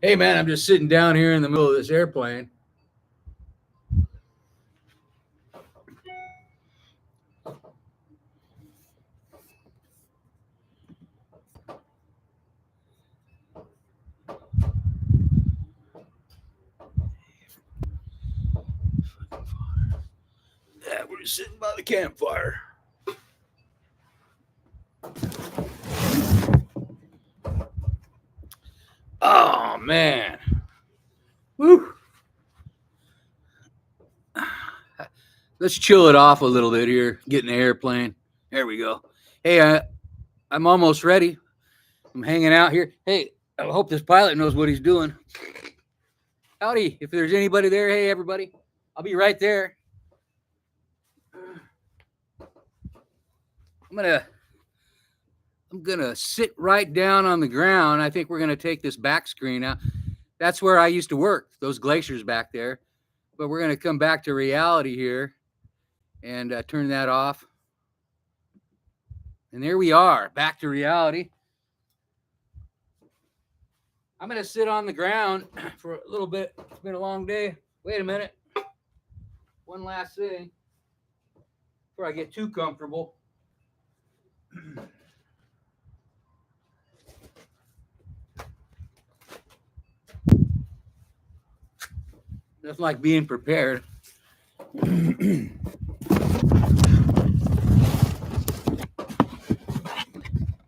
Hey, man, I'm just sitting down here in the middle of this airplane. Yeah, we're just sitting by the campfire. Oh, man. Woo. Let's chill it off a little bit here. Get in the airplane. There we go. Hey, I'm almost ready. I'm hanging out here. Hey, I hope this pilot knows what he's doing. Howdy. If there's anybody there, hey, everybody. I'll be right there. I'm gonna sit right down on the ground. I think we're gonna take this back screen out. That's where I used to work, those glaciers back there. But we're gonna come back to reality here and turn that off. And there we are, back to reality. I'm gonna sit on the ground for a little bit. It's been a long day. Wait a minute. One last thing before I get too comfortable. Nothing like being prepared.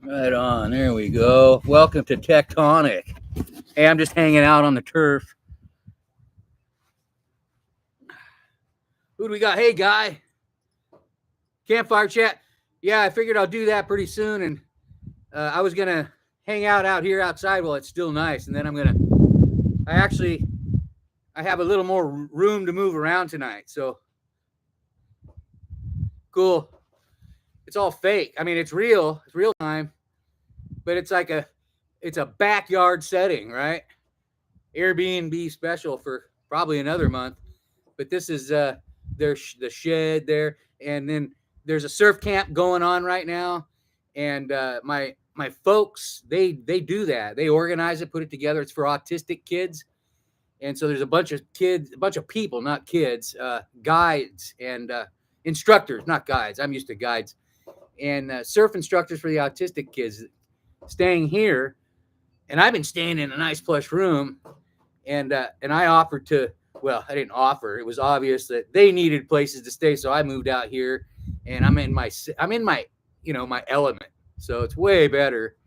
Right on. There we go. Welcome to Tectonic. Hey, I'm just hanging out on the turf. Who do we got? Hey, guy. Campfire chat. Yeah, I figured I'll do that pretty soon. And I was going to hang out here outside while it's still nice. And then I have a little more room to move around tonight. So cool. It's all fake. I mean, it's real. It's real time. But it's a backyard setting, right? Airbnb special for probably another month. But this is the shed there. And then there's a surf camp going on right now. And my folks, they do that. They organize it, put it together. It's for autistic kids. And so there's a bunch of people, not kids, guides and instructors, not guides. I'm used to guides. And surf instructors for the autistic kids staying here. And I've been staying in a nice plush room. And I offered to, well, I didn't offer. It was obvious that they needed places to stay. So I moved out here and I'm in my my element. So it's way better.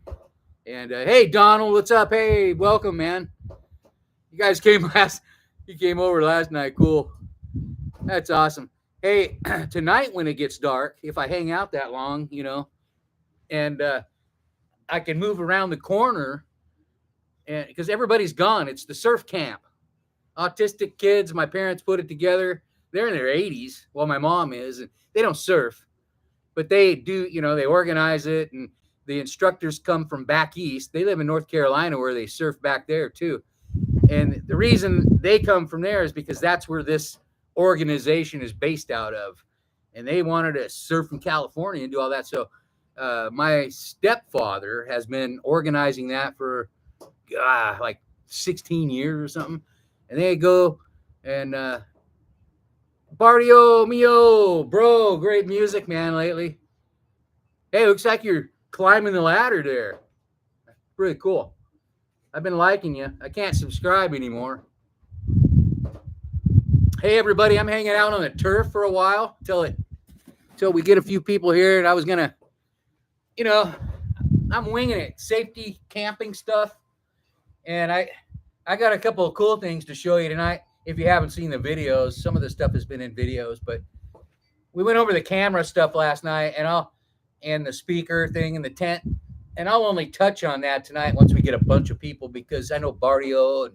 And hey, Donald, what's up? Hey, welcome, man. You guys you came over last night. Cool. That's awesome. Hey, tonight when it gets dark, if I hang out that long, and I can move around the corner, and because everybody's gone, it's the surf camp. Autistic kids, my parents put it together. They're in their 80s. Well, my mom is, and they don't surf, but they do, they organize it, and the instructors come from back east. They live in North Carolina where they surf back there too. And the reason they come from there is because that's where this organization is based out of. And they wanted to surf in California and do all that. So my stepfather has been organizing that for like 16 years or something. And they go and Barrio Mio, bro, great music, man, lately. Hey, looks like you're climbing the ladder there. Really cool. I've been liking you. I can't subscribe anymore. Hey, everybody, I'm hanging out on the turf for a while till we get a few people here. And I was going to, I'm winging it. Safety camping stuff. And I got a couple of cool things to show you tonight. If you haven't seen the videos, some of the stuff has been in videos, but we went over the camera stuff last night and the speaker thing in the tent. And I'll only touch on that tonight once we get a bunch of people, because I know Barrio and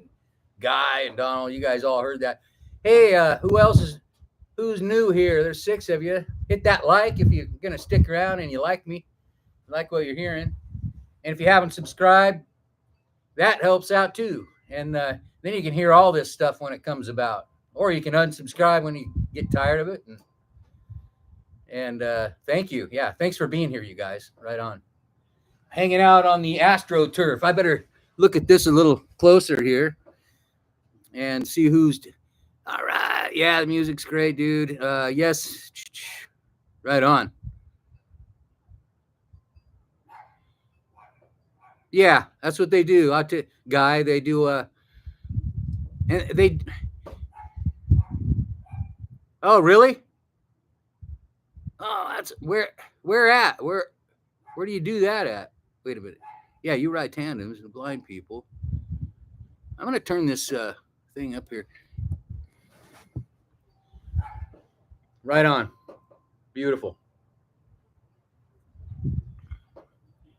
Guy and Donald, you guys all heard that. Hey, who's new here? There's 6 of you. Hit that like if you're going to stick around and you like me, like what you're hearing. And if you haven't subscribed, that helps out too. And then you can hear all this stuff when it comes about. Or you can unsubscribe when you get tired of it. And thank you. Yeah, thanks for being here, you guys. Right on. Hanging out on the AstroTurf. I better look at this a little closer here and see who's. All right. Yeah, the music's great, dude. Yes. Right on. Yeah, that's what they do. Guy, they do and they. Oh, really? Oh, that's where at? Where do you do that at? Wait a minute. Yeah, you ride tandems and blind people. I'm gonna turn this thing up here. Right on. Beautiful.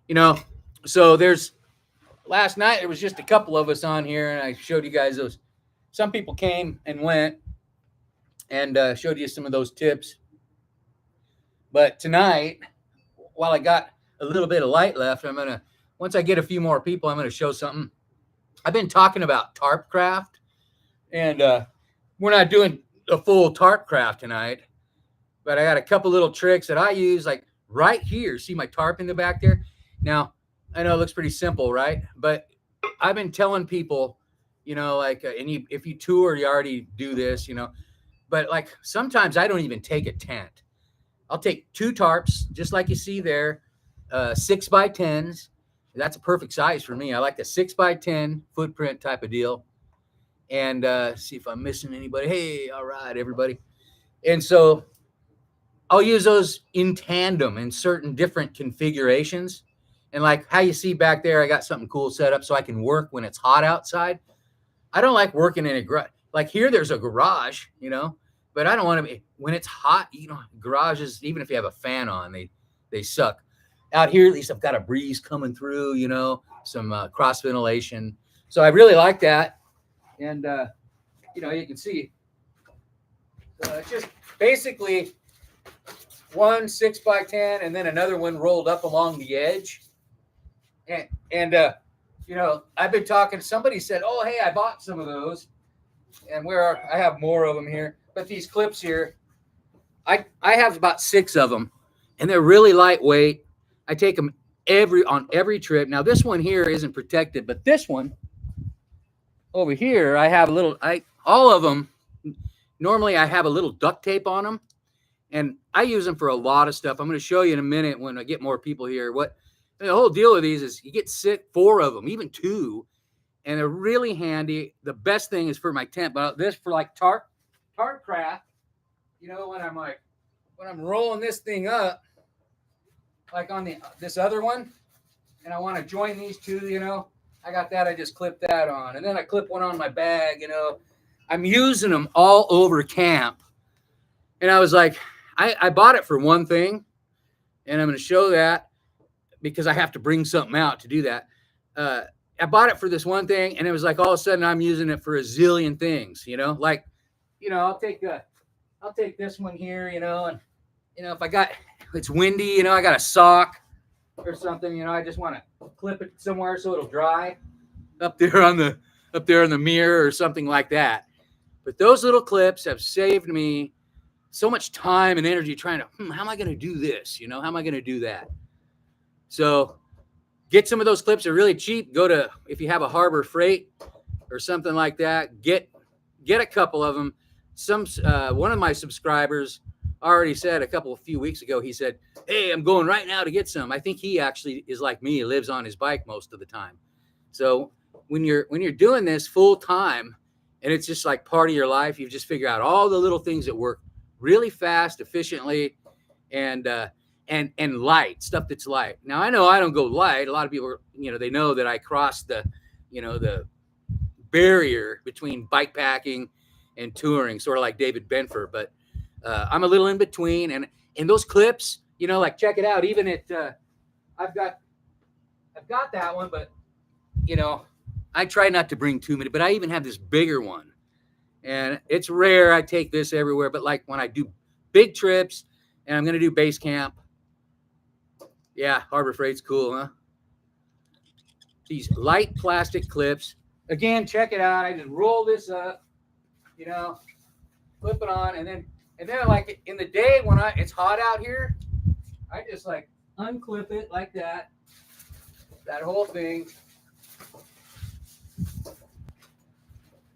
You know, so there's last night there was just a couple of us on here, and I showed you guys those. Some people came and went, and showed you some of those tips. But tonight, while I got a little bit of light left, once I get a few more people, I'm gonna show something. I've been talking about tarp craft, and we're not doing a full tarp craft tonight, but I got a couple little tricks that I use, like right here. See my tarp in the back there? Now, I know it looks pretty simple, right? But I've been telling people, like, if you tour, you already do this, but like sometimes I don't even take a tent. I'll take 2 tarps, just like you see there, 6x10s. That's a perfect size for me. I like the 6x10 footprint type of deal. And see if I'm missing anybody. Hey, all right, everybody. And so I'll use those in tandem in certain different configurations. And like how you see back there, I got something cool set up so I can work when it's hot outside. I don't like working in a garage. Like here, there's a garage, but I don't want to be, when it's hot, garages, even if you have a fan on, they suck. Out here, at least I've got a breeze coming through, some cross ventilation. So I really like that. And, you can see, it's just basically one 6x10 and then another one rolled up along the edge. And I've been talking, somebody said, oh, hey, I bought some of those. And I have more of them here. But these clips here, I have about 6 of them, and they're really lightweight. I take them on every trip. Now, this one here isn't protected, but this one over here, I have all of them, normally I have a little duct tape on them, and I use them for a lot of stuff. I'm going to show you in a minute when I get more people here. The whole deal with these is you get 4 of them, even 2, and they're really handy. The best thing is for my tent, but this for like tarp craft, when I'm rolling this thing up, like on this other one, and I want to join these 2, I got that. I just clip that on, and then I clip one on my bag. I'm using them all over camp, and I was like, I bought it for one thing, and I'm going to show that because I have to bring something out to do that. I bought it for this one thing, and it was like all of a sudden I'm using it for a zillion things. Like, I'll take this one here, and if it's windy, I got a sock or something, I just want to clip it somewhere so it'll dry up there in the mirror or something like that. But those little clips have saved me so much time and energy trying to, how am I going to do this? How am I going to do that? So get some of those clips. They're really cheap. If you have a Harbor Freight or something like that, get a couple of them. One of my subscribers already said a few weeks ago, he said, hey, I'm going right now to get some. I think he actually is like me. He lives on his bike most of the time. So when you're doing this full time and it's just like part of your life, you just figure out all the little things that work really fast, efficiently, and light, stuff that's light. Now, I know I don't go light. A lot of people, they know that I cross the barrier between bikepacking and touring, sort of like David Benford, but I'm a little in between. And those clips, like check it out. Even I've got that one, but I try not to bring too many. But I even have this bigger one, and it's rare. I take this everywhere, but like when I do big trips, and I'm gonna do base camp. Yeah, Harbor Freight's cool, huh? These light plastic clips. Again, check it out. I just roll this up, flip it on, and then like in the day when it's hot out here, I just like unclip it like that whole thing,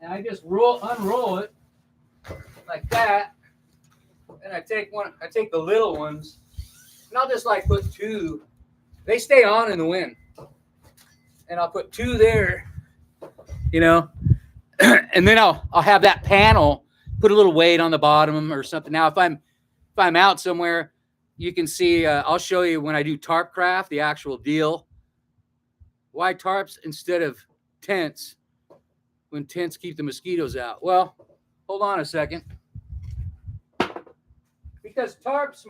And I just unroll it like that. And I take the little ones, and I'll just like put two. They stay on in the wind. And I'll put two there, you know, and then I'll have that panel, put a little weight on the bottom or something. Now, if I'm out somewhere, you can see, I'll show you when I do tarp craft, the actual deal. Why tarps instead of tents when tents keep the mosquitoes out? Well, hold on a second. Because tarps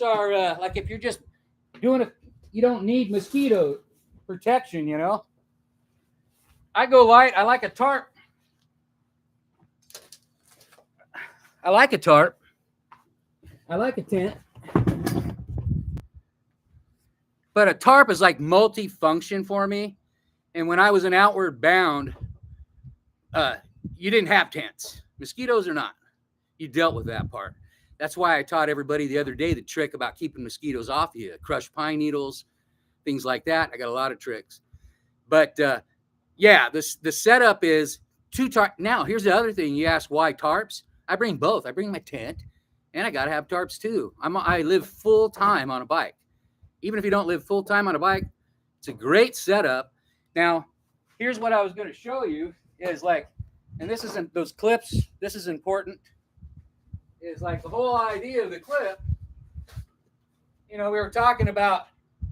are like if you're just doing you don't need mosquito protection, you know. I go light. I like a tarp. I like a tarp. I like a tent. But a tarp is like multi-function for me. And when I was an outward bound, you didn't have tents. Mosquitoes or not. You dealt with that part. That's why I taught everybody the other day the trick about keeping mosquitoes off you. Crushed pine needles, things like that. I got a lot of tricks. But yeah, the setup is two tarps. Now, here's the other thing. You ask why tarps? I bring both. I bring my tent, and I got to have tarps too. I live full time on a bike. Even if you don't live full time on a bike, it's a great setup. Now, here's what I was going to show you is like, and this isn't those clips. This is important. Is like the whole idea of the clip. You know, we were talking about,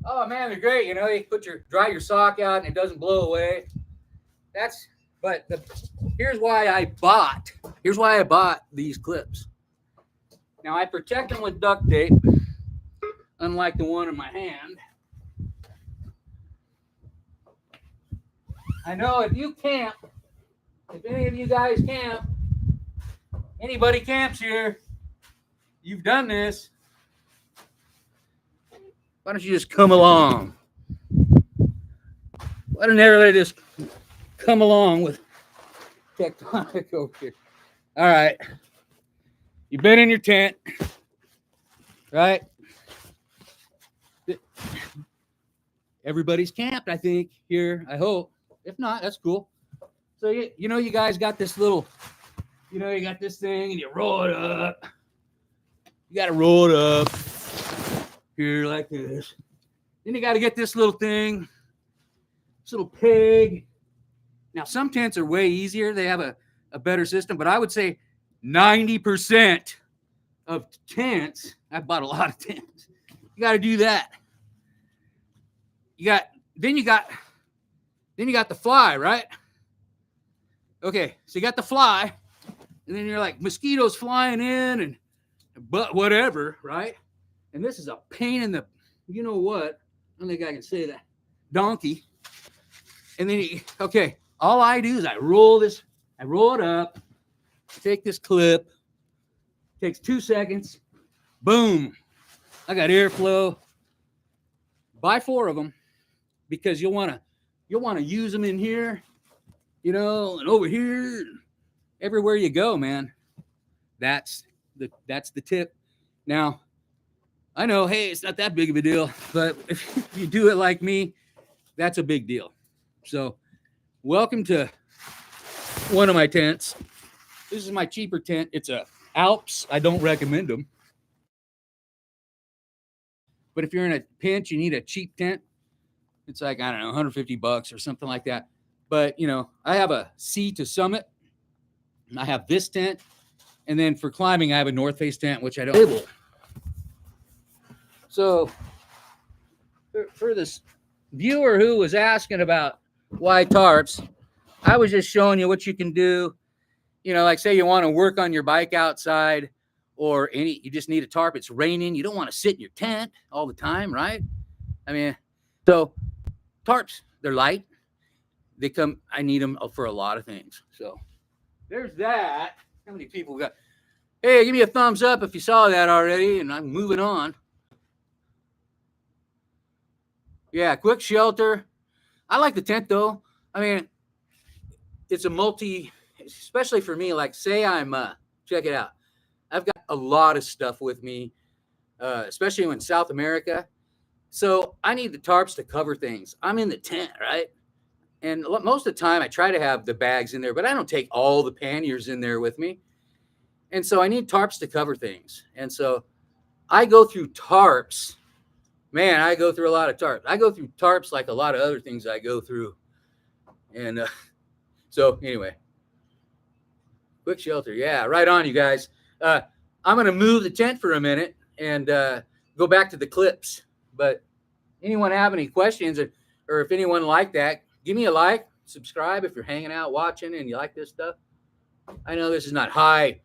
oh man, they're great. You know, you dry your sock out and it doesn't blow away. Here's why I bought these clips. Now I protect them with duct tape, unlike the one in my hand. I know if you camp, if any of you guys camp, anybody camps here, you've done this. Why don't you just come along? Why don't everybody just come along with Tectonic over here? All right. You've been in your tent, right? Everybody's camped, I think, here, I hope. If not, that's cool. So, you know, you guys got this little, you know, you got this thing and you roll it up. You got to roll it up here like this. Then you got to get this little thing, this little peg. Now, some tents are way easier. They have a better system, but I would say 90% of tents, I've bought a lot of tents. You got to do that. Then you got the fly, right? Okay, so you got the fly, and then you're like mosquitoes flying in but whatever, right? And this is a pain in the, you know what? I don't think I can say that. Donkey. And then all I do is I roll it up, take this clip, takes 2 seconds, boom. I got airflow. Buy 4 of them because you'll want to use them in here, you know, and over here, everywhere you go, man. That's the tip. Now, I know, hey, it's not that big of a deal, but if you do it like me, that's a big deal. So, welcome to one of my tents. This is my cheaper tent. It's a Alps. I don't recommend them. But if you're in a pinch, you need a cheap tent. It's like, I don't know, $150 or something like that. But, you know, I have a Sea to Summit. And I have this tent. And then for climbing, I have a North Face tent, which I don't label. So, for this viewer who was asking about why tarps, I was just showing you what you can do. You know, like say you want to work on your bike outside or you just need a tarp. It's raining. You don't want to sit in your tent all the time, right? I mean, so tarps, they're light. I need them for a lot of things. So there's that. How many people got? Hey, give me a thumbs up if you saw that already, and I'm moving on. Yeah, quick shelter. I like the tent though. I mean, it's especially for me, like say I'm, check it out. I've got a lot of stuff with me, especially in South America. So I need the tarps to cover things. I'm in the tent, right? And most of the time I try to have the bags in there, but I don't take all the panniers in there with me. And so I need tarps to cover things. And so I go through tarps. Man, I go through a lot of tarps. I go through tarps like a lot of other things I go through. And so anyway, quick shelter. Yeah, right on, you guys. I'm going to move the tent for a minute and go back to the clips. But anyone have any questions or if anyone like that, give me a like, subscribe if you're hanging out watching and you like this stuff. I know this is not high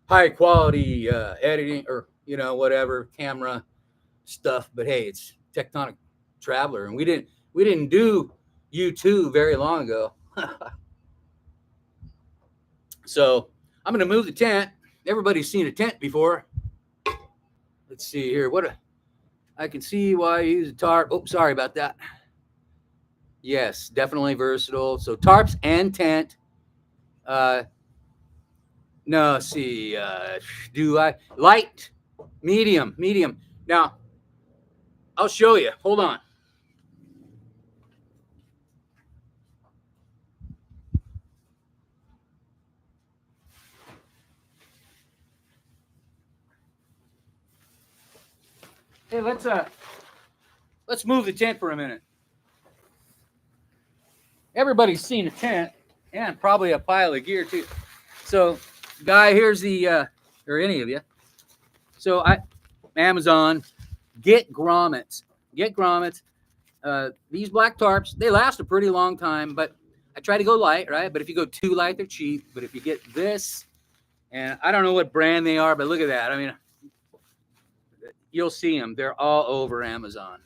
quality editing or, whatever camera stuff, but hey, it's Tectonic Traveler. And we didn't do YouTube very long ago. So I'm going to move the tent. Everybody's seen a tent before. Let's see here. I can see why you use a tarp. Oh, sorry about that. Yes, definitely versatile. So tarps and tent. No, see, do I light, medium. Now, I'll show you. Hold on. Hey, let's move the tent for a minute. Everybody's seen a tent and probably a pile of gear too. So, guy, here's the or any of you. So Amazon, get grommets. These black tarps, they last a pretty long time, but I try to go light, right? But if you go too light, they're cheap. But if you get this, and I don't know what brand they are, but look at that. I mean, you'll see them. They're all over Amazon.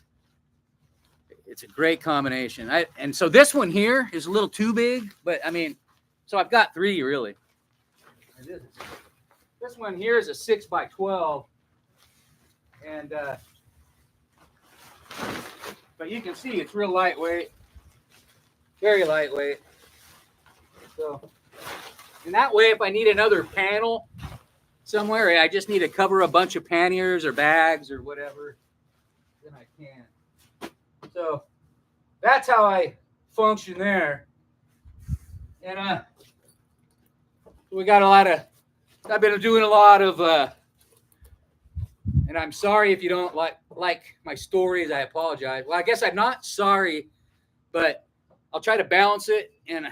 It's a great combination. And so this one here is a little too big, but I mean, so I've got three really. This one here is a 6x12, and but you can see it's real lightweight, very lightweight. So, and that way, if I need another panel somewhere, I just need to cover a bunch of panniers or bags or whatever, then I can. So that's how I function there. And we got I've been doing a lot of, and I'm sorry if you don't like my stories, I apologize. Well, I guess I'm not sorry, but I'll try to balance it. And,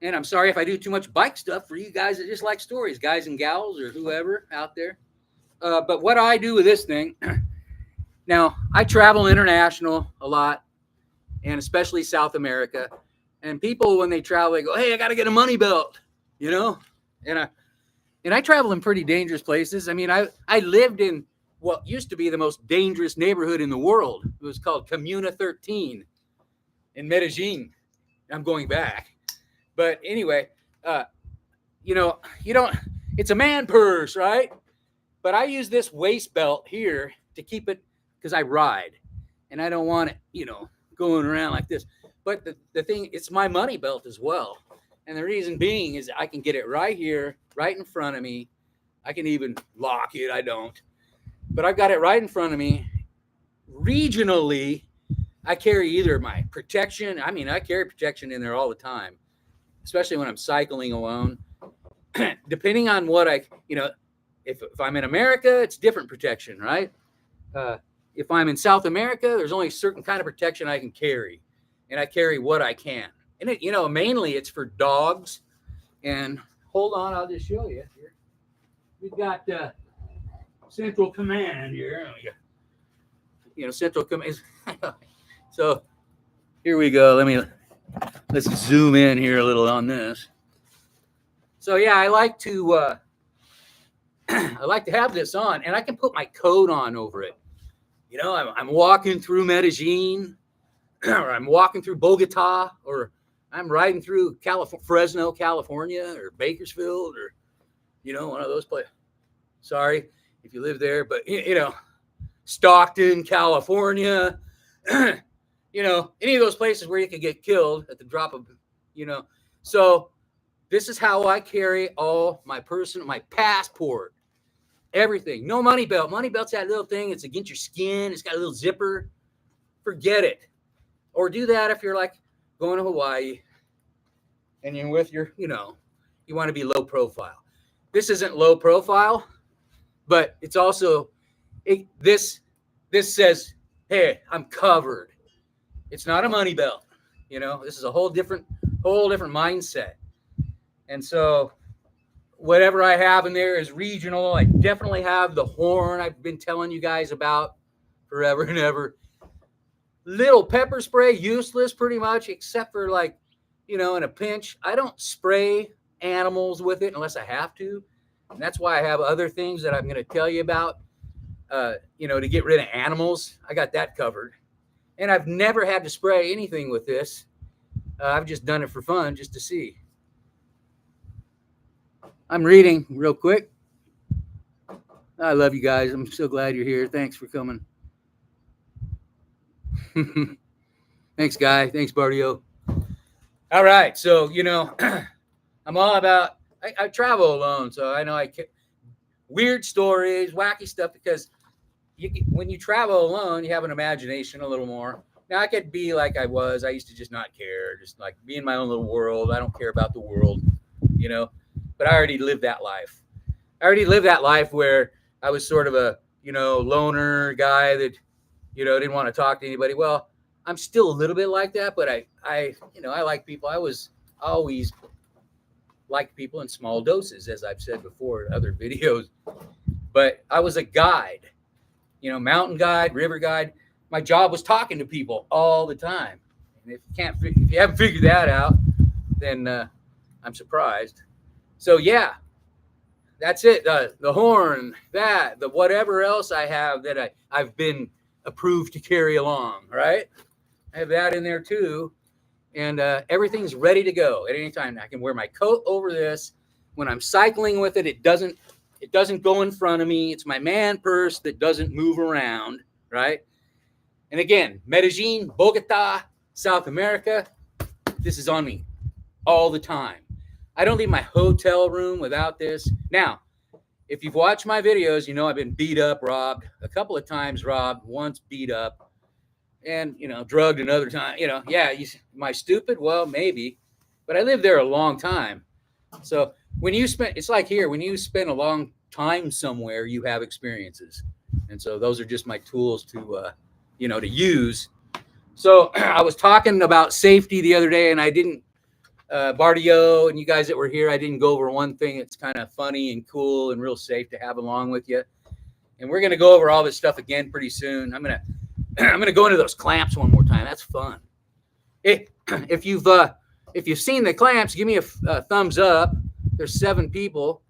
and I'm sorry if I do too much bike stuff for you guys that just like stories, guys and gals or whoever out there. But what I do with this thing, now I travel international a lot, and especially South America. And people, when they travel, they go, "Hey, I got to get a money belt," And I travel in pretty dangerous places. I mean, I lived in what used to be the most dangerous neighborhood in the world. It was called Comuna 13 in Medellin. I'm going back. But anyway, you don't, it's a man purse, right? But I use this waist belt here to keep it because I ride and I don't want it, going around like this. But the thing, it's my money belt as well. And the reason being is I can get it right here, right in front of me. I can even lock it. I don't. But I've got it right in front of me. Regionally, I carry either my protection. I mean, I carry protection in there all the time, especially when I'm cycling alone. Depending on what if I'm in America, it's different protection, right? If I'm in South America, there's only a certain kind of protection I can carry. And I carry what I can. And it, mainly it's for dogs. And hold on, I'll just show you here. We've got Central Command here. Central Command. So here we go. Let's zoom in here a little on this. So yeah, I like to have this on, and I can put my coat on over it. I'm walking through Medellin, or I'm walking through Bogota, or I'm riding through Fresno, California, or Bakersfield, or, one of those places. Sorry if you live there, but, Stockton, California, any of those places where you could get killed at the drop of, So this is how I carry all my passport, everything. No money belt. Money belt's that little thing. It's against your skin. It's got a little zipper. Forget it. Or do that if you're like going to Hawaii and you're with your, you want to be low profile. This isn't low profile, but it's also this says, hey, I'm covered. It's not a money belt. This is a whole different mindset. And so whatever I have in there is regional. I definitely have the horn I've been telling you guys about forever and ever. Little pepper spray, useless pretty much, except for like, in a pinch. I don't spray animals with it unless I have to. And that's why I have other things that I'm going to tell you about, to get rid of animals. I got that covered. And I've never had to spray anything with this. I've just done it for fun, just to see. I'm reading real quick. I love you guys. I'm so glad you're here. Thanks for coming. Thanks, Guy. Thanks, Bardio. All right. So, I'm all about, I travel alone. So I know weird stories, wacky stuff, because when you travel alone, you have an imagination a little more. Now, I could be like I used to just not care, just like be in my own little world. I don't care about the world, but I already lived that life. I already lived that life where I was sort of a, loner guy that, didn't want to talk to anybody. Well, I'm still a little bit like that, but I like people. I was always like people in small doses, as I've said before in other videos. But I was a guide, mountain guide, river guide. My job was talking to people all the time. And if you haven't figured that out, then I'm surprised. So yeah, that's it. The horn, the whatever else I have that I've been approved to carry along, right? I have that in there too. And everything's ready to go at any time. I can wear my coat over this. When I'm cycling with it, it doesn't go in front of me. It's my man purse that doesn't move around, right? And again, Medellin, Bogota, South America, this is on me all the time. I don't leave my hotel room without this. Now, if you've watched my videos, I've been beat up, robbed, a couple of times robbed, once beat up, and, drugged another time. Am I stupid? Well, maybe. But I lived there a long time. So it's like here, when you spend a long time somewhere, you have experiences. And so those are just my tools to use. So I was talking about safety the other day, and I didn't, Bardio and you guys that were here, I didn't go over one thing that's kind of funny and cool and real safe to have along with you. And we're going to go over all this stuff again pretty soon. I'm going to go into those clamps one more time. That's fun. If you've seen the clamps, give me a thumbs up. There's 7 people,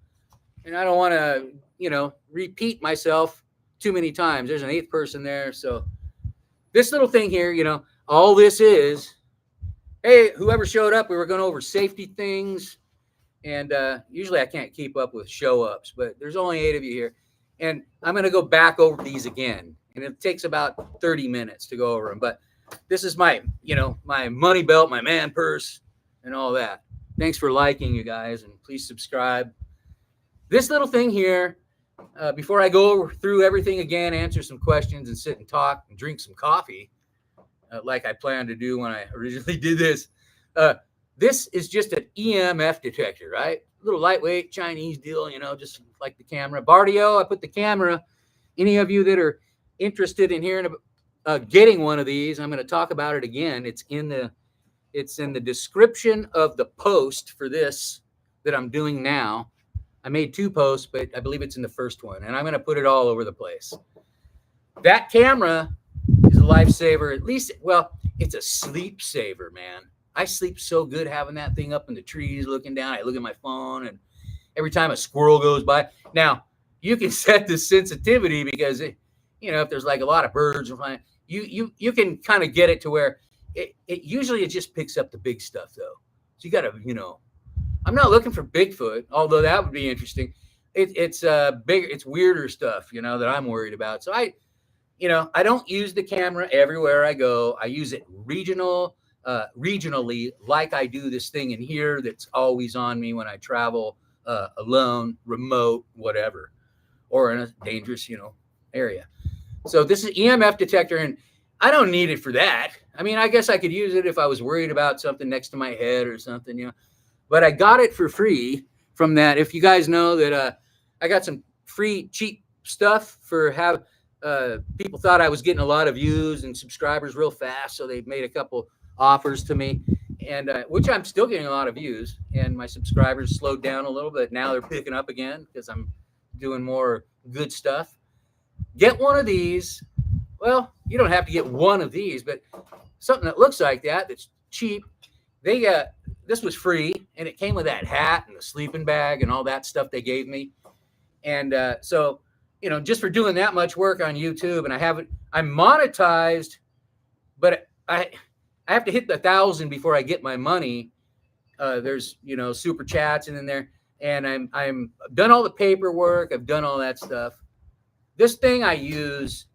and I don't want to, repeat myself too many times. There's an 8th person there. So this little thing here, all this is, hey, whoever showed up, we were going over safety things. And usually I can't keep up with show ups, but there's only 8 of you here. And I'm going to go back over these again. And it takes about 30 minutes to go over them. But this is my money belt, my man purse, and all that. Thanks for liking, you guys, and please subscribe. This little thing here, before I go through everything again, answer some questions and sit and talk and drink some coffee, like I planned to do when I originally did this. This is just an EMF detector, right? A little lightweight Chinese deal, just like the camera. Bardio, I put the camera. Any of you that are interested in hearing about getting one of these, I'm going to talk about it again. It's in the description of the post for this that I'm doing now. I made 2 posts, but I believe it's in the first one, and I'm going to put it all over the place. That camera is a lifesaver. At least, well, it's a sleep saver, man. I sleep so good having that thing up in the trees looking down. I look at my phone, and every time a squirrel goes by. Now, you can set the sensitivity because, if there's like a lot of birds or flying, you can kind of get it to where it usually just picks up the big stuff, though. So you got to, I'm not looking for Bigfoot, although that would be interesting. It's bigger, it's weirder stuff, that I'm worried about. So I don't use the camera everywhere I go. I use it regionally, like I do this thing in here that's always on me when I travel alone, remote, whatever, or in a dangerous, area. So this is EMF detector, and I don't need it for that. I mean, I guess I could use it if I was worried about something next to my head or something, you know. But I got it for free from that. If you guys know that I got some free cheap stuff for have people thought I was getting a lot of views and subscribers real fast, so they made a couple offers to me, and which I'm still getting a lot of views, and my subscribers slowed down a little bit. Now they're picking up again because I'm doing more good stuff. Get one of these. Well, you don't have to get one of these, but something that looks like that, that's cheap. They this was free, and it came with that hat and the sleeping bag and all that stuff they gave me. And so, you know, just for doing that much work on YouTube, and I'm monetized, but I have to hit the 1,000 before I get my money. There's, you know, super chats in there, and I've done all the paperwork. I've done all that stuff. This thing I use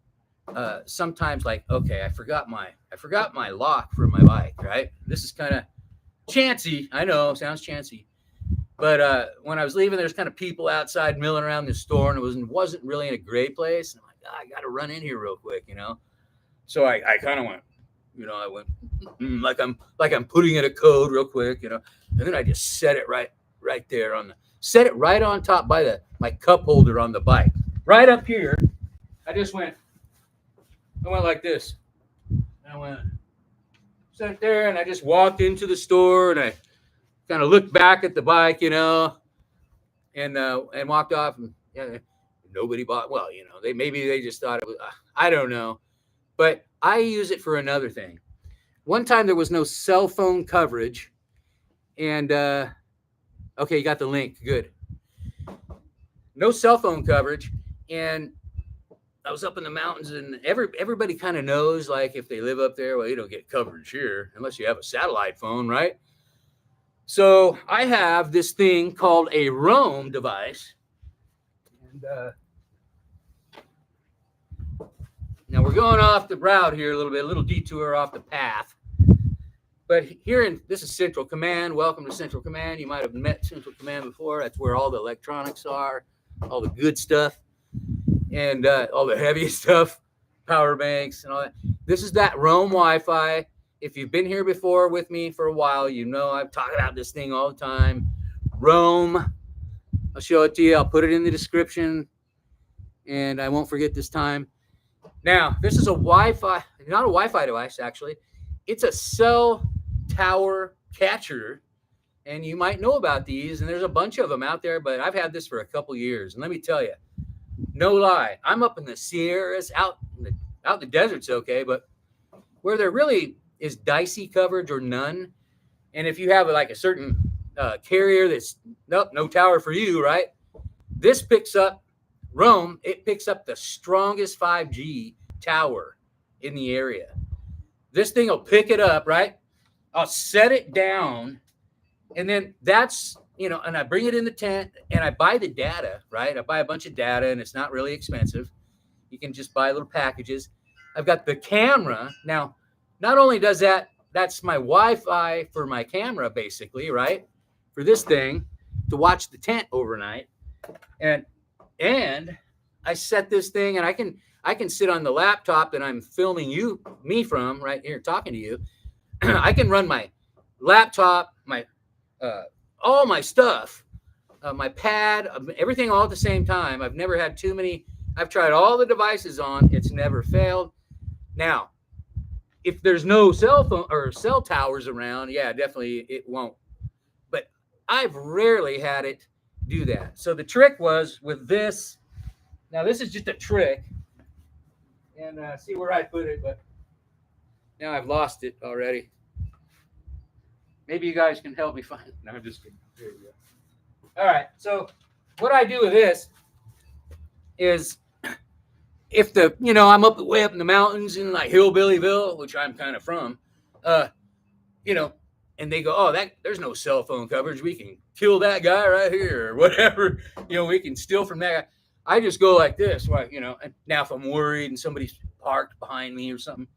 sometimes, like, okay, I forgot my lock for my bike, right? This is kind of chancy. I know, sounds chancy. But when I was leaving, there's kind of people outside milling around the store, and it wasn't really in a great place. And I'm like, I got to run in here real quick, you know. So I kind of went, you know, I went like I'm putting in a code real quick, you know, and then I just set it right there set it right on top by my cup holder on the bike, right up here. I went like this. I went set it there, and I just walked into the store, and I kind of looked back at the bike, you know, and walked off, and yeah, nobody bought. Well, you know, maybe they just thought it was. I don't know, but I use it for another thing. One time there was no cell phone coverage, and okay, you got the link. Good. No cell phone coverage, and I was up in the mountains, and everybody kind of knows, like, if they live up there, well, you don't get coverage here unless you have a satellite phone, right? So I have this thing called a roam device. And now we're going off the route here a little detour off the path. But this is Central Command. Welcome to Central Command. You might have met Central Command before. That's where all the electronics are, all the good stuff, and all the heavy stuff, power banks and all that. This is that roam Wi-Fi. If you've been here before with me for a while, you know I've talked about this thing all the time. Roam. I'll show it to you. I'll put it in the description, and I won't forget this time. Now, this is a Wi-Fi, not a Wi-Fi device, actually. It's a cell tower catcher, and you might know about these, and there's a bunch of them out there, but I've had this for a couple years, and let me tell you, no lie, I'm up in the Sierras, out in the desert's okay, but where there really is dicey coverage or none, and if you have like a certain carrier that's no tower for you, right? This picks up Roam. It picks up the strongest 5G tower in the area. This thing will pick it up, right? I'll set it down, and then that's, you know, and I bring it in the tent, and I buy the data, right? I buy a bunch of data, and it's not really expensive. You can just buy little packages. I've got the camera now. Not only does that's my Wi-Fi for my camera, basically, right? For this thing to watch the tent overnight. And I set this thing, and I can sit on the laptop that I'm filming me from right here talking to you. I can run my laptop, my all my stuff, my pad, everything all at the same time. I've never had too many. I've tried all the devices on. It's never failed. Now, if there's no cell phone or cell towers around, yeah, definitely it won't. But I've rarely had it do that. So the trick was with this. Now this is just a trick, and see where I put it, but now I've lost it already. Maybe you guys can help me find it. No, I'm just kidding. There you go. All right. So what I do with this is, if I'm way up in the mountains in like Hillbillyville, which I'm kind of from, and they go, oh, there's no cell phone coverage. We can kill that guy right here or whatever. We can steal from that guy. I just go like this, right? And now if I'm worried and somebody's parked behind me or something,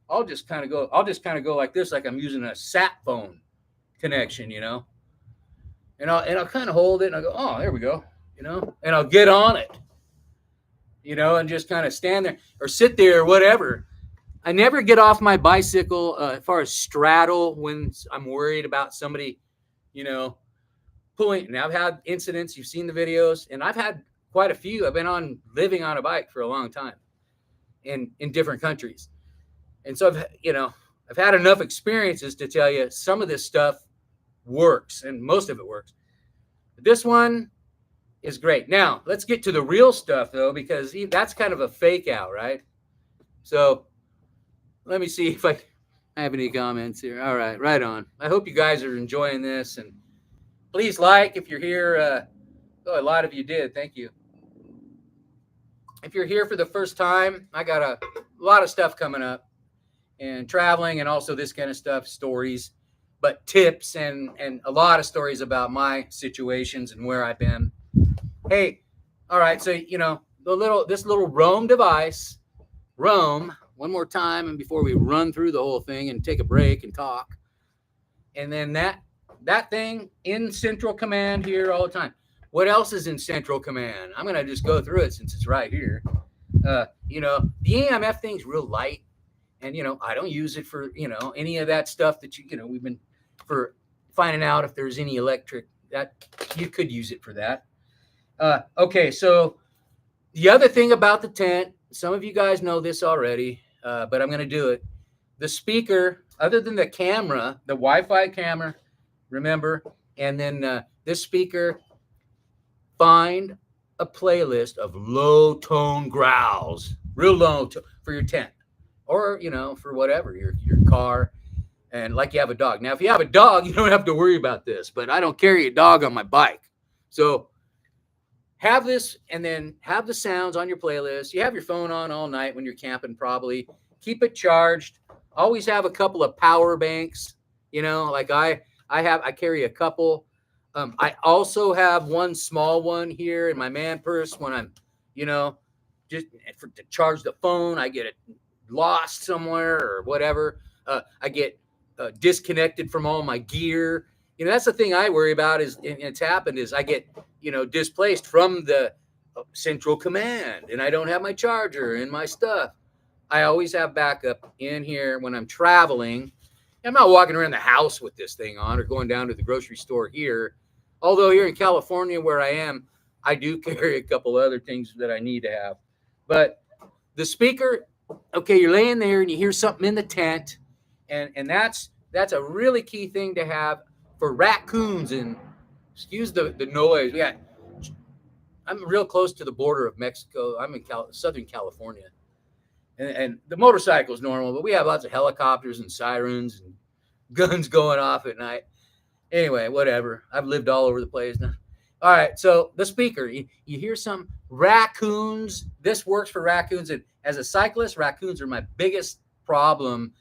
I'll just kind of go like this, like I'm using a sat phone connection, and I'll kind of hold it and I go, oh, there we go, and I'll get on it, and just kind of stand there or sit there or whatever. I never get off my bicycle as far as straddle when I'm worried about somebody, you know, pulling. And I've had incidents. You've seen the videos, and I've had quite a few. I've been on living on a bike for a long time in different countries, and so I've had enough experiences to tell you some of this stuff works, and most of it works. But this one is great. Now let's get to the real stuff though, because that's kind of a fake out, right? So let me see if I have any comments here. All right, right on. I hope you guys are enjoying this, and please like if you're here. A lot of you did. Thank you. If you're here for the first time, I got a lot of stuff coming up, and traveling, and also this kind of stuff, stories, but tips and a lot of stories about my situations and where I've been. Hey, all right. So this little Roam device, Roam. One more time, and before we run through the whole thing and take a break and talk, and then that thing in Central Command here all the time. What else is in Central Command? I'm gonna just go through it since it's right here. The EMF thing's real light, and I don't use it for any of that stuff that we've been for finding out if there's any electric that you could use it for that. Okay, so the other thing about the tent, some of you guys know this already, but I'm going to do it. The speaker, other than the camera, the Wi-Fi camera, remember, and then this speaker, find a playlist of low tone growls, real low for your tent, or for whatever your car, and like you have a dog. Now, if you have a dog, you don't have to worry about this, but I don't carry a dog on my bike, so have this, and then have the sounds on your playlist. You have your phone on all night when you're camping, probably. Keep it charged. Always have a couple of power banks. Like I carry a couple. I also have one small one here in my man purse when I'm, just to charge the phone. I get it lost somewhere or whatever. I get disconnected from all my gear. That's the thing I worry about and it's happened is I get, displaced from the Central Command, and I don't have my charger and my stuff. I always have backup in here when I'm traveling. I'm not walking around the house with this thing on or going down to the grocery store here. Although here in California where I am, I do carry a couple other things that I need to have. But the speaker, okay, you're laying there and you hear something in the tent, and that's a really key thing to have for raccoons. And excuse the noise. I'm real close to the border of Mexico. I'm in Southern California. And the motorcycle is normal, but we have lots of helicopters and sirens and guns going off at night. Anyway, whatever. I've lived all over the place now. All right, so the speaker, you hear some raccoons. This works for raccoons. And as a cyclist, raccoons are my biggest problem.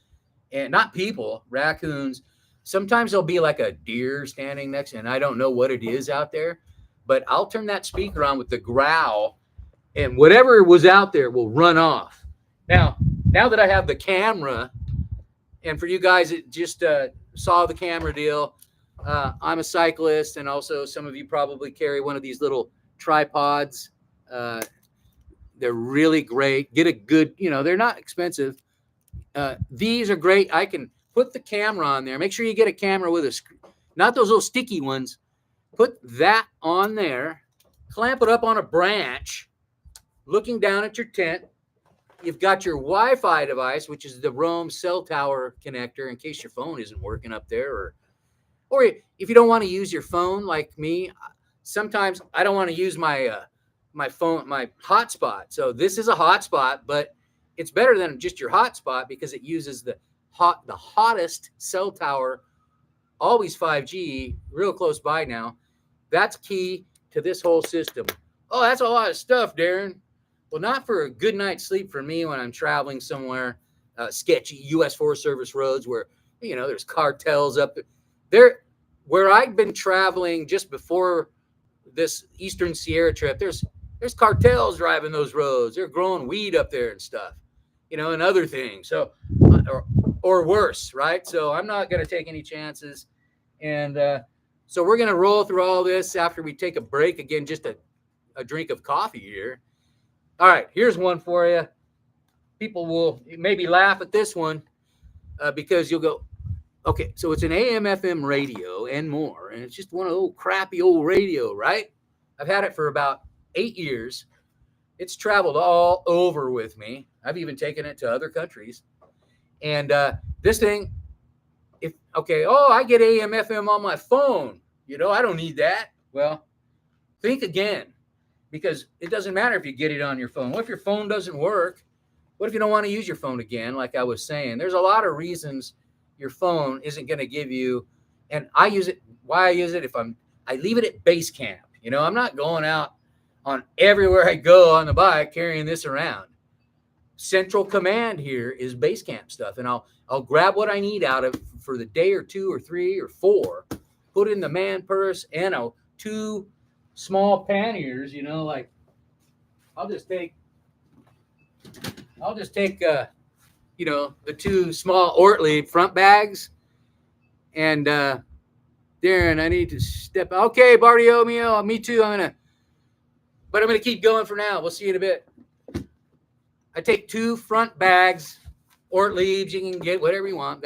And not people, raccoons. Sometimes there'll be like a deer standing next, and I don't know what it is out there, but I'll turn that speaker on with the growl, and whatever was out there will run off. Now that I have the camera, and for you guys that just saw the camera deal, I'm a cyclist, and also some of you probably carry one of these little tripods. They're really great. Get a good, they're not expensive. These are great. I can put the camera on there. Make sure you get a camera with a screen, not those little sticky ones. Put that on there, clamp it up on a branch, looking down at your tent. You've got your Wi-Fi device, which is the Roam cell tower connector in case your phone isn't working up there, or if you don't want to use your phone like me. Sometimes I don't want to use my phone, my hotspot. So this is a hotspot, but it's better than just your hotspot because it uses the hottest cell tower, always 5G, real close by now. That's key to this whole system. Oh, that's a lot of stuff, Darin. Well, not for a good night's sleep for me when I'm traveling somewhere sketchy U.S. Forest Service roads where, there's cartels up there. Where I'd been traveling just before this Eastern Sierra trip, there's cartels driving those roads. They're growing weed up there and stuff, and other things. So, or worse, right? So I'm not going to take any chances. And so we're going to roll through all this after we take a break. Again, just a drink of coffee here. All right, here's one for you. people will maybe laugh at this one because you'll go, okay, so it's an AM FM radio and more, and it's just one of those crappy old radio, right? I've had it for about 8 years. It's traveled all over with me. I've even taken it to other countries. And this thing, I get AM FM on my phone. I don't need that. Well, think again, because it doesn't matter if you get it on your phone. What if your phone doesn't work? What if you don't want to use your phone again? Like I was saying, there's a lot of reasons your phone isn't going to give you, and I use it. Why I use it? I leave it at base camp. I'm not going out on everywhere I go on the bike carrying this around. Central command here is base camp stuff, and I'll grab what I need out of for the day or 2 or 3 or 4, put in the man purse and 2 small panniers. Like I'll just take the 2 small Ortlieb front bags, and Darin, I need to step. Okay, Bartiomeo, me too. I'm gonna keep going for now. We'll see you in a bit. I take 2 front bags, Ortliebs. You can get whatever you want.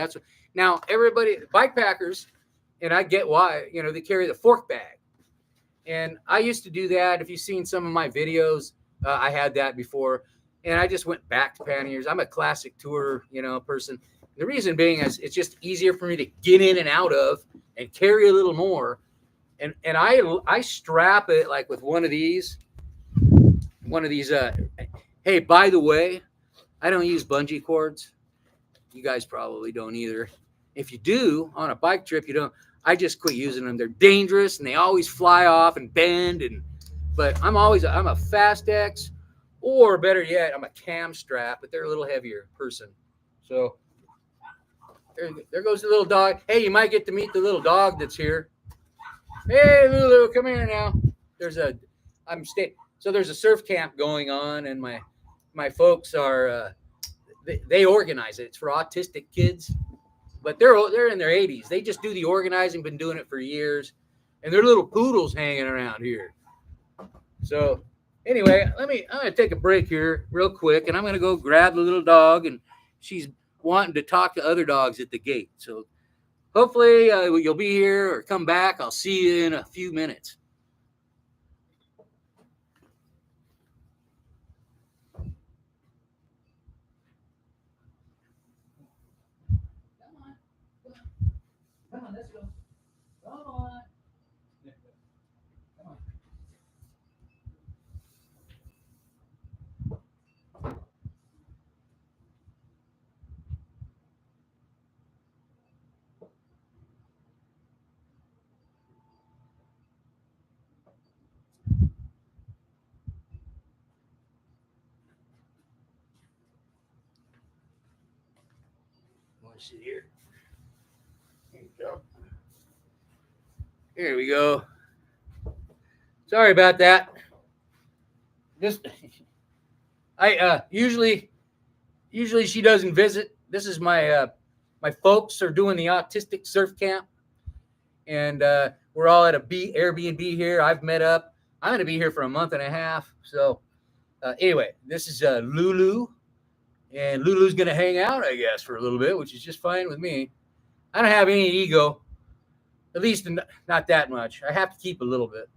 Now everybody, bike packers, and I get why. They carry the fork bag, and I used to do that. If you've seen some of my videos, I had that before, and I just went back to panniers. I'm a classic tour, person. The reason being is it's just easier for me to get in and out of and carry a little more. And I strap it like with one of these. Hey, by the way, I don't use bungee cords. You guys probably don't either. If you do on a bike trip, you don't. I just quit using them. They're dangerous and they always fly off and bend. But I'm a Fast X, or better yet, I'm a cam strap, but they're a little heavier person. So there goes the little dog. Hey, you might get to meet the little dog that's here. Hey, Lulu, come here now. There's a surf camp going on, and my folks are they organize it. It's for autistic kids, but they're in their 80s. They just do the organizing, been doing it for years, and they're little poodles hanging around here. So anyway, I'm gonna take a break here real quick, and I'm gonna go grab the little dog, and she's wanting to talk to other dogs at the gate. So hopefully you'll be here or come back. I'll see you in a few minutes. Come on, let's go. Come on. Come on. Want to sit here? There you go. Here we go. Sorry about that. Usually she doesn't visit. This is my folks are doing the autistic surf camp, and we're all at a Airbnb here. I've met up. I'm going to be here for a month and a half. So anyway, this is Lulu, and Lulu's going to hang out, I guess, for a little bit, which is just fine with me. I don't have any ego, at least not that much. I have to keep a little bit.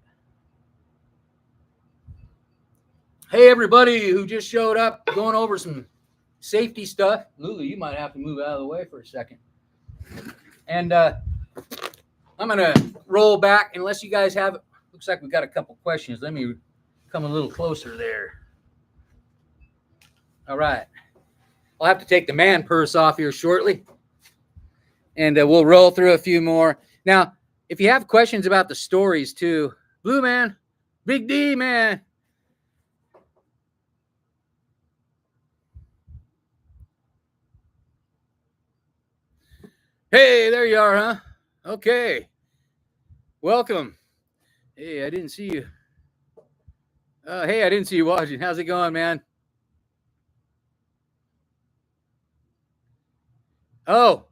Hey, everybody who just showed up, going over some safety stuff. Lulu, you might have to move out of the way for a second. And I'm going to roll back unless you guys have, looks like we've got a couple questions. Let me come a little closer there. All right. I'll have to take the man purse off here shortly, and we'll roll through a few more. Now, if you have questions about the stories too, Blue Man, Big D Man. Hey, there you are, huh? Okay. Welcome. Hey, I didn't see you. Hey, I didn't see you watching. How's it going, man? Oh,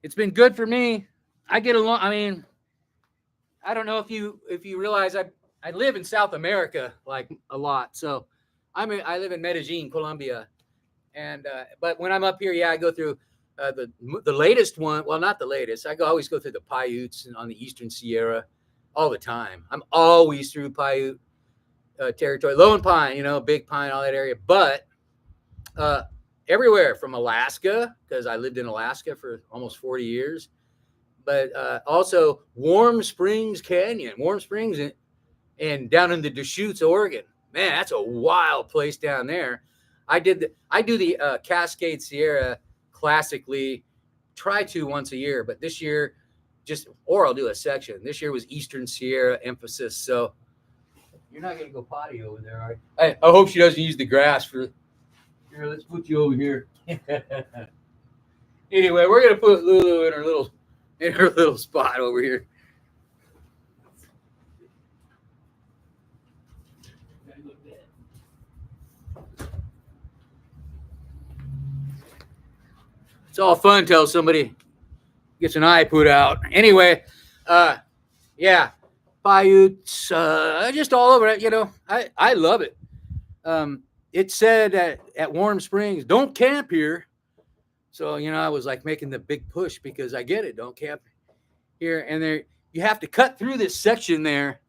it's been good for me. I get along. I mean, I don't know if you realize I live in South America like a lot. So I live in Medellin, Colombia, And but when I'm up here, yeah, I go through the latest one. Well, not the latest. Always go through the Paiutes and on the Eastern Sierra all the time. I'm always through Paiute territory, Lone Pine, Big Pine, all that area. But everywhere from Alaska, because I lived in Alaska for almost 40 years, but also Warm Springs Canyon, Warm Springs, and down in the Deschutes, Oregon. Man, that's a wild place down there. I do the Cascade Sierra classically, try to once a year, but this year or I'll do a section. This year was Eastern Sierra emphasis. So you're not going to go potty over there, are you? I hope she doesn't use the grass for. Here, let's put you over here. Anyway, we're going to put Lulu in her little spot over here. It's all fun until somebody gets an eye put out. Anyway, yeah, Paiutes, just all over it. I love it. It said at Warm Springs, don't camp here. So, I was like making the big push because I get it. Don't camp here. And there, you have to cut through this section there.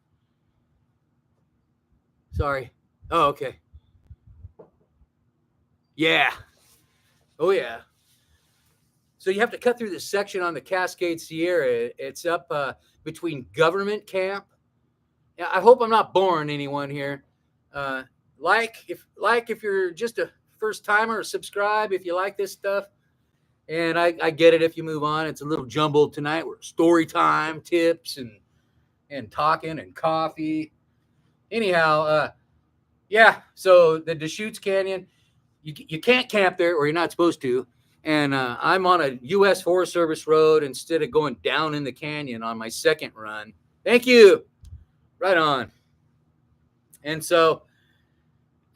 Sorry. Oh, okay. Yeah. Oh, yeah. So you have to cut through this section on the Cascade Sierra. It's up between Government Camp. Yeah, I hope I'm not boring anyone here. If you're just a first timer, subscribe if you like this stuff. And I get it if you move on. It's a little jumbled tonight. We're story time, tips, and talking and coffee. Anyhow, yeah. So the Deschutes Canyon, you can't camp there, or you're not supposed to. And I'm on a U.S. Forest Service road instead of going down in the canyon on my second run. Thank you. Right on. And so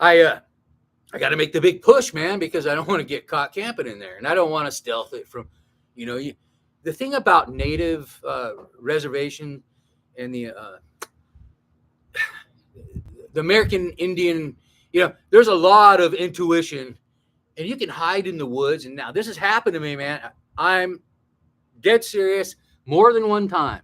I got to make the big push, man, because I don't want to get caught camping in there, and I don't want to stealth it from, the thing about native reservation and the American Indian, there's a lot of intuition. And you can hide in the woods. And now this has happened to me, man. I'm dead serious more than one time.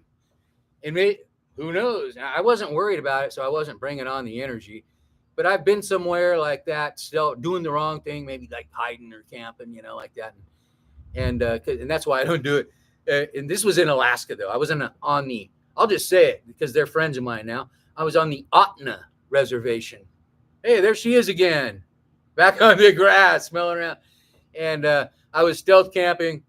And who knows? I wasn't worried about it, so I wasn't bringing on the energy. But I've been somewhere like that, still doing the wrong thing, maybe like hiding or camping, like that. And that's why I don't do it. And this was in Alaska, though. I was I'll just say it because they're friends of mine now. I was on the Otna Reservation. Hey, there she is again. Back on the grass, smelling around. And I was stealth camping.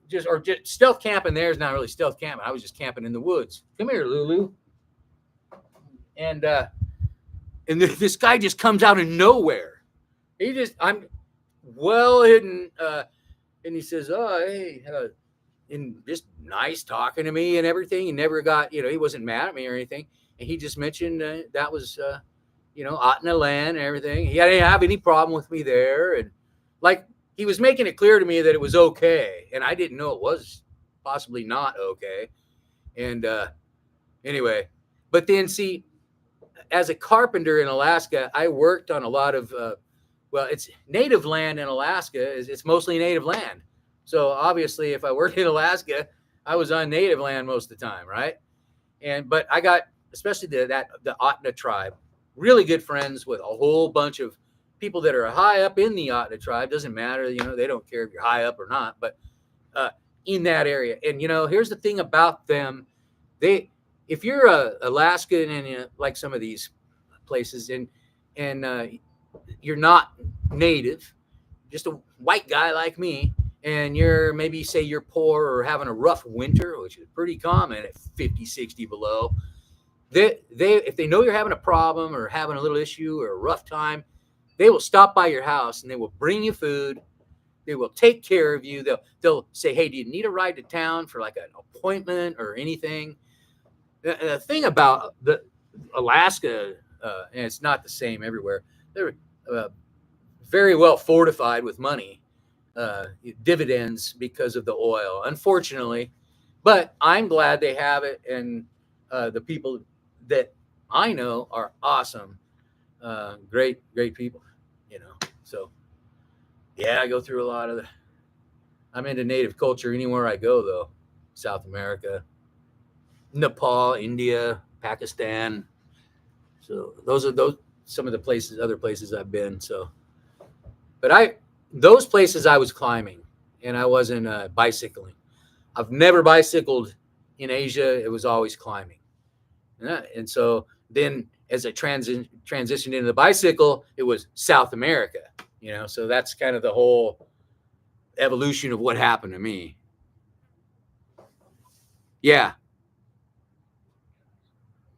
Just stealth camping there is not really stealth camping. I was just camping in the woods. Come here, Lulu. And this guy just comes out of nowhere. I'm well hidden. And he says, oh, hey, and just nice talking to me and everything. He never got, he wasn't mad at me or anything. And he just mentioned that was, Otna land and everything. He didn't have any problem with me there. And he was making it clear to me that it was okay. And I didn't know it was possibly not okay. And anyway, but then see, as a carpenter in Alaska, I worked on a lot of, it's native land in Alaska. It's mostly native land. So obviously if I worked in Alaska, I was on native land most of the time. Right. But I got, especially the Otna tribe, really good friends with a whole bunch of people that are high up in the Otna tribe. Doesn't matter, they don't care if you're high up or not, but in that area. And here's the thing about them: if you're a Alaskan and like some of these places, and you're not native, just a white guy like me, and you're poor or having a rough winter, which is pretty common at 50, 60 below. If they know you're having a problem or having a little issue or a rough time, they will stop by your house and they will bring you food. They will take care of you. They'll say, hey, do you need a ride to town for like an appointment or anything? The thing about the Alaska, and it's not the same everywhere, they're very well fortified with money, dividends because of the oil, unfortunately. But I'm glad they have it, and the people that I know are awesome, great people, So Yeah, I go through a lot of the. I'm into native culture anywhere I go, though. South America, Nepal, India, Pakistan. So those are those some of the places, other places I've been. So, but those places I was climbing, and I wasn't bicycling. I've never bicycled in Asia. It was always climbing, and so then as I transitioned into the bicycle, it was South America. So that's kind of the whole evolution of what happened to me. Yeah,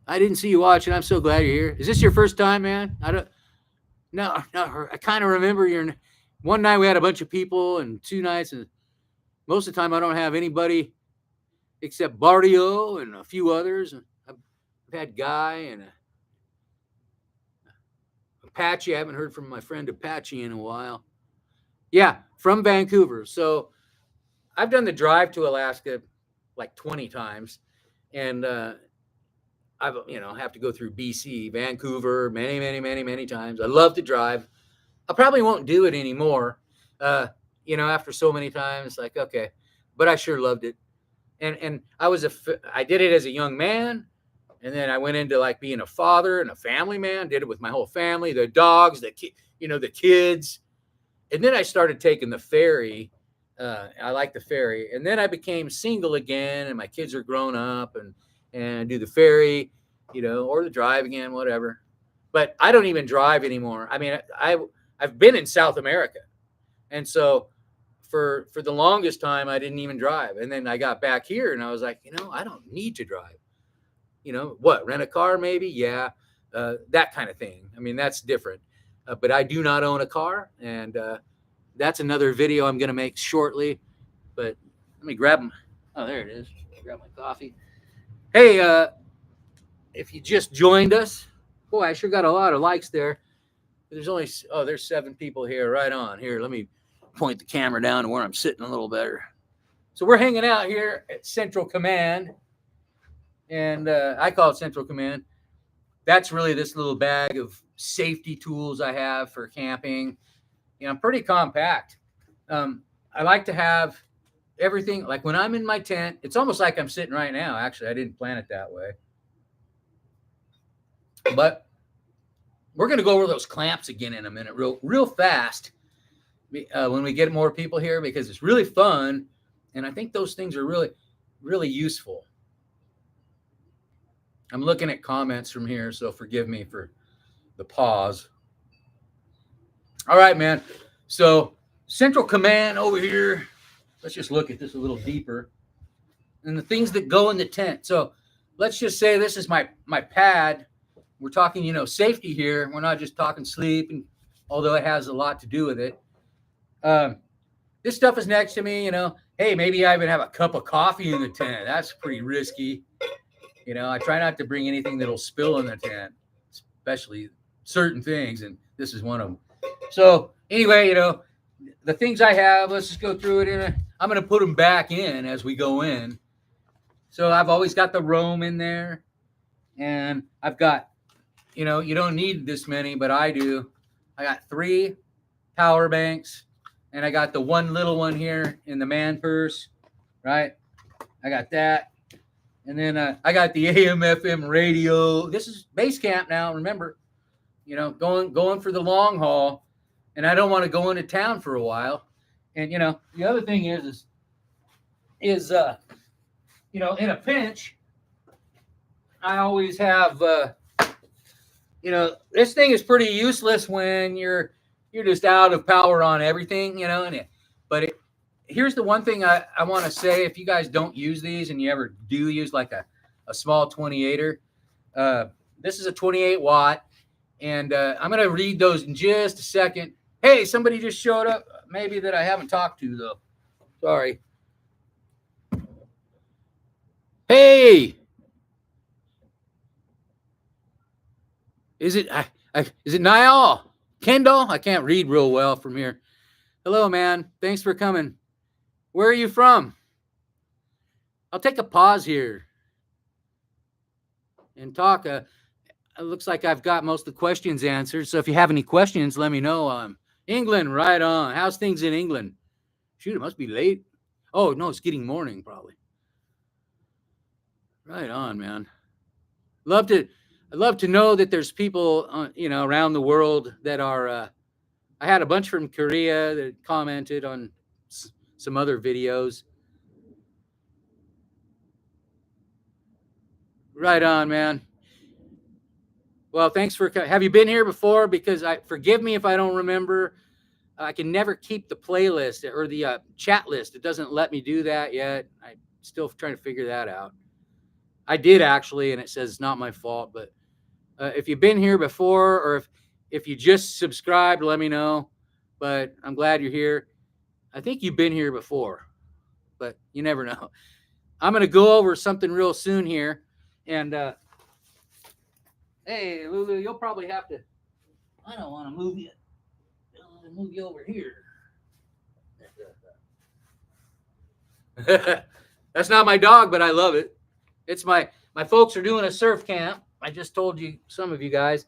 I didn't see you watching. I'm so glad you're here. Is this your first time, man? I don't. No, no. I kind of remember your. One night we had a bunch of people, and 2 nights, and most of the time I don't have anybody except Bardio and a few others. I've had Guy and Apache. I haven't heard from my friend Apache in a while. Yeah, from Vancouver. So I've done the drive to Alaska like 20 times, and I've have to go through BC, Vancouver, many times. I love to drive. I probably won't do it anymore. After so many times, like okay, but I sure loved it. And I did it as a young man, and then I went into like being a father and a family man. Did it with my whole family, the dogs, the kids, and then I started taking the ferry. I like the ferry, and then I became single again, and my kids are grown up, and do the ferry, or the drive again, whatever. But I don't even drive anymore. I mean, I've been in South America, and so for the longest time I didn't even drive, and then I got back here, and I was like, I don't need to drive. What, rent a car maybe? Yeah, that kind of thing. I mean, that's different. But I do not own a car, and that's another video I'm going to make shortly. But let me grab them. Oh, there it is. Grab my coffee. Hey, if you just joined us, boy, I sure got a lot of likes there. There's 7 people here. Right on. Here, let me point the camera down to where I'm sitting a little better. So we're hanging out here at Central Command, and I call it Central Command. That's really this little bag of safety tools I have for camping. I'm pretty compact. I like to have everything. Like when I'm in my tent, it's almost like I'm sitting right now. Actually, I didn't plan it that way. But we're going to go over those clamps again in a minute, real fast, when we get more people here, because it's really fun. And I think those things are really, really useful. I'm looking at comments from here, so forgive me for the pause. All right, man. So Central Command over here. Let's just look at this a little deeper. And the things that go in the tent. So let's just say this is my pad. We're talking, safety here. We're not just talking sleep, and although it has a lot to do with it. This stuff is next to me, Hey, maybe I even have a cup of coffee in the tent. That's pretty risky. I try not to bring anything that'll spill in the tent, especially certain things, and this is one of them. So anyway, the things I have, let's just go through it. I'm going to put them back in as we go in. So I've always got the Roam in there, and I've got, you don't need this many, but I do. I got 3 power banks, and I got the one little one here in the man purse, right? I got that. And then I got the AM/FM radio. This is base camp now. Remember, going for the long haul, and I don't want to go into town for a while. And the other thing is in a pinch, I always have. This thing is pretty useless when you're just out of power on everything. Here's the one thing I want to say. If you guys don't use these and you ever do use like a small 28er, this is a 28 watt, and I'm going to read those in just a second. Hey, somebody just showed up, maybe that I haven't talked to, though. Sorry. Hey! Is it Niall? Kendall? I can't read real well from here. Hello, man. Thanks for coming. Where are you from? I'll take a pause here and talk. It looks like I've got most of the questions answered. So if you have any questions, let me know. I'm England, right on. How's things in England? Shoot, it must be late. Oh no, it's getting morning probably. Right on, man. Love to. I'd love to know that there's people, around the world that are. I had a bunch from Korea that commented on some other videos. Right on, man. Well, thanks for. Have you been here before? Because forgive me if I don't remember. I can never keep the playlist or the chat list. It doesn't let me do that yet. I'm still trying to figure that out. I did actually, and it says it's not my fault. But if you've been here before, or if you just subscribed, let me know. But I'm glad you're here. I think you've been here before, but you never know. I'm going to go over something real soon here. And hey, Lulu, you'll probably have to. I don't want to move you. Move you over here. That's not my dog, but I love it. It's my folks are doing a surf camp. I just told you, some of you guys,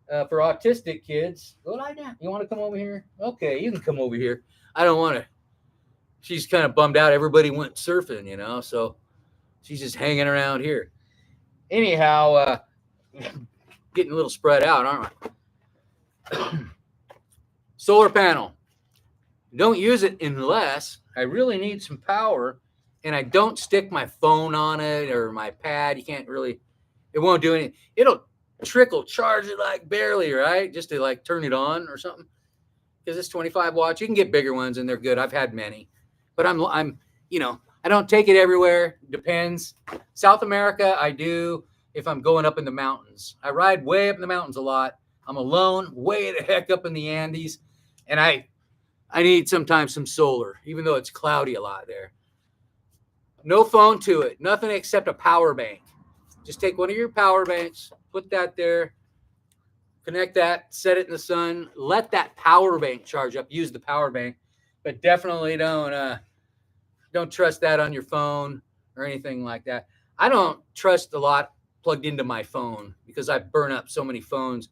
for autistic kids. Go lie down. You want to come over here? Okay, you can come over here. I don't want to. She's kind of bummed out. Everybody went surfing, so she's just hanging around here. Anyhow, getting a little spread out, aren't I? Solar panel. Don't use it unless I really need some power and I don't stick my phone on it or my pad. You can't really, it won't do anything. It'll trickle charge it like barely, right? Just to like turn it on or something. Because it's 25 watts. You can get bigger ones and they're good. I've had many. But I'm I don't take it everywhere. Depends. South America, I do if I'm going up in the mountains. I ride way up in the mountains a lot. I'm alone, way the heck up in the Andes. And I need sometimes some solar, even though it's cloudy a lot there. No phone to it. Nothing except a power bank. Just take one of your power banks, put that there, connect that, set it in the sun, let that power bank charge up. Use the power bank, but definitely don't trust that on your phone or anything like that. I don't trust a lot plugged into my phone because I burn up so many phones.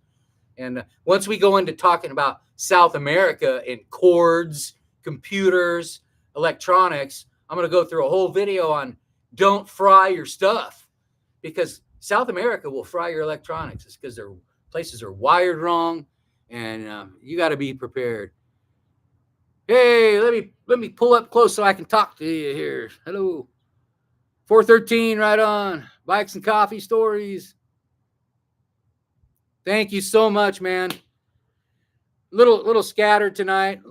And once we go into talking about South America and cords, computers, electronics, I'm going to go through a whole video on don't fry your stuff, because South America will fry your electronics. It's because their places are wired wrong, and you got to be prepared. Hey, let me pull up close so I can talk to you here. Hello. 413, right on. Bikes and coffee stories. Thank you so much, man. Little scattered tonight.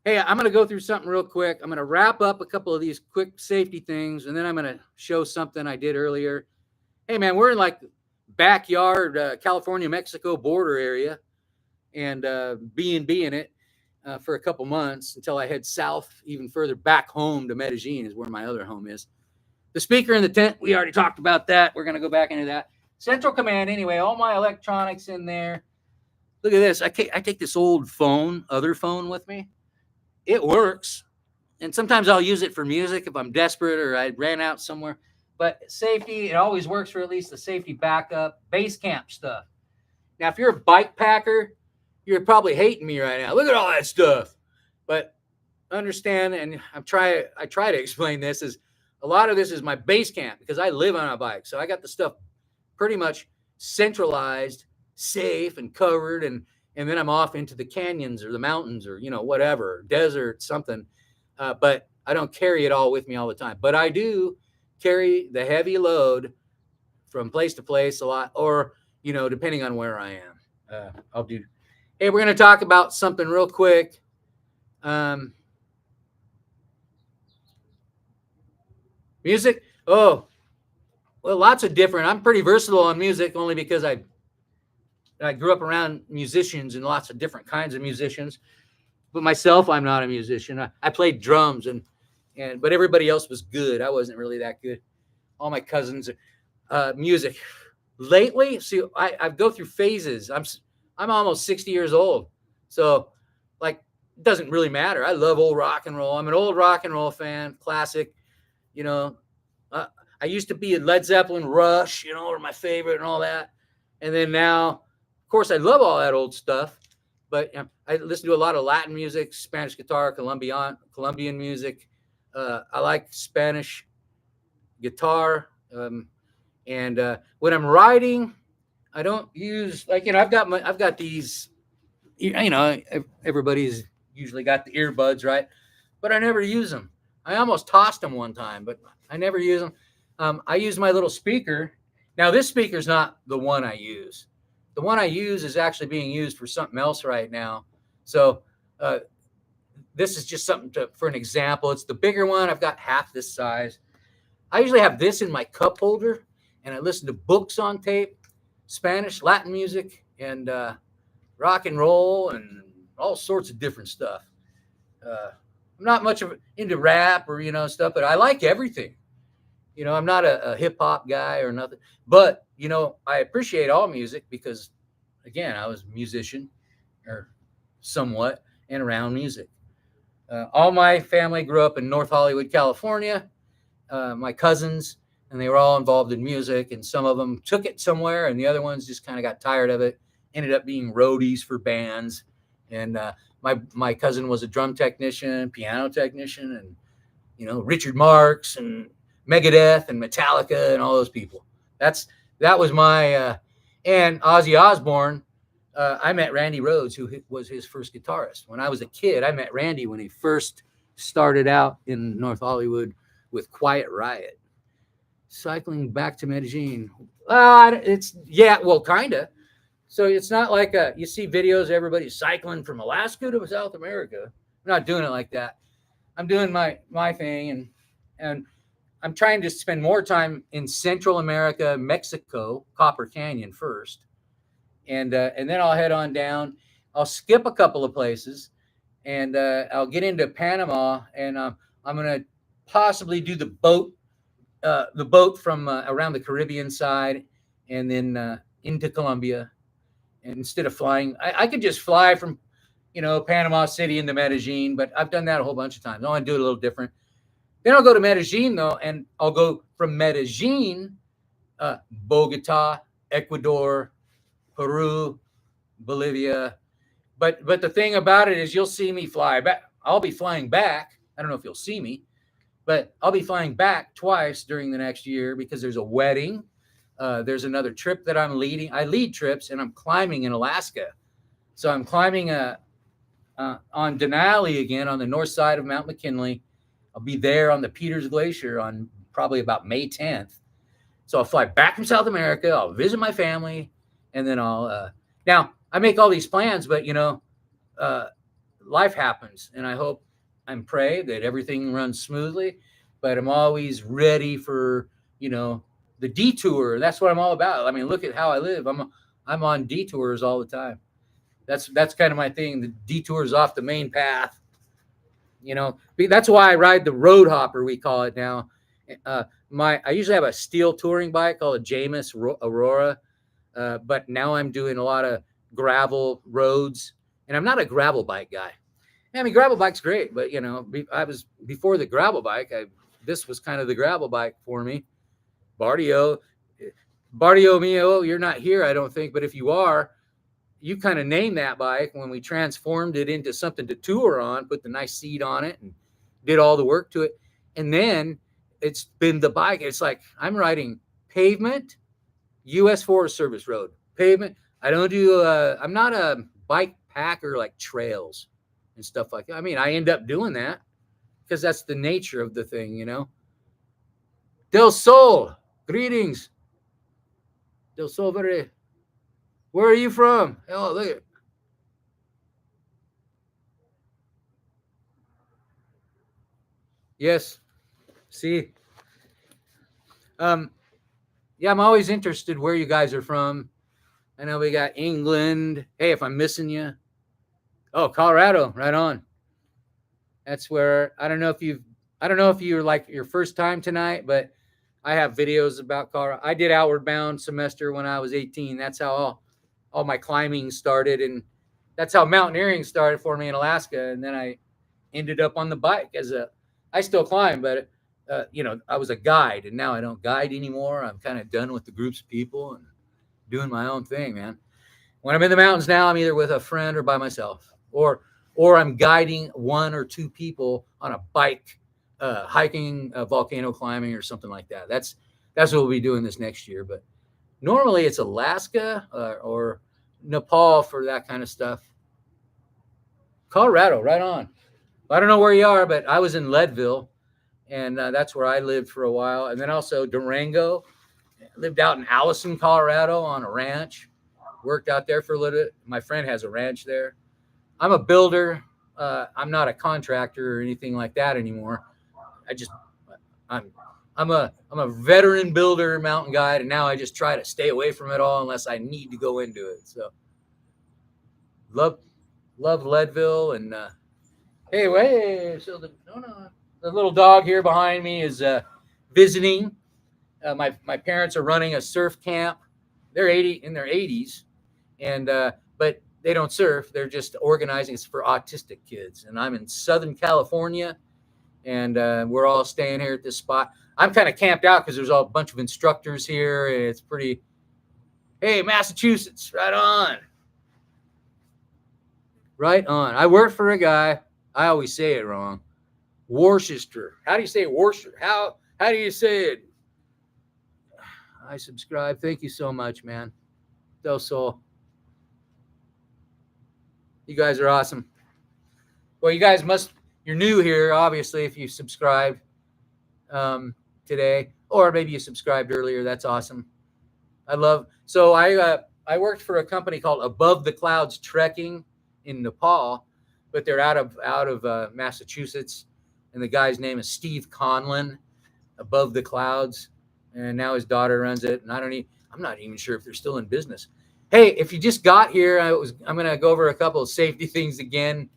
Hey, I'm going to go through something real quick. I'm going to wrap up a couple of these quick safety things, and then I'm going to show something I did earlier. Hey, man, we're in like backyard California-Mexico border area, and B&B in it for a couple months until I head south even further back home to Medellin is where my other home is. The speaker in the tent, we already talked about that. We're going to go back into that. Central command, anyway, all my electronics in there. Look at this. I take this old other phone with me. It works. And sometimes I'll use it for music if I'm desperate or I ran out somewhere. But safety, it always works for at least the safety backup, base camp stuff. Now, if you're a bike packer, you're probably hating me right now. Look at all that stuff. But understand, and I try to explain this, is a lot of this is my base camp because I live on a bike. So I got the stuff pretty much centralized, safe, and covered, and then I'm off into the canyons or the mountains or whatever, desert, something. But I don't carry it all with me all the time. But I do carry the heavy load from place to place a lot, or depending on where I am. I'll do. Hey, we're going to talk about something real quick. Music. Oh, well, lots of different. I'm pretty versatile on music only because I grew up around musicians and lots of different kinds of musicians. But myself, I'm not a musician. I played drums but everybody else was good. I wasn't really that good. All my cousins, music. Lately, see, I go through phases. I'm almost 60 years old, so like it doesn't really matter. I love old rock and roll. I'm an old rock and roll fan, classic. I used to be a Led Zeppelin, Rush, were my favorite and all that. And then now, of course, I love all that old stuff. But I listen to a lot of Latin music, Spanish guitar, Colombian music. I like Spanish guitar. And when I'm riding, I don't use like I've got these. Everybody's usually got the earbuds, right? But I never use them. I almost tossed them one time, but I never use them. I use my little speaker. Now this speaker's not the one I use. The one I use is actually being used for something else right now. So this is just something for an example. It's the bigger one. I've got half this size. I usually have this in my cup holder, and I listen to books on tape, Spanish, Latin music, and rock and roll, and all sorts of different stuff. I'm not much into rap or stuff, but I like everything. I'm not a hip hop guy or nothing, but I appreciate all music because, again, I was a musician or somewhat and around music. All my family grew up in North Hollywood, California. My cousins, and they were all involved in music, and some of them took it somewhere, and the other ones just kind of got tired of it, ended up being roadies for bands. And my cousin was a drum technician, piano technician, and Richard Marx and Megadeth and Metallica and all those people. That was my and Ozzy Osbourne. I met Randy Rhoads, who was his first guitarist. When I was a kid, I met Randy when he first started out in North Hollywood with Quiet Riot, cycling back to Medellin. Kind of. So it's not like you see videos of everybody cycling from Alaska to South America. I'm not doing it like that. I'm doing my thing, and I'm trying to spend more time in Central America, Mexico, Copper Canyon first, and then I'll head on down. I'll skip a couple of places, and I'll get into Panama, and I'm going to possibly do the boat from around the Caribbean side, and then into Colombia. And instead of flying, I could just fly from, Panama City into Medellin, but I've done that a whole bunch of times. I want to do it a little different. Then I'll go to Medellin, though, and I'll go from Medellin, Bogota, Ecuador, Peru, Bolivia. But the thing about it is you'll see me fly back. I'll be flying back. I don't know if you'll see me, but I'll be flying back twice during the next year because there's a wedding. There's another trip that I'm leading. I lead trips, and I'm climbing in Alaska. So I'm climbing on Denali again on the north side of Mount McKinley. I'll be there on the Peters Glacier on probably about May 10th. So I'll fly back from South America. I'll visit my family, and then I'll now I make all these plans, but life happens, and I hope and pray that everything runs smoothly. But I'm always ready for the detour. That's what I'm all about. I mean, look at how I live. I'm on detours all the time. That's kind of my thing. The detours off the main path. That's why I ride the road hopper, we call it now. I usually have a steel touring bike called a Jamis Aurora, but now I'm doing a lot of gravel roads, and I'm not a gravel bike guy. I mean, gravel bike's great, but I was before the gravel bike. This was kind of the gravel bike for me. Bardio mio, you're not here, I don't think, but if you are, you kind of named that bike when we transformed it into something to tour on, put the nice seat on it, and did all the work to it. And then it's been the bike. It's like I'm riding pavement, U.S. Forest Service road, pavement. I don't do. I'm not a bike packer like trails and stuff like that. I mean, I end up doing that because that's the nature of the thing, Del Sol, greetings. Del Sol Verde. Where are you from? Oh, look at it. Yes. See. Yeah, I'm always interested where you guys are from. I know we got England. Hey, if I'm missing you. Oh, Colorado, right on. That's where I don't know if you're like your first time tonight, but I have videos about Colorado. I did Outward Bound semester when I was 18. That's how all my climbing started, and that's how mountaineering started for me in Alaska. And then I ended up on the bike I still climb, but I was a guide, and now I don't guide anymore. I'm kind of done with the groups of people and doing my own thing, man. When I'm in the mountains now, I'm either with a friend or by myself, or I'm guiding one or two people on a bike, hiking, volcano climbing, or something like that. That's what we'll be doing this next year. But normally it's Alaska or Nepal for that kind of stuff. Colorado, right on. I don't know where you are, but I was in Leadville, and that's where I lived for a while. And then also Durango. Lived out in Allison, Colorado on a ranch. Worked out there for a little bit. My friend has a ranch there. I'm a builder. I'm not a contractor or anything like that anymore. I just I'm I'm a veteran builder, mountain guide, and now I just try to stay away from it all unless I need to go into it. So love Leadville, and hey, wait, so the little dog here behind me is visiting. My parents are running a surf camp. They're in their 80s, and but they don't surf. They're just organizing it for autistic kids. And I'm in Southern California, and we're all staying here at this spot. I'm kind of camped out because there's a bunch of instructors here, and it's pretty. Hey, Massachusetts, right on. Right on. I work for a guy. I always say it wrong. Worcester. How do you say Worcester? How do you say it? I subscribe. Thank you so much, man. Del Sol. You guys are awesome. Well, you guys you're new here, obviously, if you subscribed today, or maybe you subscribed earlier. That's awesome. So I worked for a company called Above the Clouds Trekking in Nepal, but they're out of Massachusetts, and the guy's name is Steve Conlon, Above the Clouds, and now his daughter runs it, and I'm not even sure if they're still in business. Hey, if you just got here, I'm going to go over a couple of safety things again,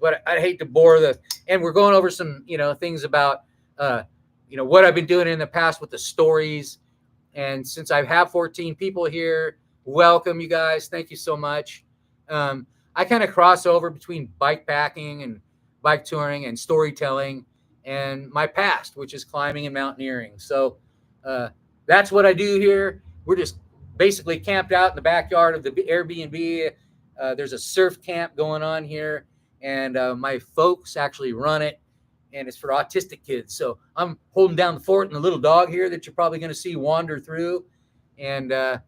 but I hate to bore and we're going over some, things about, what I've been doing in the past with the stories. And since I have 14 people here, welcome you guys. Thank you so much. I kind of cross over between bikepacking and bike touring and storytelling and my past, which is climbing and mountaineering. So that's what I do here. We're just basically camped out in the backyard of the Airbnb. There's a surf camp going on here, and my folks actually run it, and it's for autistic kids. So I'm holding down the fort and the little dog here that you're probably going to see wander through. And I'm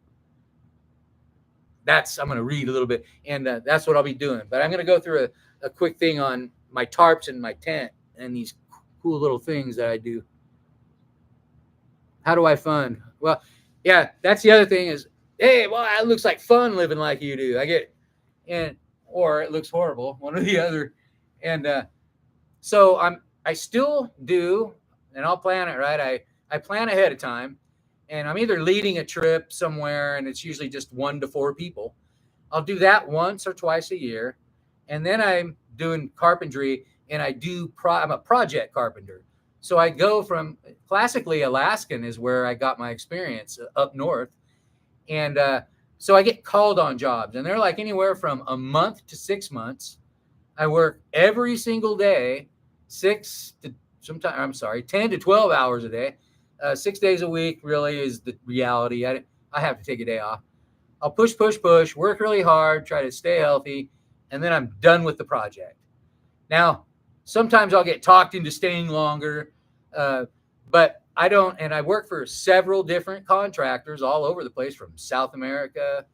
going to read a little bit, and that's what I'll be doing. But I'm going to go through a quick thing on my tarps and my tent and these cool little things that I do. How do I fund? Well, yeah, that's the other thing is, hey, well, it looks like fun living like you do. I get it. Or it looks horrible, one or the other. And so I still do, and I'll plan it, right? I plan ahead of time, and I'm either leading a trip somewhere, and it's usually just 1 to 4 people. I'll do that once or twice a year. And then I'm doing carpentry, and I'm a project carpenter. So I go from classically Alaskan is where I got my experience up north. And so I get called on jobs, and they're like anywhere from a month to 6 months. I work every single day, 10 to 12 hours a day. 6 days a week really is the reality. I have to take a day off. I'll push, work really hard, try to stay healthy, and then I'm done with the project. Now, sometimes I'll get talked into staying longer, but I don't, and I work for several different contractors all over the place, from South America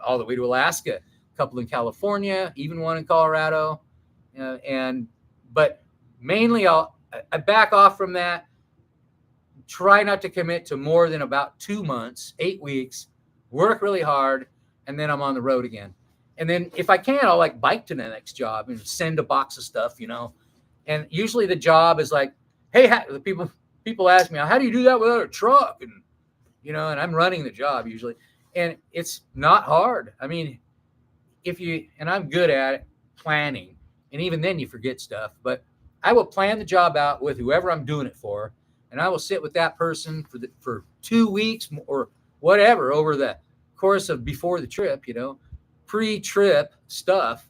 all the way to Alaska, a couple in California, even one in Colorado, but mainly I back off from that, try not to commit to more than about 2 months, 8 weeks, work really hard, and then I'm on the road again. And then if I can, I'll bike to the next job and send a box of stuff, and usually the job is like, hey, people ask me, how do you do that without a truck? And, and I'm running the job usually. And it's not hard. I mean, and I'm good at it, planning. And even then you forget stuff. But I will plan the job out with whoever I'm doing it for. And I will sit with that person for 2 weeks or whatever over the course of before the trip, pre-trip stuff,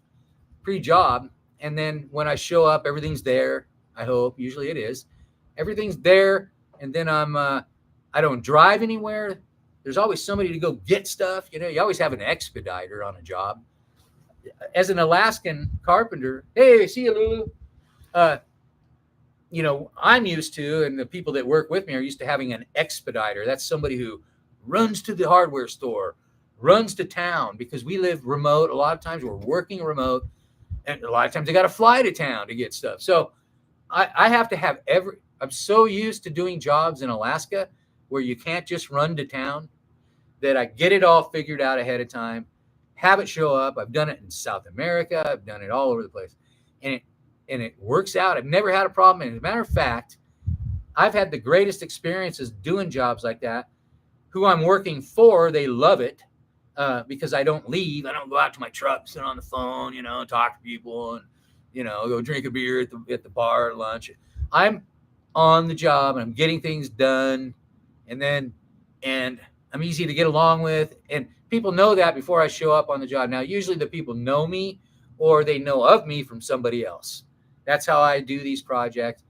pre-job. And then when I show up, everything's there. I hope. Usually it is. Everything's there. And then I don't drive anywhere. there's always somebody to go get stuff. You know, you always have an expediter on a job. As an Alaskan carpenter, hey, see you, Lulu. You know, I'm used to, and the people that work with me are used to having an expediter. That's somebody who runs to the hardware store, runs to town, because we live remote. A lot of times we're working remote, and a lot of times they got to fly to town to get stuff. So I have to have I'm so used to doing jobs in Alaska where you can't just run to town that I get it all figured out ahead of time, have it show up. I've done it in South America. I've done it all over the place. And it works out. I've never had a problem. And as a matter of fact, I've had the greatest experiences doing jobs like that. Who I'm working for, they love it because I don't leave. I don't go out to my truck, sit on the phone, you know, talk to people, and, you know, go drink a beer at the bar at lunch. I'm on the job and I'm getting things done, and I'm easy to get along with. And people know that before I show up on the job. Now, usually the people know me or they know of me from somebody else. That's how I do these projects.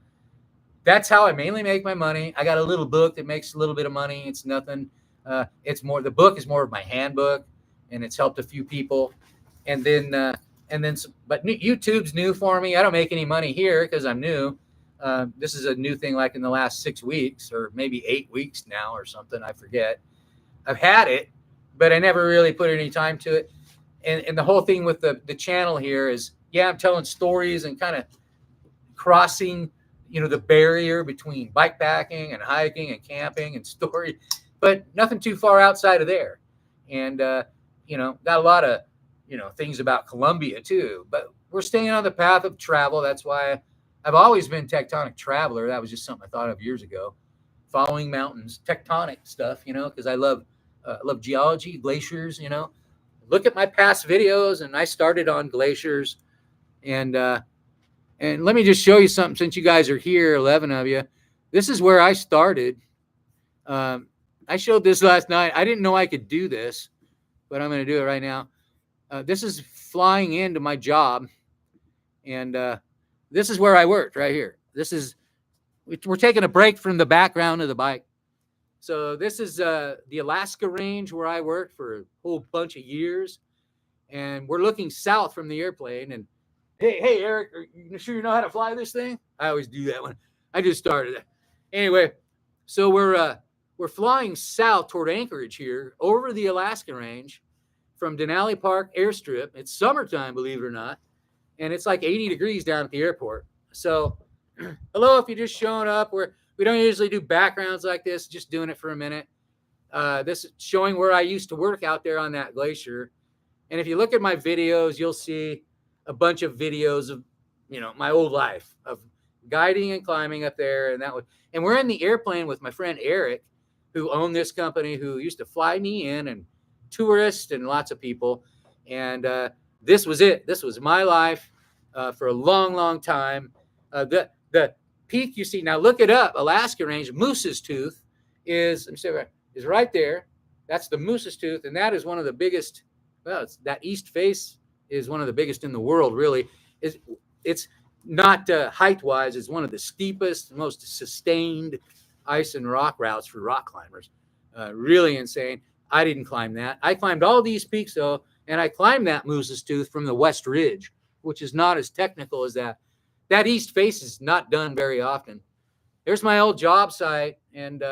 That's how I mainly make my money. I got a little book that makes a little bit of money. It's nothing. The book is more of my handbook, and it's helped a few people. But YouTube's new for me. I don't make any money here because I'm new. This is a new thing, like in the last 6 weeks or maybe 8 weeks now or something. I forget. I've had it, but I never really put any time to it. And the whole thing with the channel here is, yeah, I'm telling stories and kind of crossing, you know, the barrier between bikepacking and hiking and camping and story, but nothing too far outside of there. And, you know, got a lot of, you know, things about Colombia too, but we're staying on the path of travel. That's why I've always been Tectonic traveler. That was just something I thought of years ago, following mountains, tectonic stuff, you know, because I love geology, glaciers, you know. Look at my past videos, and I started on glaciers. And let me just show you something since you guys are here, 11 of you. This is where I started. I showed this last night. I didn't know I could do this, but I'm going to do it right now. This is flying into my job, and this is where I worked right here. We're taking a break from the background of the bike. So this is the Alaska range where I worked for a whole bunch of years, and we're looking south from the airplane. And hey, Eric, are you sure you know how to fly this thing? I always do that one. I just started it. Anyway, so we're flying south toward Anchorage here over the Alaska range from Denali Park Airstrip. It's summertime, believe it or not, and it's like 80 degrees down at the airport. So hello, if you're just showing up. We don't usually do backgrounds like this, just doing it for a minute. This is showing where I used to work out there on that glacier. And if you look at my videos, you'll see a bunch of videos of, you know, my old life of guiding and climbing up there. And we're in the airplane with my friend Eric, who owned this company, who used to fly me in, and tourists and lots of people. And this was it. This was my life for a long, long time. The peak you see now, look it up. Alaska range, Moose's Tooth is right there. That's the Moose's Tooth, and that is one of the biggest. Well, that east face is one of the biggest in the world. Really, it's not height wise. It's one of the steepest, most sustained ice and rock routes for rock climbers. Really insane. I didn't climb that. I climbed all these peaks though, and I climbed that Moose's Tooth from the West Ridge, which is not as technical as that. That east face is not done very often. There's my old job site. And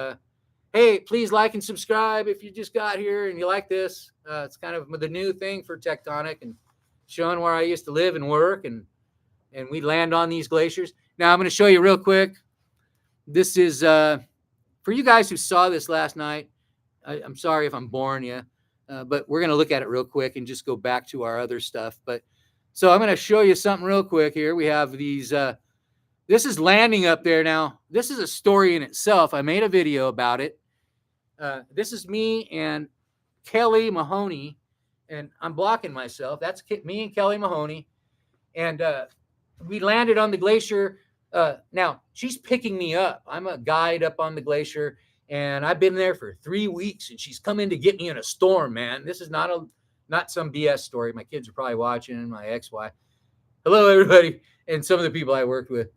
hey, please like and subscribe if you just got here and you like this. It's kind of the new thing for Tectonic, and showing where I used to live and work, and we land on these glaciers. Now I'm going to show you real quick. This is for you guys who saw this last night. I'm sorry if I'm boring you, but we're going to look at it real quick and just go back to our other stuff. So I'm going to show you something real quick here. We have these, this is landing up there. Now, this is a story in itself. I made a video about it. This is me and Kelly Mahoney, and I'm blocking myself. That's me and Kelly Mahoney. And we landed on the glacier. Now, she's picking me up. I'm a guide up on the glacier, and I've been there for 3 weeks, and she's come in to get me in a storm, man. This is not some BS story. My kids are probably watching, my ex-wife. Hello, everybody, and some of the people I worked with.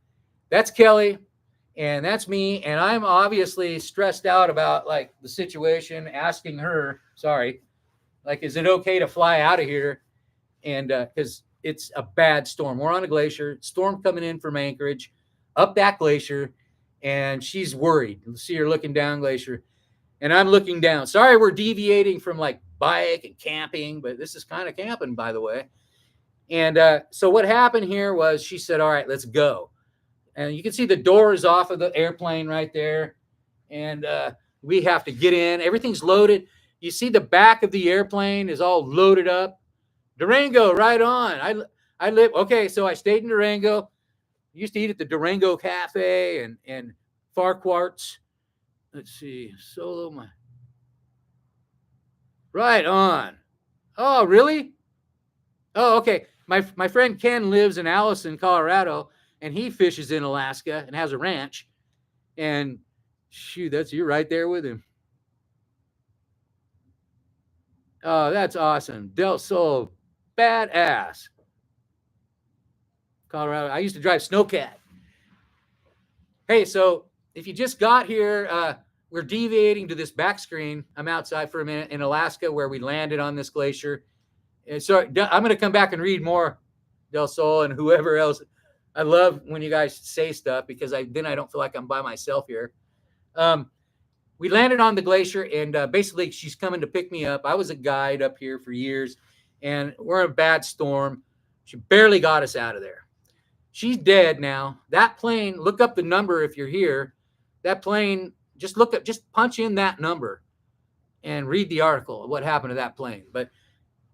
That's Kelly, And that's me. And I'm obviously stressed out about like the situation, asking her, sorry, like, is it okay to fly out of here? And because it's a bad storm. We're on a glacier, storm coming in from Anchorage, up that glacier, and she's worried. You see her looking down glacier, and I'm looking down. Sorry, we're deviating from like bike and camping, but this is kind of camping, by the way. And so what happened here was she said, all right, let's go. And you can see the door is off of the airplane right there. And we have to get in. Everything's loaded. You see the back of the airplane is all loaded up. Durango, right on. I live, okay, so I stayed in Durango. Used to eat at the Durango Cafe and Farquhart's. Let's see, solo my. Right on. Oh, really? Oh, okay. My friend Ken lives in Allison, Colorado, and he fishes in Alaska and has a ranch. And shoot, you're right there with him. Oh, that's awesome. Del Sol, badass. Colorado. I used to drive Snowcat. Hey, so if you just got here, we're deviating to this back screen. I'm outside for a minute in Alaska where we landed on this glacier. And so I'm going to come back and read more, Del Sol and whoever else. I love when you guys say stuff because then I don't feel like I'm by myself here. We landed on the glacier, and basically she's coming to pick me up. I was a guide up here for years, and we're in a bad storm. She barely got us out of there. She's dead now. That plane, look up the number if you're here. That plane, just punch in that number and read the article of what happened to that plane. But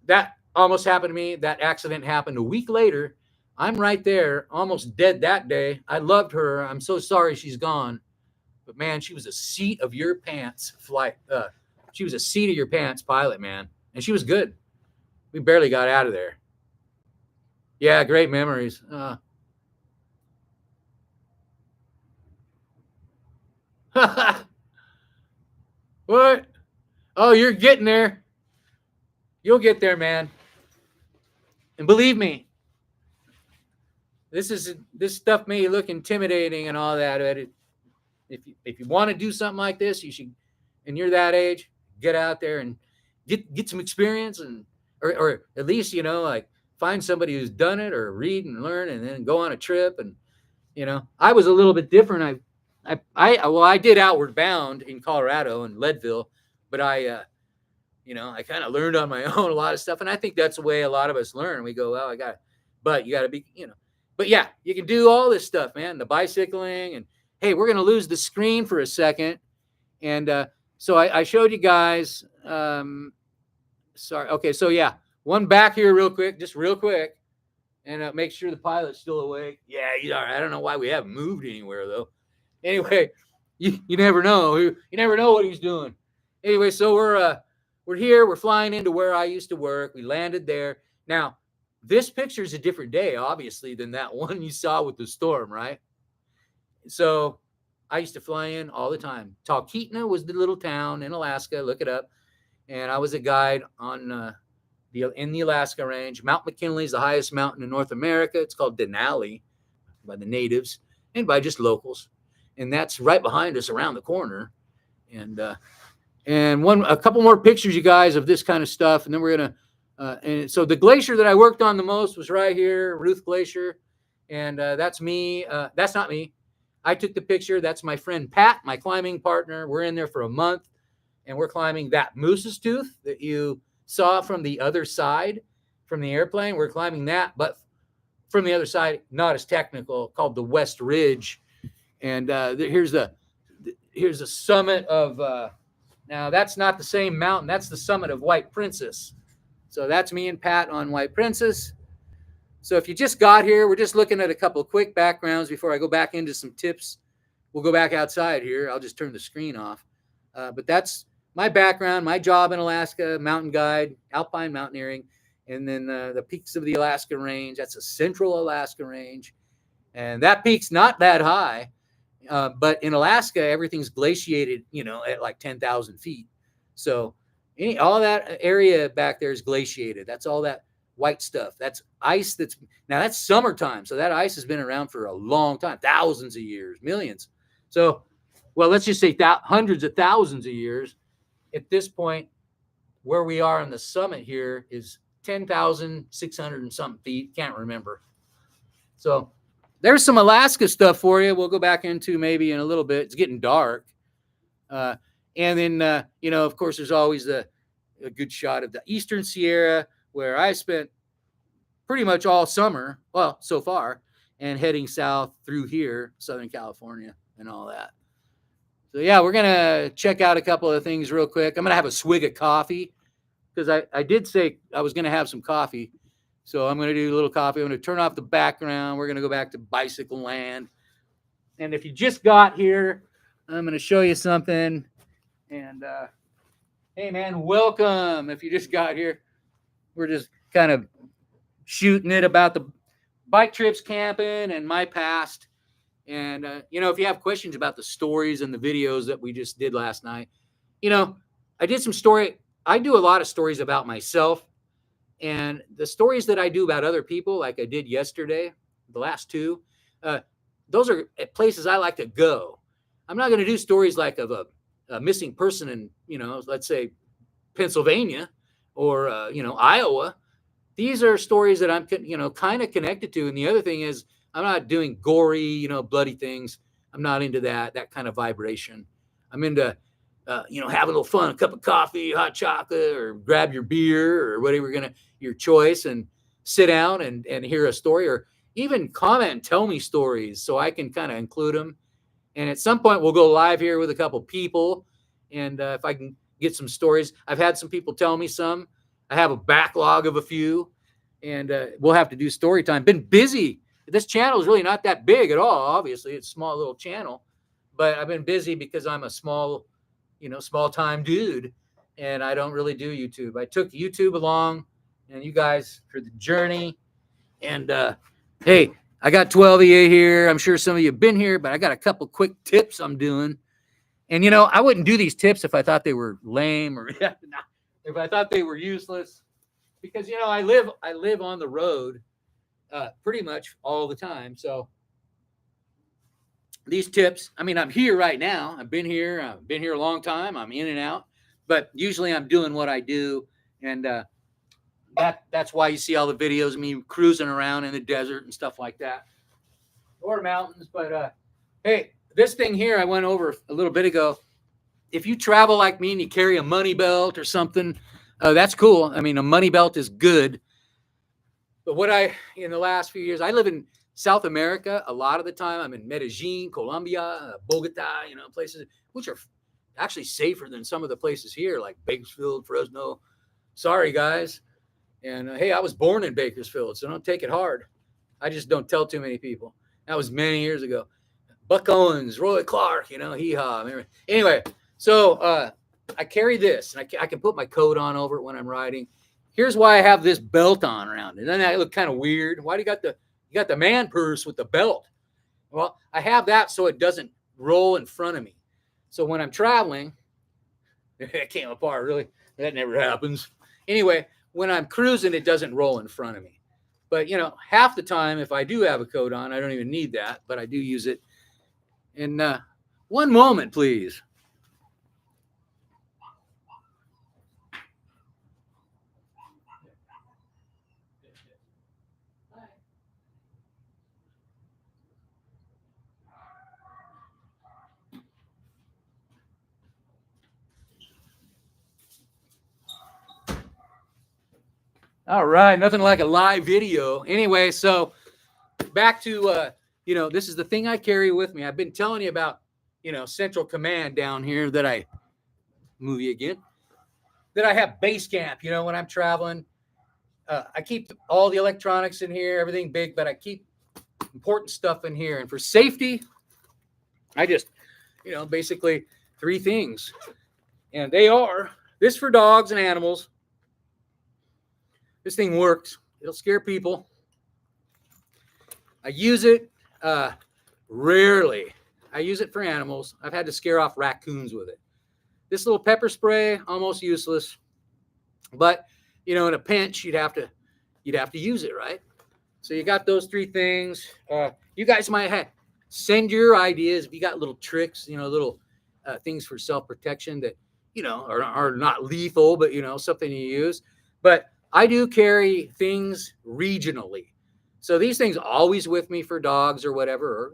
that almost happened to me. That accident happened a week later. I'm right there, almost dead that day. I loved her. I'm so sorry she's gone. But man, she was a seat of your pants flight. She was a seat of your pants pilot, man. And she was good. We barely got out of there. Yeah, great memories. What? Oh, you're getting there. You'll get there, man. And believe me, this stuff may look intimidating and all that, but if you want to do something like this, you should, and you're that age, get out there and get some experience, and or at least, like find somebody who's done it, or read and learn, and then go on a trip. And I was a little bit different. I did Outward Bound in Colorado and Leadville, but I kind of learned on my own a lot of stuff, and I think that's the way a lot of us learn. We go, well, but you got to be, but yeah, you can do all this stuff, man. The bicycling, and hey, we're going to lose the screen for a second. And so I showed you guys, sorry. Okay. So yeah, one back here real quick, and make sure the pilot's still awake. Yeah, he's all right. I don't know why we haven't moved anywhere though. Anyway, you never know. You never know what he's doing. Anyway, so we're here. We're flying into where I used to work. We landed there. Now, this picture is a different day, obviously, than that one you saw with the storm, right? So I used to fly in all the time. Talkeetna was the little town in Alaska. Look it up. And I was a guide on in the Alaska range. Mount McKinley is the highest mountain in North America. It's called Denali by the natives and by just locals. And that's right behind us around the corner. And a couple more pictures, you guys, of this kind of stuff. And then we're going to, and so the glacier that I worked on the most was right here, Ruth Glacier. And that's me. That's not me. I took the picture. That's my friend Pat, my climbing partner. We're in there for a month, and we're climbing that Moose's Tooth that you saw from the other side from the airplane. We're climbing that, but from the other side, not as technical, called the West Ridge. And here's the summit of, now that's not the same mountain. That's the summit of White Princess. So that's me and Pat on White Princess. So if you just got here, we're just looking at a couple of quick backgrounds before I go back into some tips. We'll go back outside here. I'll just turn the screen off. But that's my background, my job in Alaska, mountain guide, alpine mountaineering, and then the peaks of the Alaska range. That's a central Alaska range. And that peak's not that high. But in Alaska, everything's glaciated, at like 10,000 feet. So all that area back there is glaciated. That's all that white stuff. That's ice. That's summertime. So that ice has been around for a long time, thousands of years, millions. So, well, let's just say hundreds of thousands of years. At this point, where we are on the summit here is 10,600 and something feet. Can't remember. So there's some Alaska stuff for you. We'll go back into maybe in a little bit. It's getting dark. And then, of course, there's always a good shot of the Eastern Sierra, where I spent pretty much all summer, well, so far, and heading south through here, Southern California and all that. So, yeah, we're going to check out a couple of things real quick. I'm going to have a swig of coffee because I did say I was going to have some coffee. So I'm going to do a little coffee. I'm going to turn off the background. We're going to go back to bicycle land. And if you just got here, I'm going to show you something. And, hey, man, welcome. If you just got here, we're just kind of shooting it about the bike trips, camping, and my past. And, if you have questions about the stories and the videos that we just did last night, I did some story. I do a lot of stories about myself. And the stories that I do about other people, like I did yesterday, the last two, those are places I like to go. I'm not going to do stories like of a missing person in, let's say Pennsylvania or, Iowa. These are stories that I'm, kind of connected to. And the other thing is I'm not doing gory, bloody things. I'm not into that kind of vibration. I'm into, having a little fun, a cup of coffee, hot chocolate, or grab your beer or whatever your choice, and sit down and hear a story, or even comment and tell me stories so I can kind of include them. And at some point we'll go live here with a couple people. And if I can get some stories, I've had some people tell me some. I have a backlog of a few, and we'll have to do story time. Been busy. This channel is really not that big at all. Obviously, it's a small little channel, but I've been busy because I'm a small time dude, and I don't really do YouTube. I took YouTube along and you guys for the journey. And hey, I got 12 of you here. I'm sure some of you have been here, but I got a couple quick tips I'm doing. And I wouldn't do these tips if I thought they were lame or if I thought they were useless, because I live on the road pretty much all the time. So these tips, I'm here right now. I've been here a long time. I'm in and out, but usually I'm doing what I do. And that's why you see all the videos of me cruising around in the desert and stuff like that, or mountains. But hey, this thing here I went over a little bit ago. If you travel like me and you carry a money belt or something, that's cool. A money belt is good. But in the last few years, I live in South America a lot of the time. I'm in Medellin, Colombia, Bogota, places which are actually safer than some of the places here, like Bakersfield, Fresno. Sorry, guys. And hey, I was born in Bakersfield, so don't take it hard. I just don't tell too many people. That was many years ago. Buck Owens, Roy Clark, hee-haw. Anyway, so I carry this, and I can put my coat on over it when I'm riding. Here's why I have this belt on around it. Then I look kind of weird. Why do you got the man purse with the belt? Well, I have that so it doesn't roll in front of me. So when I'm traveling, it came apart, really. That never happens. Anyway, when I'm cruising, it doesn't roll in front of me. But, half the time, if I do have a coat on, I don't even need that, but I do use it. And one moment, please. All right, nothing like a live video. Anyway, so back to, this is the thing I carry with me. I've been telling you about, Central Command down here that I have base camp, when I'm traveling. I keep all the electronics in here, everything big, but I keep important stuff in here. And for safety, I just, basically 3 things. And they are this for dogs and animals. This thing works. It'll scare people. I use it rarely. I use it for animals. I've had to scare off raccoons with it. This little pepper spray, almost useless. But, in a pinch, you'd have to use it, right? So you got those 3 things. You guys might Send your ideas. If you got little tricks, little things for self-protection that, are not lethal, but, something you use. But I do carry things regionally. So these things always with me for dogs or whatever, or,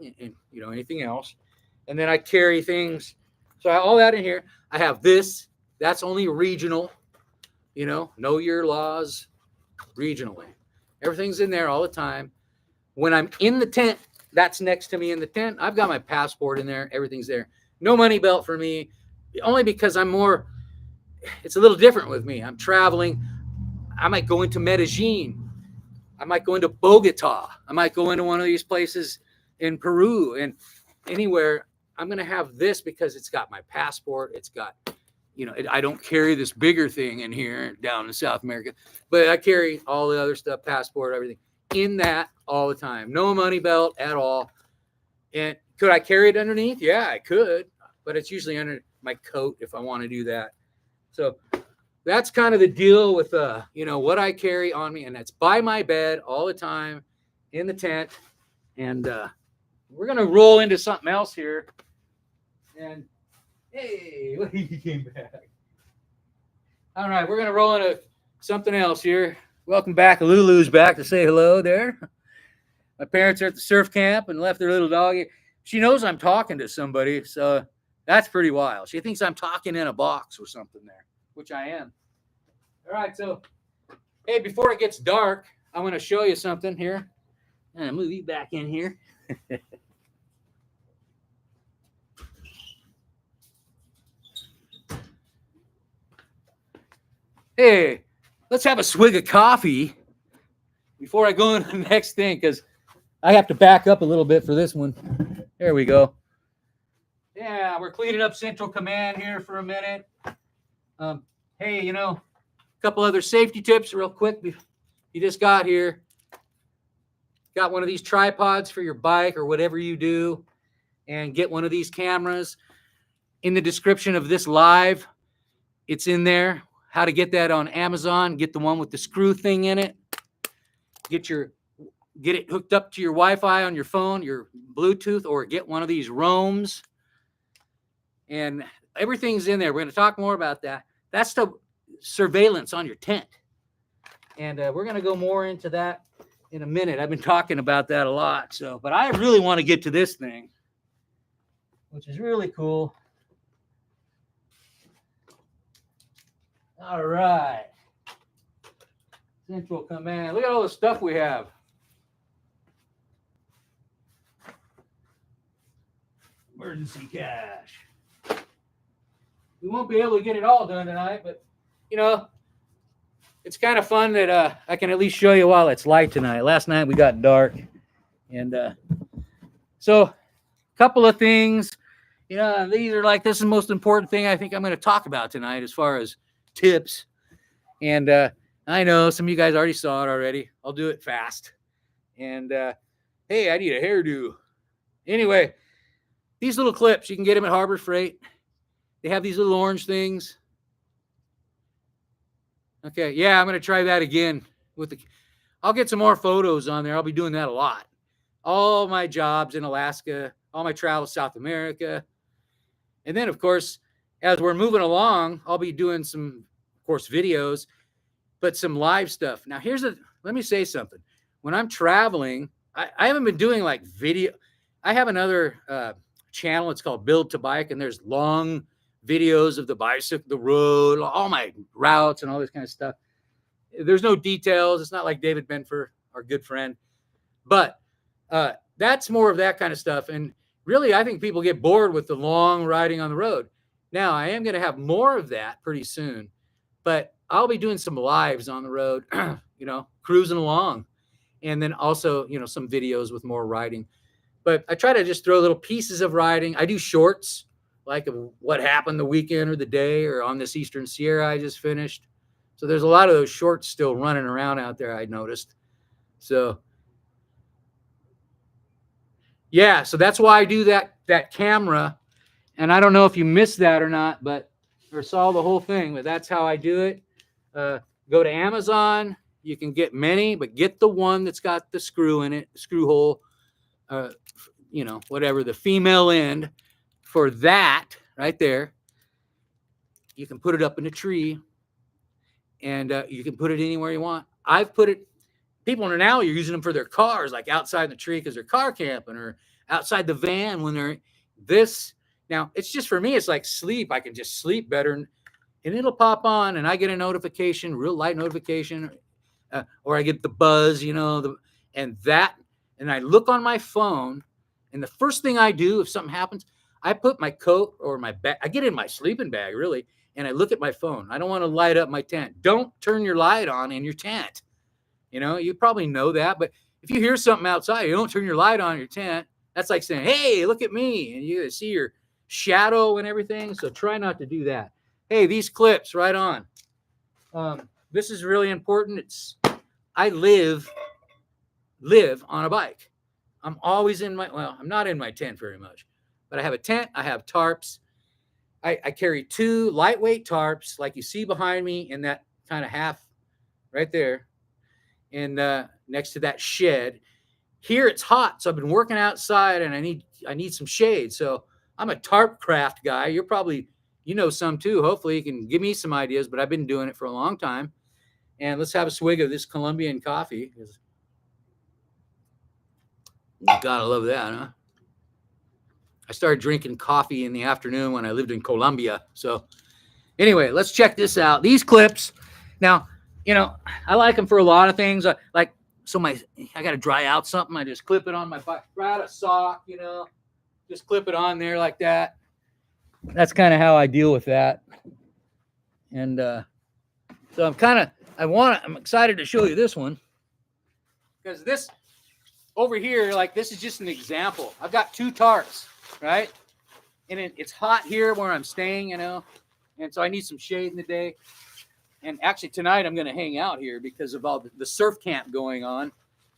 anything else. And then I carry things. So all that in here. I have this. That's only regional. Know your laws regionally. Everything's in there all the time. When I'm in the tent, that's next to me in the tent. I've got my passport in there. Everything's there. No money belt for me, only because it's a little different with me. I'm traveling. I might go into Medellin. I might go into Bogota. I might go into one of these places in Peru, and anywhere. I'm going to have this because it's got my passport. It's got, I don't carry this bigger thing in here down in South America, but I carry all the other stuff, passport, everything in that all the time. No money belt at all. And could I carry it underneath? Yeah, I could, but it's usually under my coat if I want to do that. So that's kind of the deal with, what I carry on me, and that's by my bed all the time in the tent. And we're going to roll into something else here. And hey, he came back. All right, we're going to roll into something else here. Welcome back. Lulu's back to say hello there. My parents are at the surf camp and left their little doggy. She knows I'm talking to somebody, so that's pretty wild. She thinks I'm talking in a box or something there, which I am. All right, so, hey, before it gets dark, I'm going to show you something here. I'm going to move you back in here. Hey, let's have a swig of coffee before I go into the next thing, because I have to back up a little bit for this one. There we go. Yeah, we're cleaning up Central Command here for a minute. Hey, a couple other safety tips real quick. You just got here. Got one of these tripods for your bike or whatever you do, and get one of these cameras. In the description of this live, it's in there. How to get that on Amazon. Get the one with the screw thing in it. Get it hooked up to your Wi-Fi on your phone, your Bluetooth, or get one of these roams. And everything's in there. We're going to talk more about that. That's the surveillance on your tent. And we're going to go more into that in a minute. I've been talking about that a lot. But I really want to get to this thing, which is really cool. All right. Central Command. Look at all the stuff we have. Emergency cache. We won't be able to get it all done tonight, but, it's kind of fun that I can at least show you while it's light tonight. Last night we got dark. And so a couple of things, these are this is the most important thing I think I'm going to talk about tonight as far as tips. And I know some of you guys already saw it already. I'll do it fast. And hey, I need a hairdo. Anyway, these little clips, you can get them at Harbor Freight. They have these little orange things. Okay, yeah, I'm going to try that again. I'll get some more photos on there. I'll be doing that a lot. All my jobs in Alaska, all my travels South America. And then, of course, as we're moving along, I'll be doing some, of course, videos, but some live stuff. Now, let me say something. When I'm traveling, I haven't been doing video. I have another channel. It's called Build to Bike, and there's long videos of the bicycle, the road, all my routes and all this kind of stuff. There's no details. It's not like David Benford, our good friend, but that's more of that kind of stuff. And really, I think people get bored with the long riding on the road. Now, I am going to have more of that pretty soon, but I'll be doing some lives on the road, cruising along, and then also, some videos with more riding. But I try to just throw little pieces of riding. I do shorts, like of what happened the weekend or the day or on this Eastern Sierra I just finished. So there's a lot of those shorts still running around out there, I noticed. So, yeah, so that's why I do that camera. And I don't know if you missed that or not, or saw the whole thing, but that's how I do it. Go to Amazon. You can get many, but get the one that's got the screw in it, the screw hole. you know, whatever, the female end for that right there. You can put it up in a tree, and you can put it anywhere you want. I've put it, people are now using them for their cars, like outside in the tree because they're car camping, or outside the van when they're this. Now, it's just for me, it's like sleep. I can just sleep better, and it'll pop on, and I get a notification, real light notification, or I get the buzz, you know, and I look on my phone, and the first thing I do if something happens, I put my coat or my bag, I get in my sleeping bag, really, and I look at my phone. I don't want to light up my tent. Don't turn your light on in your tent. You know, you probably know that, but if you hear something outside, you don't turn your light on in your tent. That's like saying, hey, look at me, and you see your shadow and everything, so try not to do that. Hey, these clips, right on. This is really important. I live on a bike. I'm always I'm not in my tent very much, but I have a tent. I have tarps. I carry 2 lightweight tarps, like you see behind me in that kind of half right there, and next to that shed. Here it's hot, so I've been working outside, and I need some shade. So I'm a tarp craft guy. You're probably, you know, some too. Hopefully you can give me some ideas, but I've been doing it for a long time. And let's have a swig of this Colombian coffee. Gotta love that, huh? I started drinking coffee in the afternoon when I lived in Colombia. So anyway, let's check this out. These clips. Now, you know, I like them for a lot of things. I got to dry out something. I just clip it on my bike. Dry out a sock, you know, just clip it on there like that. That's kind of how I deal with that. And so I'm excited to show you this one, because this over here, like, this is just an example. I've got 2 tarps, right? And it's hot here where I'm staying, you know, and so I need some shade in the day. And actually tonight I'm going to hang out here because of all the surf camp going on.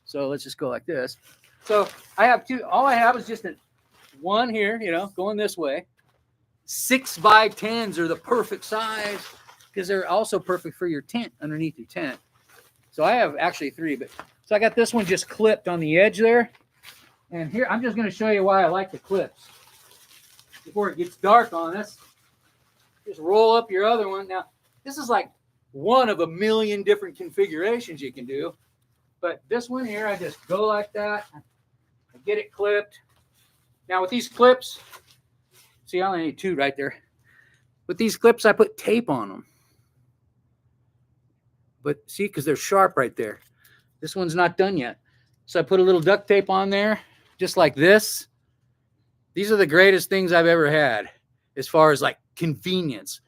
So let's just go like this. So I have 2. All I have is just one here, you know, going this way. 6x10s are the perfect size because they're also perfect for your tent, underneath your tent. So I have actually 3, but so I got this one just clipped on the edge there. And here, I'm just going to show you why I like the clips before it gets dark on us. Just roll up your other one. Now, this is like one of a million different configurations you can do. But this one here, I just go like that. I get it clipped. Now with these clips, see, I only need 2 right there. With these clips, I put tape on them. But see, because they're sharp right there. This one's not done yet. So I put a little duct tape on there, just like this. These are the greatest things I've ever had as far as like convenience.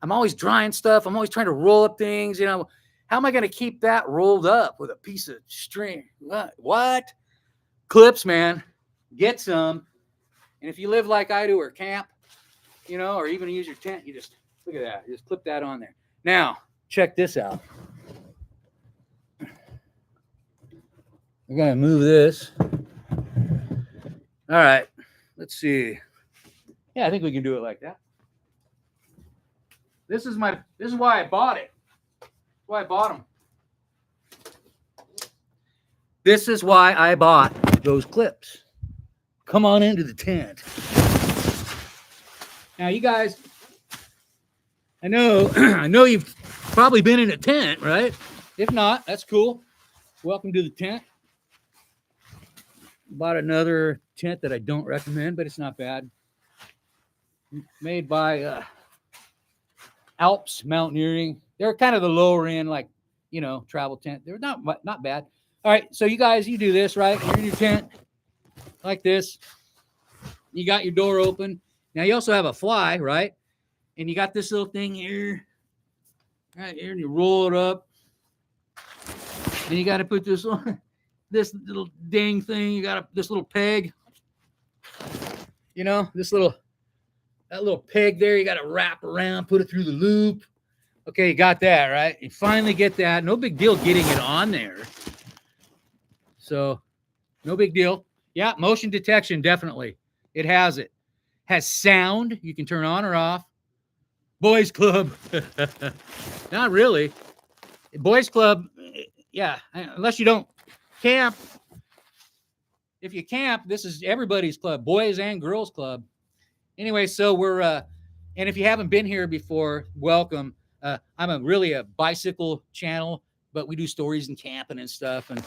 I'm always drying stuff. I'm always trying to roll up things. You know, how am I going to keep that rolled up with a piece of string? What? Clips, man. Get some. And if you live like I do or camp, you know, or even use your tent, you just, look at that. You just clip that on there. Now, check this out. We're going to move this. All right. Let's see. Yeah, I think we can do it like that. This is why I bought it. Why I bought them. This is why I bought those clips. Come on into the tent. Now, you guys, I know you've probably been in a tent, right? If not, that's cool. Welcome to the tent. Bought another tent that I don't recommend, but it's not bad. Made by Alps Mountaineering. They're kind of the lower end, like, you know, travel tent. They're not bad. All right, so you guys, you do this, right? You're in your tent like this. You got your door open. Now you also have a fly, right? And you got this little thing here, right here, and you roll it up. And you got to put this little dang thing. You got this little peg. You know, that little peg there. You got to wrap around, put it through the loop. Okay, you got that, right? You finally get that. No big deal getting it on there. So, no big deal. Yeah, motion detection, definitely. It has it. Has sound. You can turn on or off. Boys Club. Not really. Boys Club, yeah, unless you don't camp. if you camp, this is everybody's club, boys and girls club. Anyway, so we're and if you haven't been here before, welcome. I'm really a bicycle channel, but we do stories and camping and stuff. And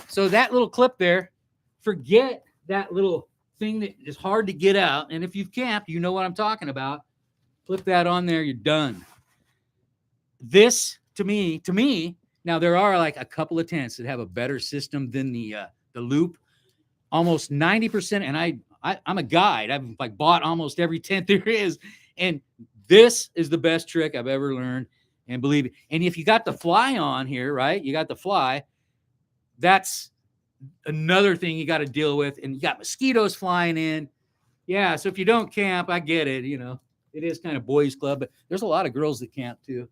so that little clip there, forget that little thing that is hard to get out. And if you've camped, you know what I'm talking about. Flip that on there, you're done. This to me, now there are like a couple of tents that have a better system than the loop. Almost 90%, and I'm a guide. I've like bought almost every tent there is, and this is the best trick I've ever learned. And believe it. And if you got the fly on here, right? You got the fly. That's another thing you got to deal with, and you got mosquitoes flying in. Yeah. So if you don't camp, I get it. You know, it is kind of boys' club, but there's a lot of girls that camp too.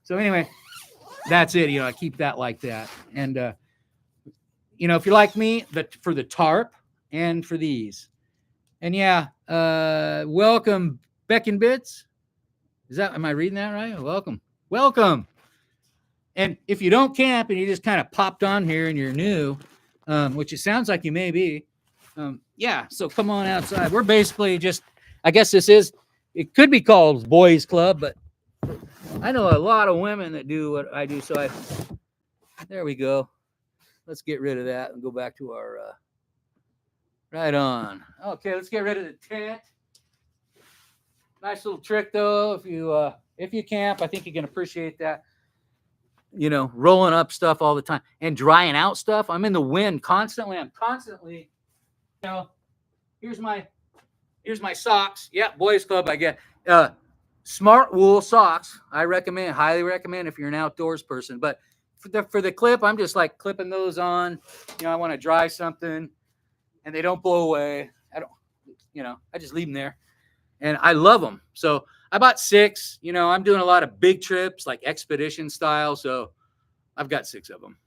So anyway, that's it. You know, I keep that like that, and you know, if you're like me, for the tarp and for these. And yeah, welcome, Beck and Bits. Am I reading that right? Welcome. And if you don't camp and you just kind of popped on here and you're new, which it sounds like you may be, yeah, so come on outside. We're basically just, I guess it could be called boys club, but I know a lot of women that do what I do. So there we go. Let's get rid of that and go back to our, right on. Okay, let's get rid of the tent. Nice little trick though. If you camp, I think you can appreciate that. You know, rolling up stuff all the time and drying out stuff. I'm in the wind constantly. I'm constantly, you know, here's my socks. Yeah, boys club, I get. Smart wool socks. I highly recommend if you're an outdoors person. But for the clip, I'm just like clipping those on. You know, I want to dry something and they don't blow away. I just leave them there and I love them. So I bought 6. You know, I'm doing a lot of big trips like expedition style. So I've got 6 of them.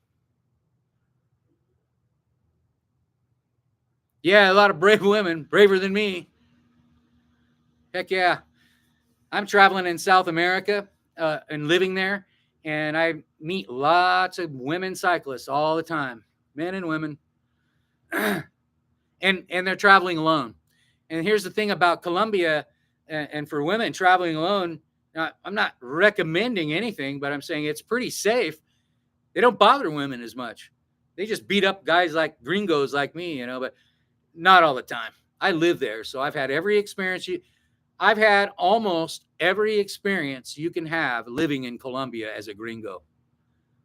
Yeah, a lot of brave women, braver than me. Heck yeah. I'm traveling in South America and living there. And I meet lots of women cyclists all the time, men and women. and they're traveling alone. And here's the thing about Colombia and for women traveling alone, I'm not recommending anything, but I'm saying it's pretty safe. They don't bother women as much. They just beat up guys like gringos like me, you know, but not all the time. I live there, so I've had every experience. I've had almost every experience you can have living in Colombia as a gringo.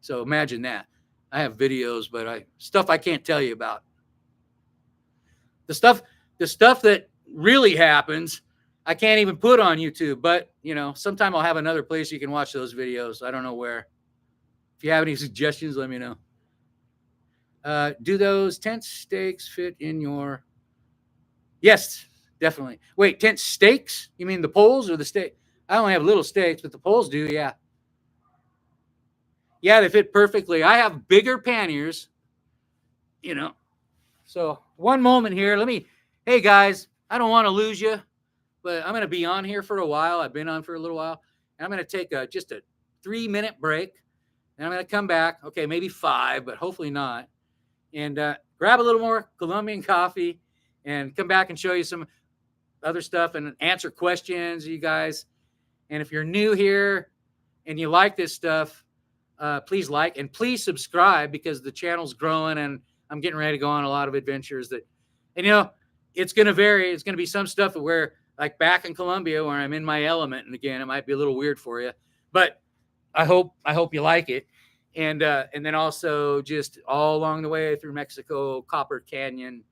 So imagine that. I have videos, but stuff I can't tell you about. The stuff that really happens, I can't even put on YouTube. But you know, sometime I'll have another place you can watch those videos. I don't know where. If you have any suggestions, let me know. Do those tent stakes fit in your? Yes. Definitely. Wait, tent stakes? You mean the poles or the stake? I only have little stakes, but the poles do, yeah. Yeah, they fit perfectly. I have bigger panniers, you know. So one moment here. Hey guys, I don't want to lose you, but I'm going to be on here for a while. I've been on for a little while. And I'm going to take just a 3-minute break. And I'm going to come back. Okay, maybe 5, but hopefully not. And grab a little more Colombian coffee and come back and show you some other stuff and answer questions, you guys. And if you're new here and you like this stuff, please like and please subscribe because the channel's growing and I'm getting ready to go on a lot of adventures and you know, it's going to vary. It's going to be some stuff where like back in Colombia where I'm in my element. And again, it might be a little weird for you, but I hope you like it. And then also just all along the way through Mexico, Copper Canyon.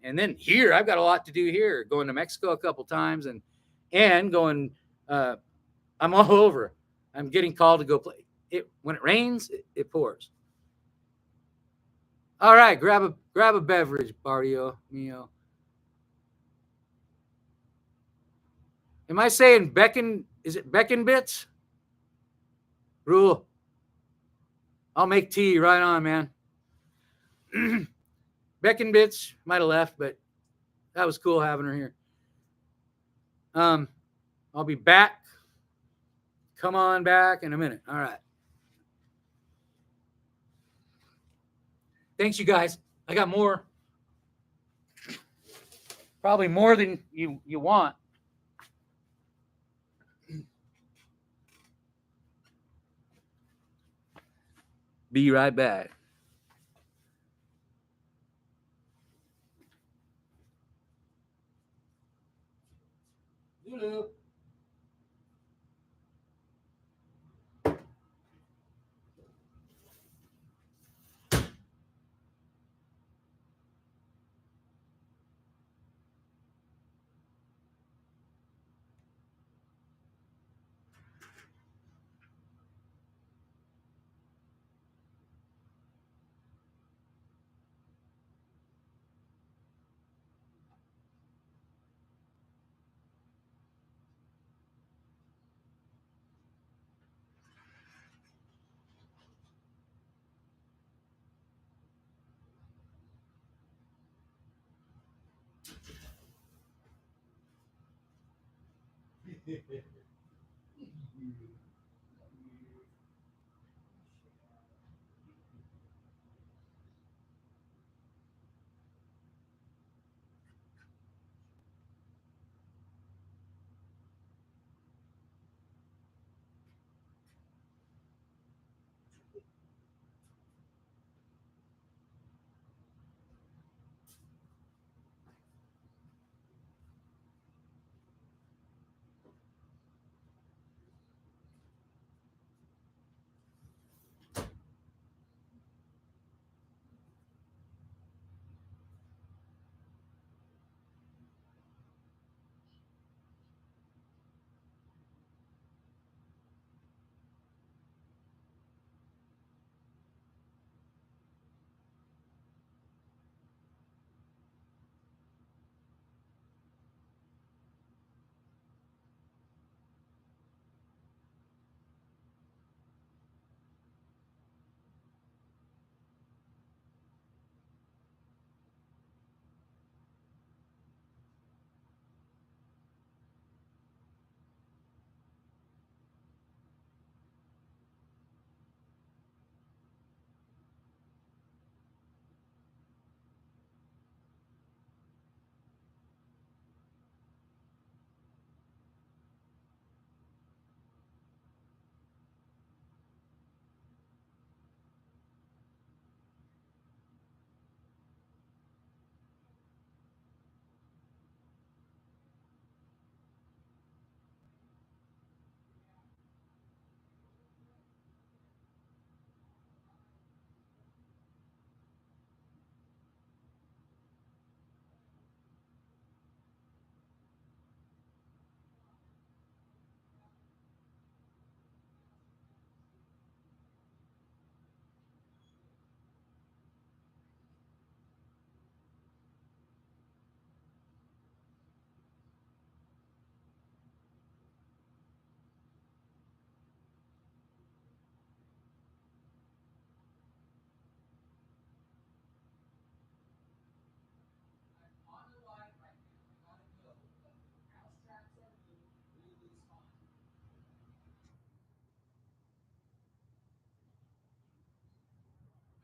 And then here, I've got a lot to do here, going to Mexico a couple times and going, I'm all over. I'm getting called to go play. When it rains, it pours. All right, grab a beverage, Barrio Mio. Am I saying Becken? Is it Becken Bits? Rule. I'll make tea right on, man. Becken Bits might have left, but that was cool having her here. I'll be back. Come on back in a minute. All right. Thanks, you guys. I got more. Probably more than you want. Be right back. Lulu.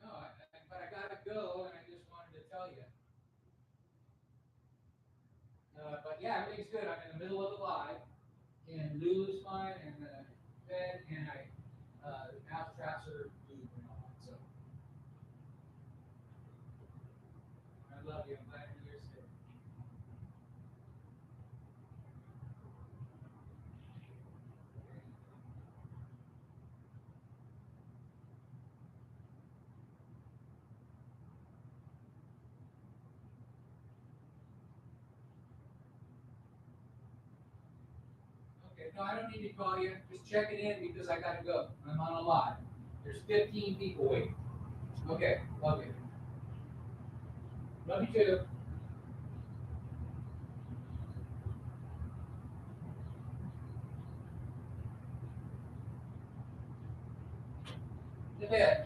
No, but I gotta go, and I just wanted to tell you. But yeah, everything's good. I'm in the middle of the live, and Lulu's fine, and the bed, and the mouse traps are moving and all that. So I love you. I'm glad you're here. Okay, no, I don't need to call you. Just checking in because I gotta go. I'm on a live. There's 15 people waiting. Okay, love you. Love you too. To bed.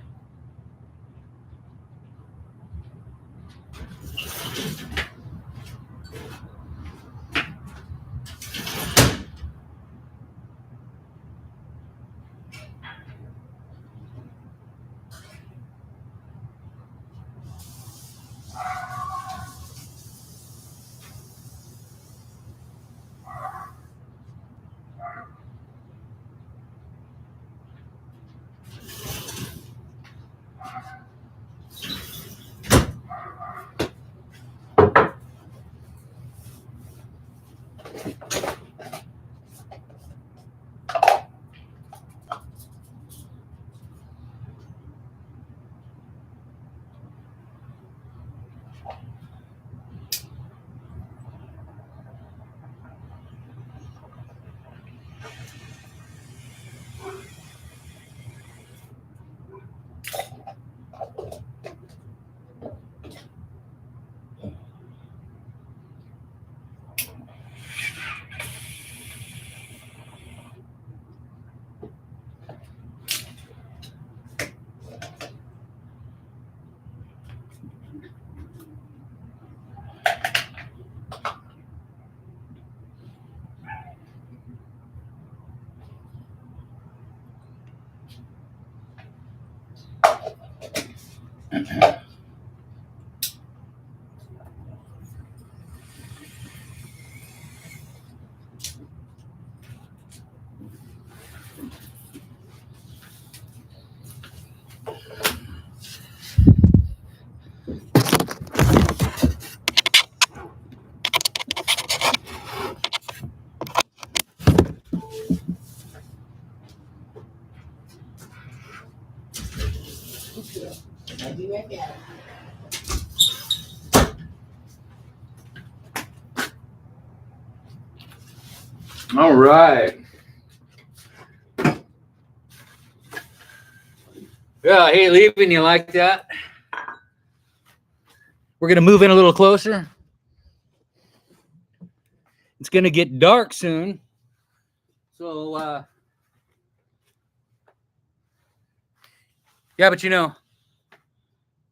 All right. Yeah, I hate leaving you like that. We're going to move in a little closer. It's going to get dark soon. So, yeah, but you know,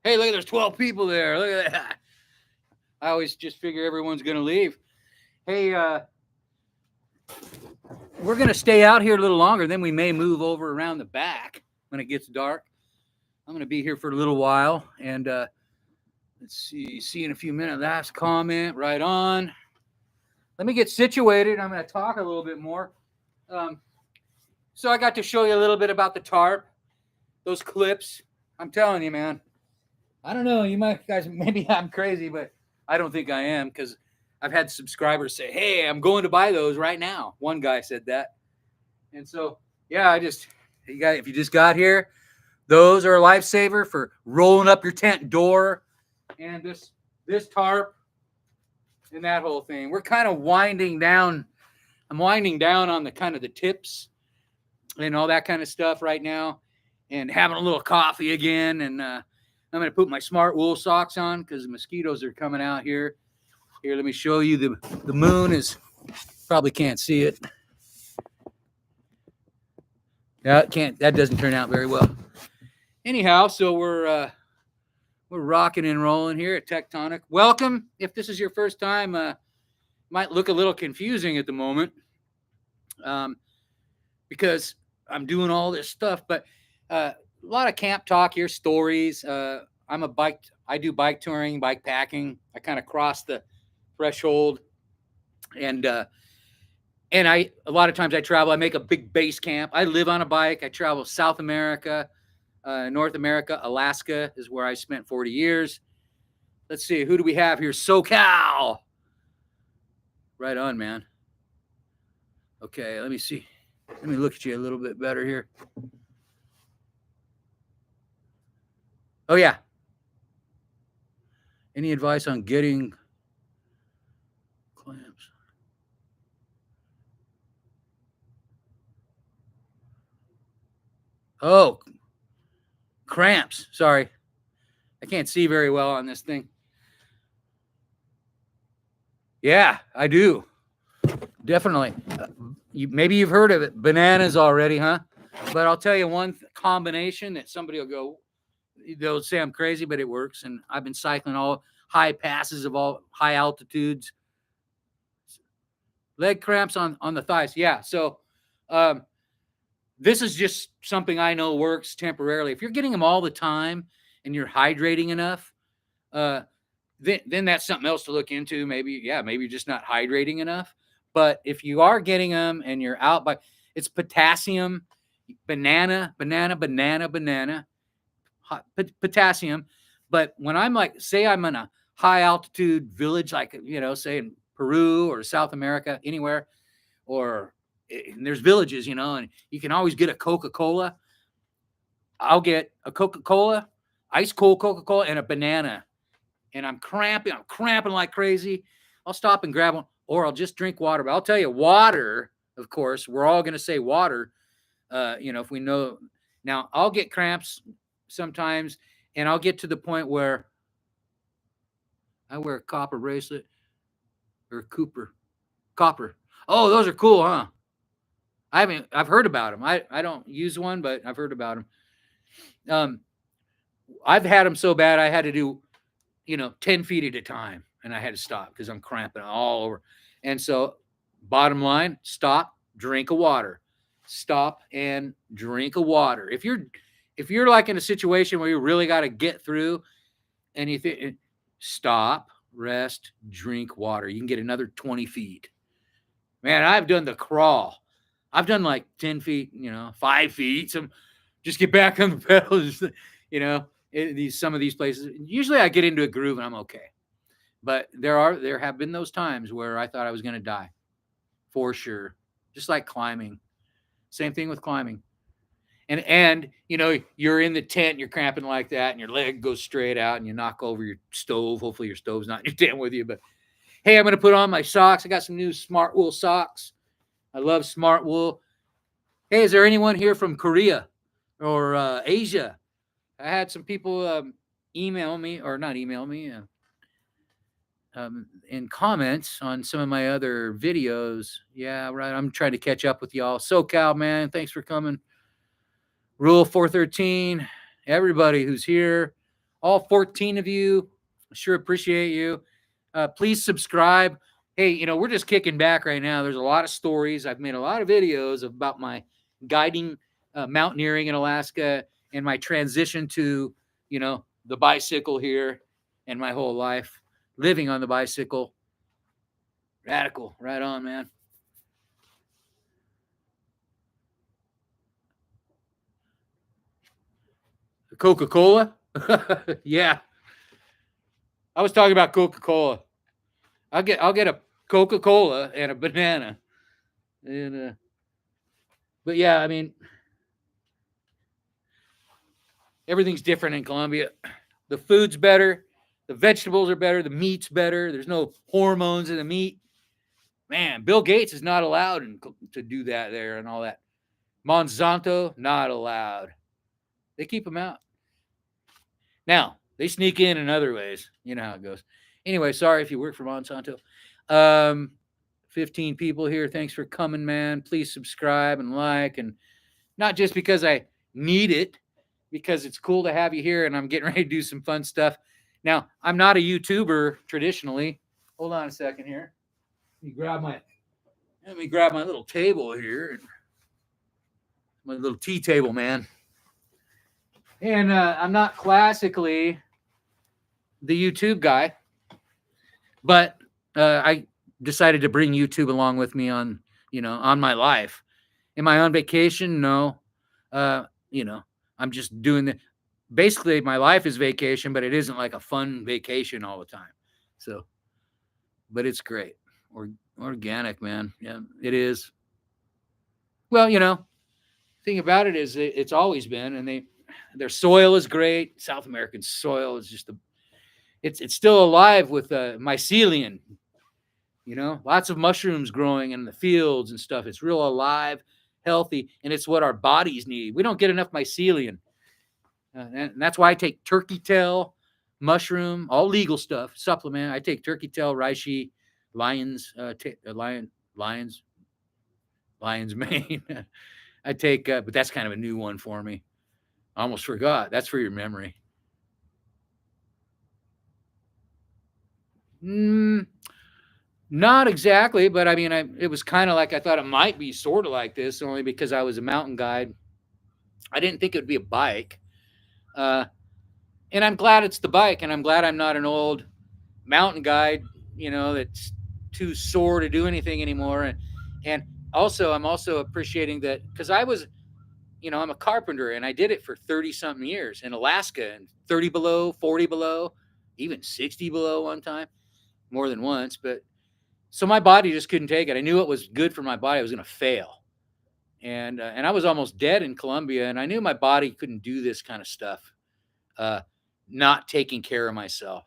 hey, look, there's 12 people there. Look at that. I always just figure everyone's going to leave. Hey, we're going to stay out here a little longer. Then we may move over around the back when it gets dark. I'm going to be here for a little while. And let's see in a few minutes. Last comment, right on. Let me get situated. I'm going to talk a little bit more. So I got to show you a little bit about the tarp, those clips. I'm telling you, man. I don't know. You might guys, maybe I'm crazy, but I don't think I am, because I've had subscribers say, "Hey, I'm going to buy those right now." One guy said that. And so, yeah, if you just got here, those are a lifesaver for rolling up your tent door, and this tarp and that whole thing. We're kind of winding down. I'm winding down on the kind of the tips and all that kind of stuff right now, and having a little coffee again. And I'm going to put my smart wool socks on because the mosquitoes are coming out here. Here, let me show you. The moon is, probably can't see it. Yeah, that doesn't turn out very well. Anyhow, so we're rocking and rolling here at Tectonic. Welcome. If this is your first time, might look a little confusing at the moment, because I'm doing all this stuff, but a lot of camp talk here, stories. I do bike touring, bike packing. I kind of cross the threshold, and a lot of times I travel. I make a big base camp. I live on a bike. I travel South America, North America. Alaska is where I spent 40 years. Let's see, who do we have here? SoCal. Right on, man. Okay, let me see. Let me look at you a little bit better here. Oh, yeah. Any advice on getting clamps? Oh, cramps. Sorry. I can't see very well on this thing. Yeah, I do. Definitely. Maybe you've heard of it. Bananas already, huh? But I'll tell you one combination that somebody will go, they'll say I'm crazy, but it works. And I've been cycling all high passes of all high altitudes. Leg cramps on the thighs. Yeah. So this is just something I know works temporarily. If you're getting them all the time and you're hydrating enough, then that's something else to look into. Maybe you're just not hydrating enough. But if you are getting them and you're out by, it's potassium, banana, potassium. But when I'm like, say I'm in a high altitude village, like, say in Peru or South America, anywhere, or there's villages, and you can always get a Coca-Cola. I'll get a Coca-Cola, ice cold Coca-Cola, and a banana. And I'm cramping like crazy. I'll stop and grab one, or I'll just drink water. But I'll tell you, water, of course, we're all going to say water. If we know. Now, I'll get cramps sometimes, and I'll get to the point where I wear a copper bracelet or copper. Oh, those are cool, huh? I've heard about them. I don't use one, but I've heard about them. I've had them so bad I had to do 10 feet at a time, and I had to stop because I'm cramping all over. And so, bottom line, stop, drink of water. Stop and drink of water. If if you're like in a situation where you really got to get through and you think, stop, rest, drink water. You can get another 20 feet. Man, I've done the crawl. I've done like 10 feet, 5 feet. Some just get back on the pedals, some of these places. Usually I get into a groove and I'm okay. But there have been those times where I thought I was going to die for sure. Just like climbing. Same thing with climbing. And you're in the tent, you're cramping like that, and your leg goes straight out, and you knock over your stove. Hopefully your stove's not in your tent with you. But hey, I'm going to put on my socks. I got some new Smart Wool socks. I love Smart Wool. Hey, is there anyone here from Korea or Asia? I had some people email me, or not email me, in comments on some of my other videos. Yeah, right. I'm trying to catch up with y'all. SoCal, man, thanks for coming. Rule 413, everybody who's here, all 14 of you, I sure appreciate you. Please subscribe. Hey, we're just kicking back right now. There's a lot of stories. I've made a lot of videos about my guiding mountaineering in Alaska and my transition to, the bicycle here and my whole life living on the bicycle. Radical. Right on, man. Coca-Cola? Yeah. I was talking about Coca-Cola. I'll get a Coca-Cola and a banana. And but yeah, I mean, everything's different in Colombia. The food's better, the vegetables are better, the meat's better. There's no hormones in the meat. Man, Bill Gates is not allowed to do that there and all that. Monsanto, not allowed. They keep them out. Now, they sneak in other ways. You know how it goes. Anyway, sorry if you work for Monsanto. 15 people here. Thanks for coming, man. Please subscribe and like. And not just because I need it, because it's cool to have you here and I'm getting ready to do some fun stuff. Now, I'm not a YouTuber traditionally. Hold on a second here. Let me grab my little table here. My little tea table, man. And I'm not classically the YouTube guy, but I decided to bring YouTube along with me on my life. Am I on vacation? No. I'm just doing basically my life is vacation, but it isn't like a fun vacation all the time. So, but it's great. Organic, man. Yeah, it is. Well, thing about it is it's always been, and their soil is great. South American soil is just it's still alive with mycelium. Lots of mushrooms growing in the fields and stuff. It's real alive, healthy, and it's what our bodies need. We don't get enough mycelium. And that's why I take turkey tail, mushroom, all legal stuff, supplement. I take turkey tail, reishi, lion's mane. I take, but that's kind of a new one for me. I almost forgot. That's for your memory. Not exactly, but I mean, it was kind of like I thought it might be sort of like this, only because I was a mountain guide. I didn't think it would be a bike. And I'm glad it's the bike, and I'm glad I'm not an old mountain guide, that's too sore to do anything anymore. And also, I'm also appreciating that because I was, I'm a carpenter, and I did it for 30 something years in Alaska, and 30 below, 40 below, even 60 below one time, more than once. But so my body just couldn't take it. I knew what was good for my body. I was going to fail. And I was almost dead in Colombia, and I knew my body couldn't do this kind of stuff, not taking care of myself.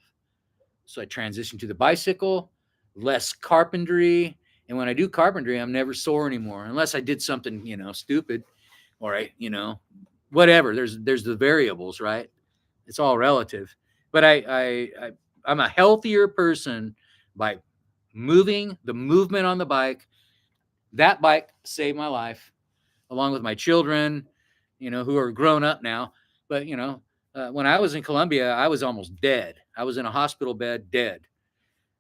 So I transitioned to the bicycle, less carpentry. And when I do carpentry, I'm never sore anymore, unless I did something, stupid, or whatever. There's the variables, right? It's all relative. But I'm a healthier person by moving. The movement on the bike. That bike saved my life, along with my children, who are grown up now. But when I was in Colombia, I was almost dead. I was in a hospital bed, dead.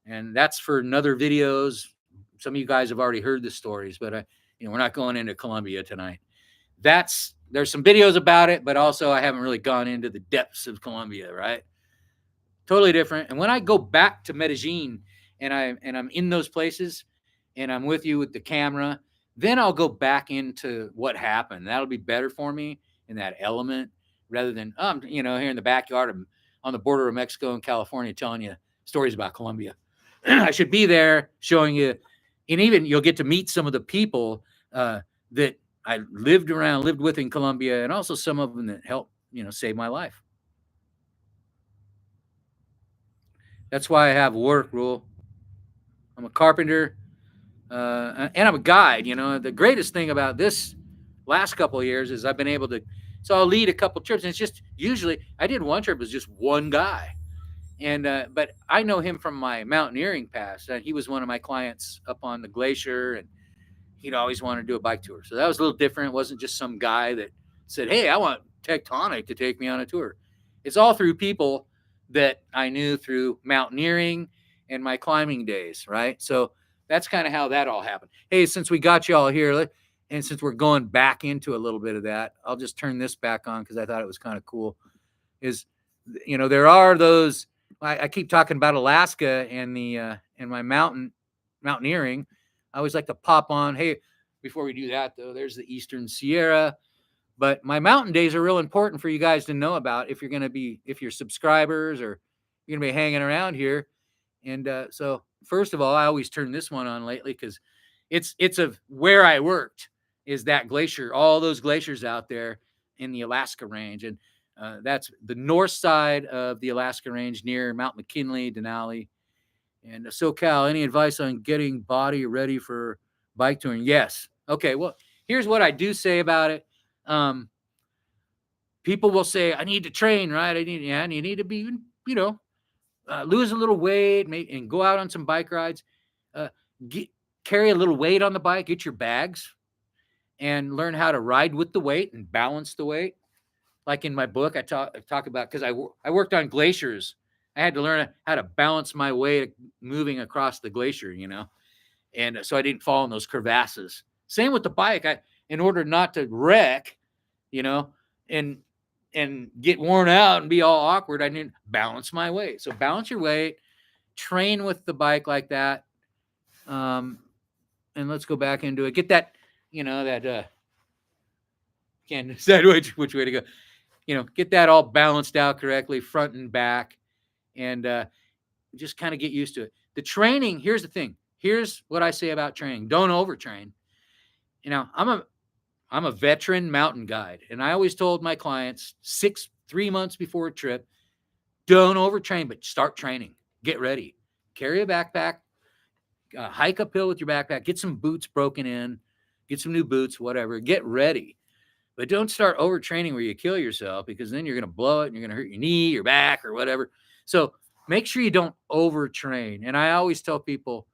And that's for another videos. Some of you guys have already heard the stories, but we're not going into Colombia tonight. there's some videos about it, but also I haven't really gone into the depths of Colombia, right? Totally different. And when I go back to Medellin and I'm in those places and I'm with you with the camera, then I'll go back into what happened. That'll be better for me in that element rather than here in the backyard on the border of Mexico and California telling you stories about Colombia. I should be there showing you, and even you'll get to meet some of the people that I lived with in Colombia, and also some of them that helped, save my life. That's why I have work rule. I'm a carpenter, and I'm a guide. The greatest thing about this last couple of years is I've been able to. So I'll lead a couple trips, and it's just usually I did one trip. It was just one guy, and but I know him from my mountaineering past. He was one of my clients up on the glacier, and he'd always wanted to do a bike tour. So that was a little different. It wasn't just some guy that said, "Hey, I want Tectonic to take me on a tour." It's all through people that I knew through mountaineering and my climbing days, right? So that's kind of how that all happened. Hey, since we got you all here, and since we're going back into a little bit of that, I'll just turn this back on because I thought it was kind of cool. There are those. I keep talking about Alaska and and my mountaineering. I always like to pop on. Hey, before we do that though, there's the Eastern Sierra. But my mountain days are real important for you guys to know about if you're subscribers or you're gonna be hanging around here. And so first of all, I always turn this one on lately because it's of where I worked is that glacier, all those glaciers out there in the Alaska range. And that's the north side of the Alaska range near Mount McKinley, Denali. And SoCal, any advice on getting body ready for bike touring? Yes. Okay. Well, here's what I do say about it. People will say, I need to train, right? And you need to be, lose a little weight and go out on some bike rides. Carry a little weight on the bike, get your bags, and learn how to ride with the weight and balance the weight. Like in my book, I talk about, because I worked on glaciers. I had to learn how to balance my weight moving across the glacier, and so I didn't fall in those crevasses. Same with the bike. In order not to wreck, and get worn out and be all awkward, I need to balance my weight. So balance your weight, train with the bike like that. And let's go back into it. Get that, can't decide which way to go. Get that all balanced out correctly, front and back, and just kind of get used to it. The training, here's the thing. Here's what I say about training. Don't overtrain. I'm a veteran mountain guide, and I always told my clients 3 months before a trip, don't overtrain, but start training. Get ready. Carry a backpack, hike uphill with your backpack, get some boots broken in, get some new boots, whatever. Get ready. But don't start overtraining where you kill yourself, because then you're going to blow it and you're going to hurt your knee, your back, or whatever. So make sure you don't overtrain. And I always tell people,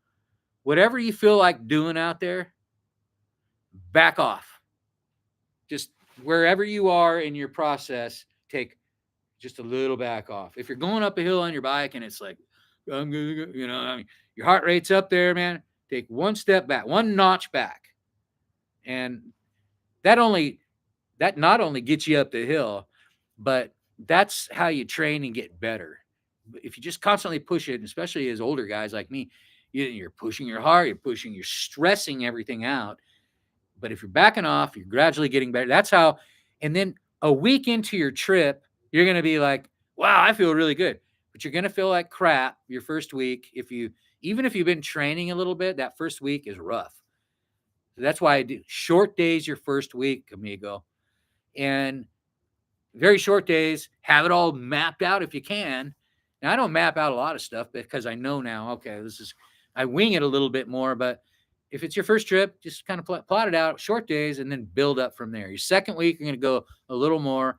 whatever you feel like doing out there, back off. Just wherever you are in your process, take just a little back off. If you're going up a hill on your bike and it's like, I'm gonna go, your heart rate's up there, man, take one step back, one notch back. And that not only gets you up the hill, but that's how you train and get better. If you just constantly push it, especially as older guys like me, you're pushing your heart, you're stressing everything out. But if you're backing off, you're gradually getting better. That's how. And then a week into your trip, you're going to be like, wow, I feel really good. But you're going to feel like crap your first week. Even if you've been training a little bit, that first week is rough. So that's why I do short days your first week, amigo. And very short days, have it all mapped out if you can. Now, I don't map out a lot of stuff because I know now, okay, I wing it a little bit more, but if it's your first trip, just kind of plot it out, short days, and then build up from there. Your second week, you're going to go a little more.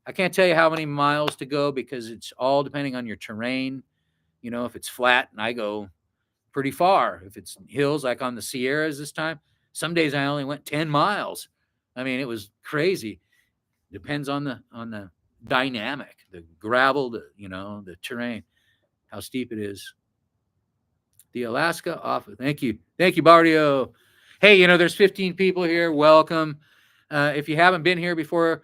I can't tell you how many miles to go because it's all depending on your terrain. If it's flat, and I go pretty far. If it's hills, like on the Sierras this time, some days I only went 10 miles. I mean, it was crazy. Depends on the dynamic, the gravel, the terrain, how steep it is. The Alaska office. Thank you, Bardio. Hey, there's 15 people here. Welcome. If you haven't been here before,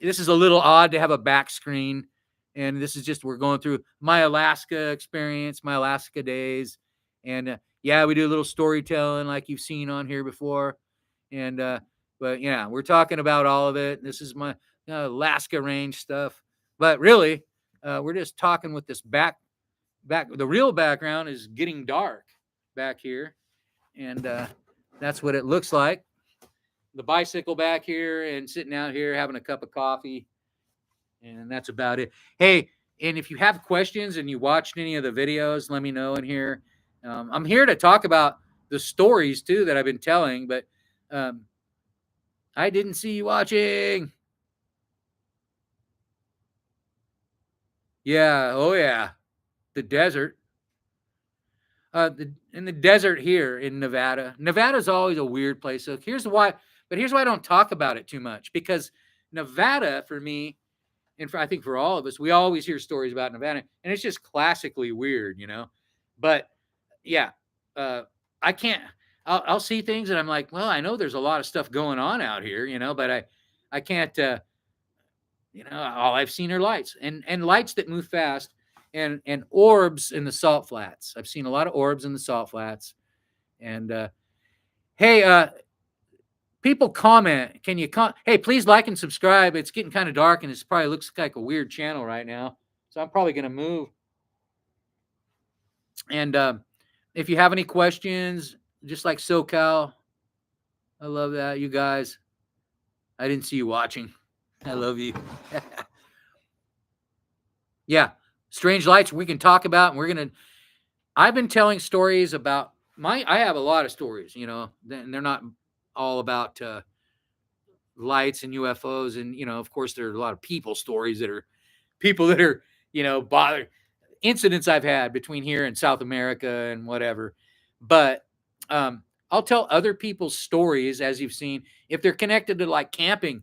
this is a little odd to have a back screen. And this is just, we're going through my Alaska experience, my Alaska days. And yeah, we do a little storytelling like you've seen on here before. And, but yeah, we're talking about all of it. This is my Alaska range stuff. But really, we're just talking with this back. The real background is getting dark back here. And that's what it looks like. The bicycle back here and sitting out here having a cup of coffee. And that's about it. Hey, and if you have questions and you watched any of the videos, let me know in here. I'm here to talk about the stories too that I've been telling, but I didn't see you watching. Yeah. Oh yeah. The desert. In the desert here in Nevada. Nevada's always a weird place. So here's why I don't talk about it too much, because Nevada for me, and I think for all of us, we always hear stories about Nevada, and it's just classically weird, But yeah, I can't. I'll see things, and I'm like, well, I know there's a lot of stuff going on out here, but I can't. All I've seen are lights and lights that move fast, and orbs in the salt flats. I've seen a lot of orbs in the salt flats, and hey, people comment. Can you hey, please like and subscribe. It's getting kind of dark, and it probably looks like a weird channel right now, so I'm probably going to move. And if you have any questions, just like SoCal, I love that, you guys. I didn't see you watching. I love you. Yeah, strange lights we can talk about, and I've been telling stories about I have a lot of stories, and they're not all about lights and UFOs, and of course there are a lot of people stories that are bothered incidents I've had between here and South America and whatever. But I'll tell other people's stories, as you've seen, if they're connected to like camping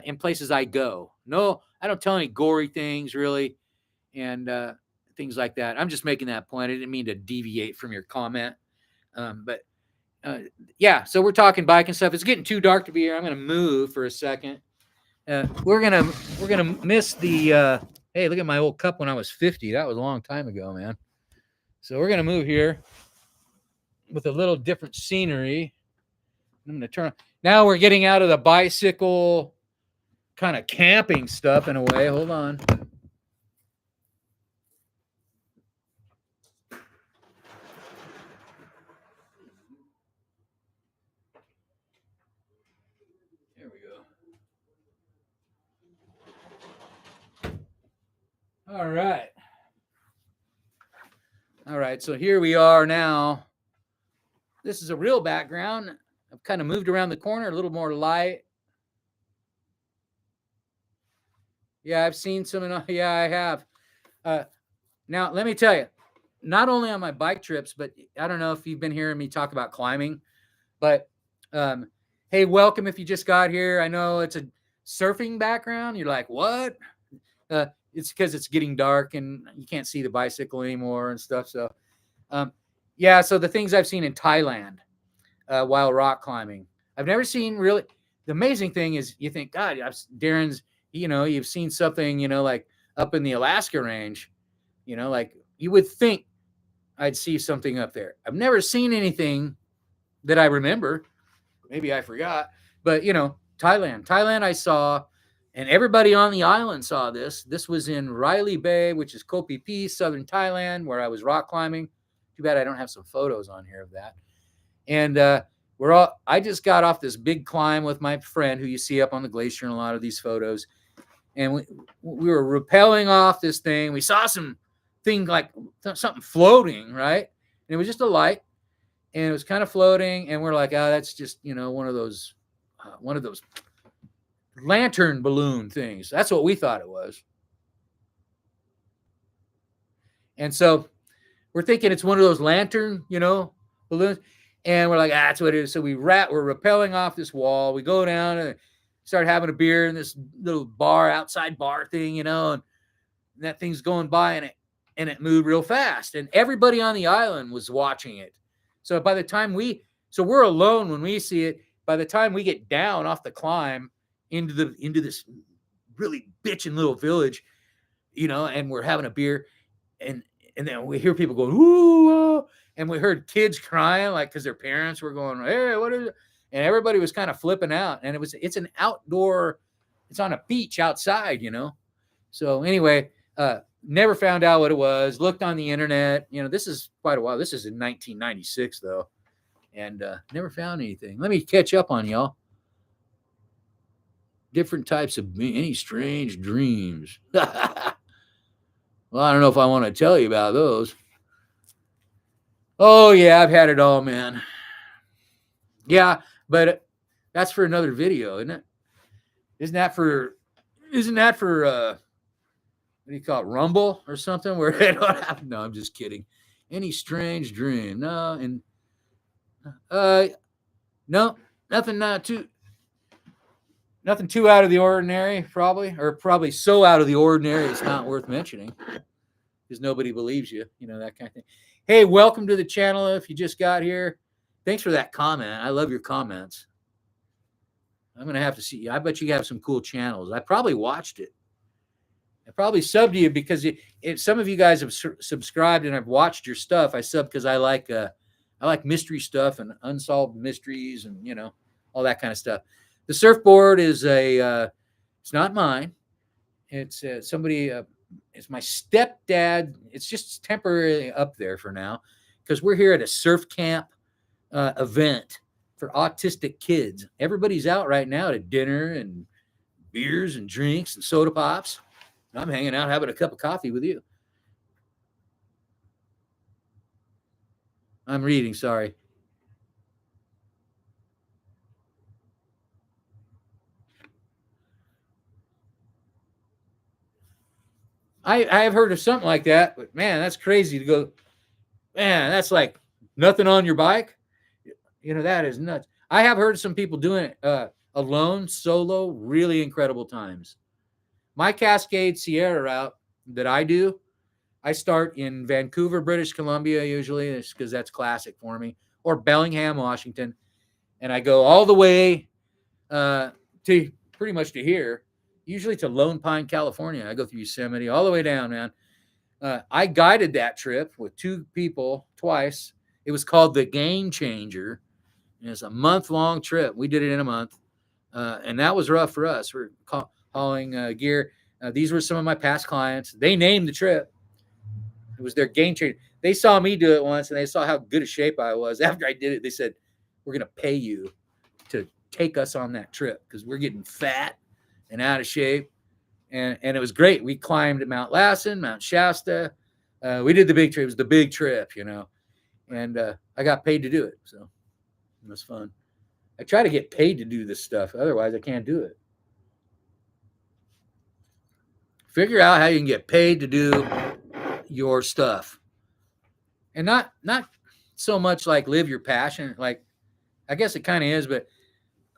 in places I go. No, I don't tell any gory things really, and things like that. I'm just making that point. I didn't mean to deviate from your comment, but yeah. So we're talking bike and stuff. It's getting too dark to be here. I'm going to move for a second. We're gonna miss the. Hey, look at my old cup when I was 50. That was a long time ago, man. So we're gonna move here with a little different scenery. I'm gonna turn. Now we're getting out of the bicycle kind of camping stuff in a way. Hold on. There we go. All right. All right. So here we are now. This is a real background. I've kind of moved around the corner, a little more light. Yeah, I've seen some. Yeah, I have. Now, let me tell you, not only on my bike trips, but I don't know if you've been hearing me talk about climbing, but hey, welcome if you just got here. I know it's a surfing background. You're like, what? It's because it's getting dark and you can't see the bicycle anymore and stuff. So, yeah, so the things I've seen in Thailand while rock climbing, I've never seen really. The amazing thing is you think, God, Darin's, you've seen something, like up in the Alaska range, like you would think I'd see something up there. I've never seen anything that I remember. Maybe I forgot, but Thailand I saw, and everybody on the island saw this. This was in Riley Bay, which is Koh Phi Phi, southern Thailand, where I was rock climbing. Too bad I don't have some photos on here of that. And I just got off this big climb with my friend who you see up on the glacier in a lot of these photos. And we were rappelling off this thing. We saw something like something floating, right? And it was just a light, and it was kind of floating. And we're like, oh, that's just, one of those lantern balloon things. That's what we thought it was. And so we're thinking it's one of those lantern, balloons. And we're like, that's what it is. So we're rappelling off this wall. We go down and start having a beer in this little outside bar thing, and that thing's going by, and it moved real fast. And everybody on the island was watching it. So by the time we're alone when we see it, by the time we get down off the climb into this really bitchin' little village, and we're having a beer, and then we hear people going, ooh, and we heard kids crying, like, because their parents were going, hey, what is it? And everybody was kind of flipping out. And it's an outdoor, it's on a beach outside, So anyway, never found out what it was. Looked on the internet. This is quite a while. This is in 1996, though. And never found anything. Let me catch up on y'all. Different types of any strange dreams. Well, I don't know if I want to tell you about those. Oh, yeah, I've had it all, man. Yeah, but that's for another video, isn't it? Isn't that for what do you call it, Rumble or something? Where it don't happen? No, I'm just kidding. Any strange dream? No, and no, nothing too out of the ordinary, probably so out of the ordinary it's not worth mentioning because nobody believes you, that kind of thing. Hey, welcome to the channel. If you just got here, thanks for that comment. I love your comments. I'm going to have to see. I bet you have some cool channels. I probably watched it. I probably subbed to you because some of you guys have subscribed and I've watched your stuff. I sub because I like mystery stuff and unsolved mysteries and, all that kind of stuff. The surfboard is it's not mine. It's somebody, it's my stepdad. It's just temporarily up there for now because we're here at a surf camp event for autistic kids. Everybody's out right now at dinner and beers and drinks and soda pops. I'm hanging out having a cup of coffee with you. I'm reading, sorry. I have heard of something like that, but man, that's crazy to go. Man, that's like nothing on your bike. That is nuts. I have heard some people doing it alone, solo, really incredible times. My Cascade Sierra route that I do, I start in Vancouver, British Columbia, usually, because that's classic for me, or Bellingham, Washington, and I go all the way to pretty much to here, usually to Lone Pine, California. I go through Yosemite all the way down, man. I guided that trip with two people twice. It was called the Game Changer. It's a month-long trip. We did it in a month, and that was rough for us. We're hauling gear. These were some of my past clients. They named the trip. It was their Game Changer. They saw me do it once, and they saw how good a shape I was. After I did it, they said, we're going to pay you to take us on that trip because we're getting fat and out of shape. And it was great. We climbed Mount Lassen, Mount Shasta. We did the big trip. It was the big trip, and I got paid to do it. So it was fun. I try to get paid to do this stuff. Otherwise, I can't do it. Figure out how you can get paid to do your stuff. And not so much like live your passion. Like, I guess it kind of is, but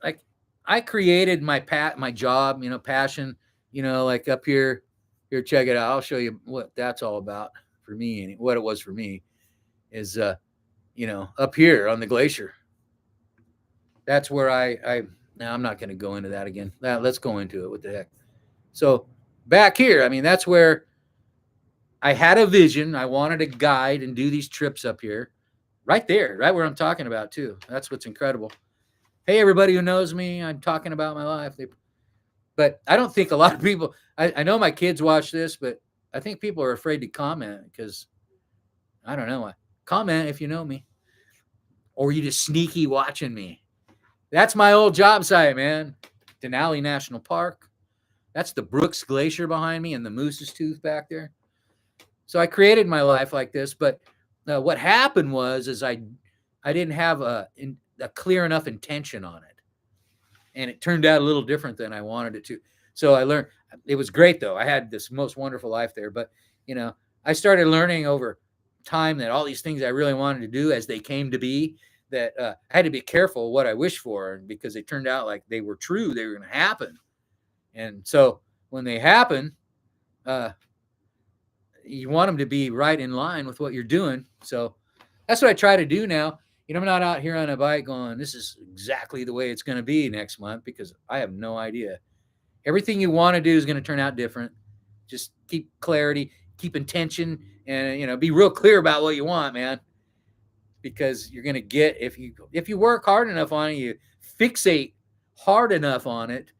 like I created my job, passion, like up here. Here, check it out. I'll show you what that's all about for me and what it was for me is, up here on the glacier. That's where now I'm not going to go into that again. Let's go into it. What the heck? So back here, that's where I had a vision. I wanted to guide and do these trips up here, right there, right where I'm talking about too. That's what's incredible. Hey, everybody who knows me, I'm talking about my life. But I don't think a lot of people, I know my kids watch this, but I think people are afraid to comment because I don't know. Comment if you know me or you just sneaky watching me. That's my old job site, man. Denali National Park. That's the Brooks Glacier behind me and the Moose's Tooth back there. So I created my life like this, but what happened was I didn't have a clear enough intention on it. And it turned out a little different than I wanted it to. So I learned, it was great though. I had this most wonderful life there, but I started learning over time that all these things I really wanted to do as they came to be, that I had to be careful what I wished for because they turned out like they were true. They were going to happen. And so when they happen, you want them to be right in line with what you're doing. So that's what I try to do now. I'm not out here on a bike going, this is exactly the way it's going to be next month, because I have no idea. Everything you want to do is going to turn out different. Just keep clarity, keep intention, and be real clear about what you want, man. Because you're going to get, if you work hard enough on it, you fixate hard enough on it,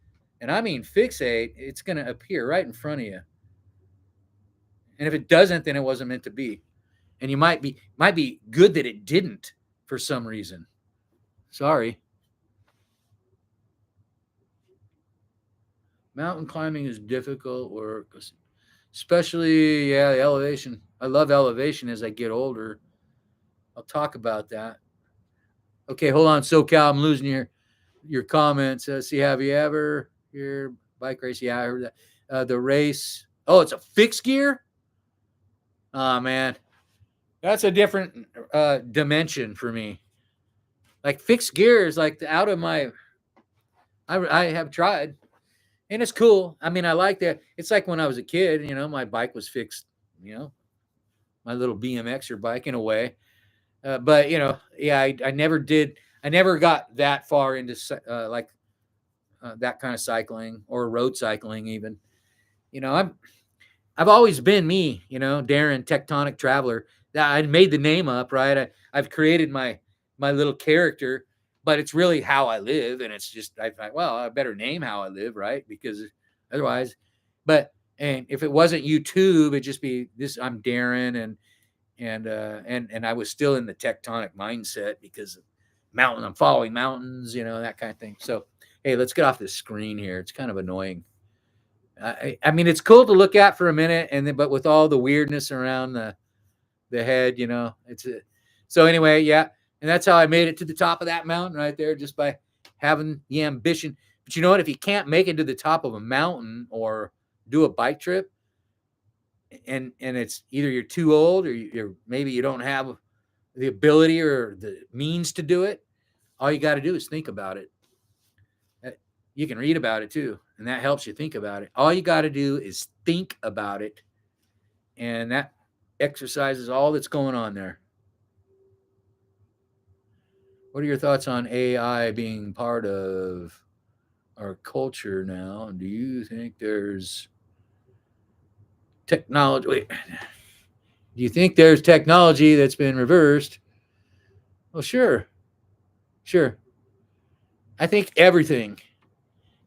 and I mean fixate, it's going to appear right in front of you. And if it doesn't, then it wasn't meant to be. And you might be good that it didn't for some reason. Sorry. Mountain climbing is difficult work, especially the elevation. I love elevation as I get older. I'll talk about that. Okay, hold on, SoCal. I'm losing your comments. See, have you ever your bike race? Yeah, I heard that. The race. Oh, it's a fixed gear. Oh man, that's a different dimension for me. Like fixed gear is like out of my. I have tried, and it's cool. I mean, I like that. It's like when I was a kid. My bike was fixed. My little BMXer bike in a way. But yeah, I never did. I never got that far into that kind of cycling or road cycling even. I've always been me, Darin, Tectonic Traveler. I made the name up, right? I've created my little character, but it's really how I live, and it's just I better name how I live, right? Because otherwise, and if it wasn't YouTube, it'd just be this. I'm Darin, and I was still in the Tectonic mindset because I'm following mountains, that kind of thing. So hey, let's get off this screen here. It's kind of annoying. I mean, it's cool to look at for a minute, but with all the weirdness around the head, so anyway, yeah, and that's how I made it to the top of that mountain right there, just by having the ambition. But you know what? If you can't make it to the top of a mountain or do a bike trip, and it's either you're too old or maybe you don't have the ability or the means to do it, all you got to do is think about it. You can read about it too, and that helps you think about it. All you got to do is think about it, and that exercises all that's going on there. What are your thoughts on AI being part of our culture now? Do you think there's technology? Do you think there's technology that's been reversed? Well, sure. I think everything.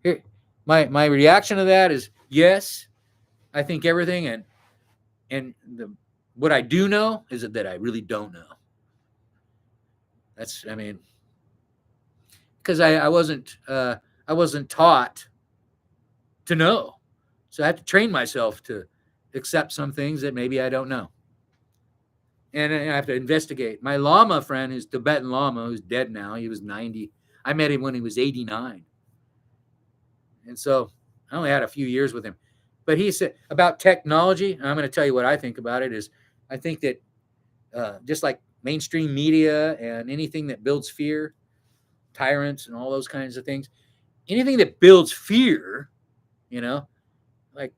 Here, my reaction to that is yes. I think everything, and what I do know is that I really don't know. Because I wasn't taught to know, so I have to train myself to accept some things that maybe I don't know, and I have to investigate. My Lama friend, who's Tibetan Lama, who's dead now, he was 90. I met him when he was 89, and so I only had a few years with him. But he said about technology, and I'm going to tell you what I think about it, is I think that just like mainstream media and anything that builds fear, tyrants and all those kinds of things, anything that builds fear, like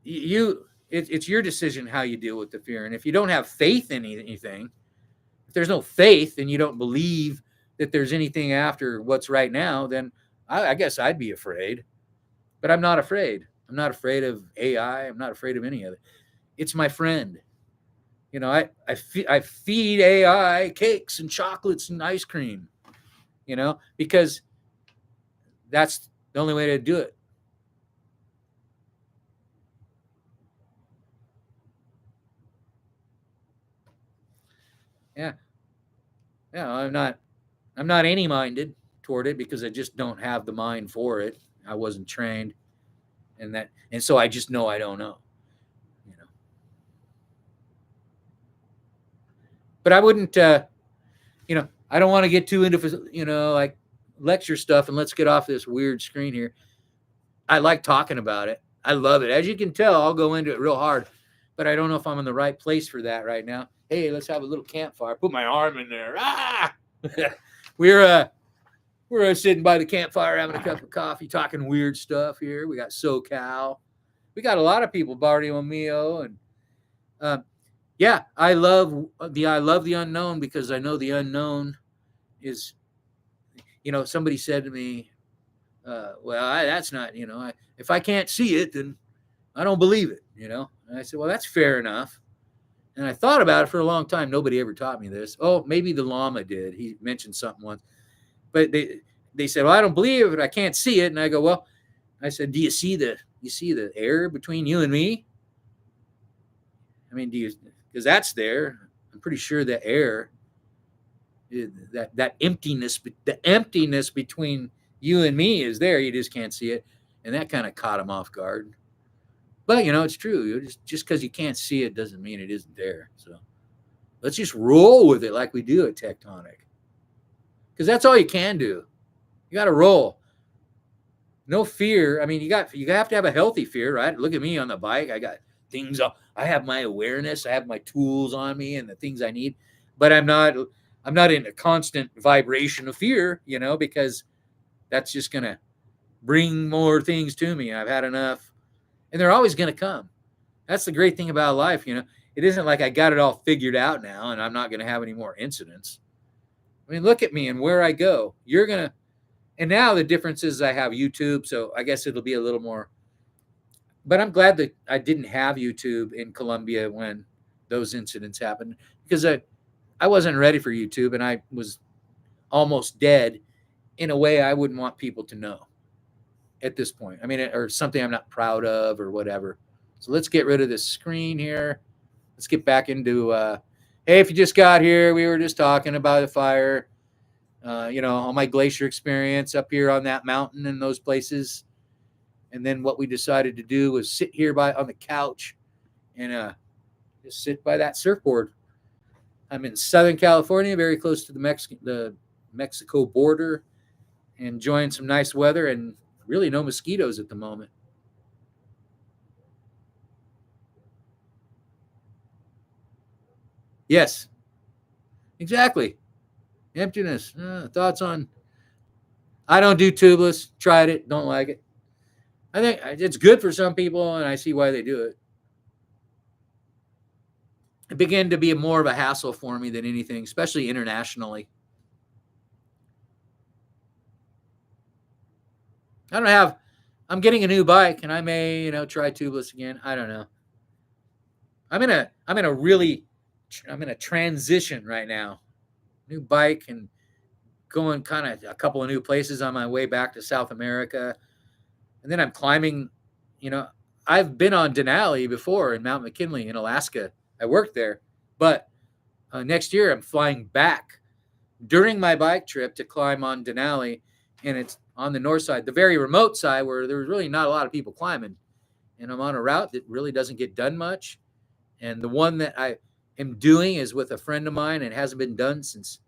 it's your decision how you deal with the fear. And if you don't have faith in anything, if there's no faith and you don't believe that there's anything after what's right now, then I guess I'd be afraid. But I'm not afraid. I'm not afraid of AI. I'm not afraid of any of it. It's my friend. I feed AI cakes and chocolates and ice cream, because that's the only way to do it. Yeah. I'm not any minded toward it because I just don't have the mind for it. I wasn't trained, and so I just know I don't know. But I wouldn't, I don't want to get too into, like lecture stuff, and let's get off this weird screen here. I like talking about it. I love it. As you can tell, I'll go into it real hard, but I don't know if I'm in the right place for that right now. Hey, let's have a little campfire. Put my arm in there. We're sitting by the campfire having a cup of coffee, talking weird stuff here. We got SoCal. We got a lot of people, Barrio Mio, and Yeah, I love the unknown because I know the unknown is, somebody said to me, well, that's not, if I can't see it, then I don't believe it. And I said, well, that's fair enough. And I thought about it for a long time. Nobody ever taught me this. Oh, maybe the llama did. He mentioned something once. But they said, well, I don't believe it. I can't see it. And I go, well, I said, do you see the air between you and me? I mean, because that's there. I'm pretty sure the air, that emptiness, the emptiness between you and me is there. You just can't see it. And that kind of caught him off guard. But, it's true. Just because you can't see it doesn't mean it isn't there. So let's just roll with it like we do at Tectonic. Because that's all you can do. You got to roll. No fear. I mean, you have to have a healthy fear, right? Look at me on the bike. I got things. I have my awareness. I have my tools on me and the things I need. But I'm not in a constant vibration of fear, because that's just gonna bring more things to me. I've had enough, and they're always gonna come. That's the great thing about life, It isn't like I got it all figured out now, and I'm not gonna have any more incidents. I mean, look at me and where I go. And now the difference is I have YouTube, so I guess it'll be a little more. But I'm glad that I didn't have YouTube in Colombia when those incidents happened, because I wasn't ready for YouTube, and I was almost dead in a way I wouldn't want people to know at this point. I mean, or something I'm not proud of or whatever. So let's get rid of this screen here. Let's get back into, hey, if you just got here, we were just talking about the fire. All my glacier experience up here on that mountain and those places. And then what we decided to do was sit here on the couch and just sit by that surfboard. I'm in Southern California, very close to the Mexico border, enjoying some nice weather and really no mosquitoes at the moment. Yes, exactly. Emptiness. Thoughts on? I don't do tubeless. Tried it. Don't like it. I think it's good for some people, and I see why they do it. It began to be more of a hassle for me than anything, especially internationally. I don't have. I'm getting a new bike, and I may, try tubeless again. I don't know. I'm in a transition right now. New bike and going kind of a couple of new places on my way back to South America. And then I'm climbing, you know, I've been on Denali before in Mount McKinley in Alaska. I worked there, but next year I'm flying back during my bike trip to climb on Denali, and it's on the north side, the very remote side where there's really not a lot of people climbing. And I'm on a route that really doesn't get done much. And the one that I am doing is with a friend of mine, and it hasn't been done since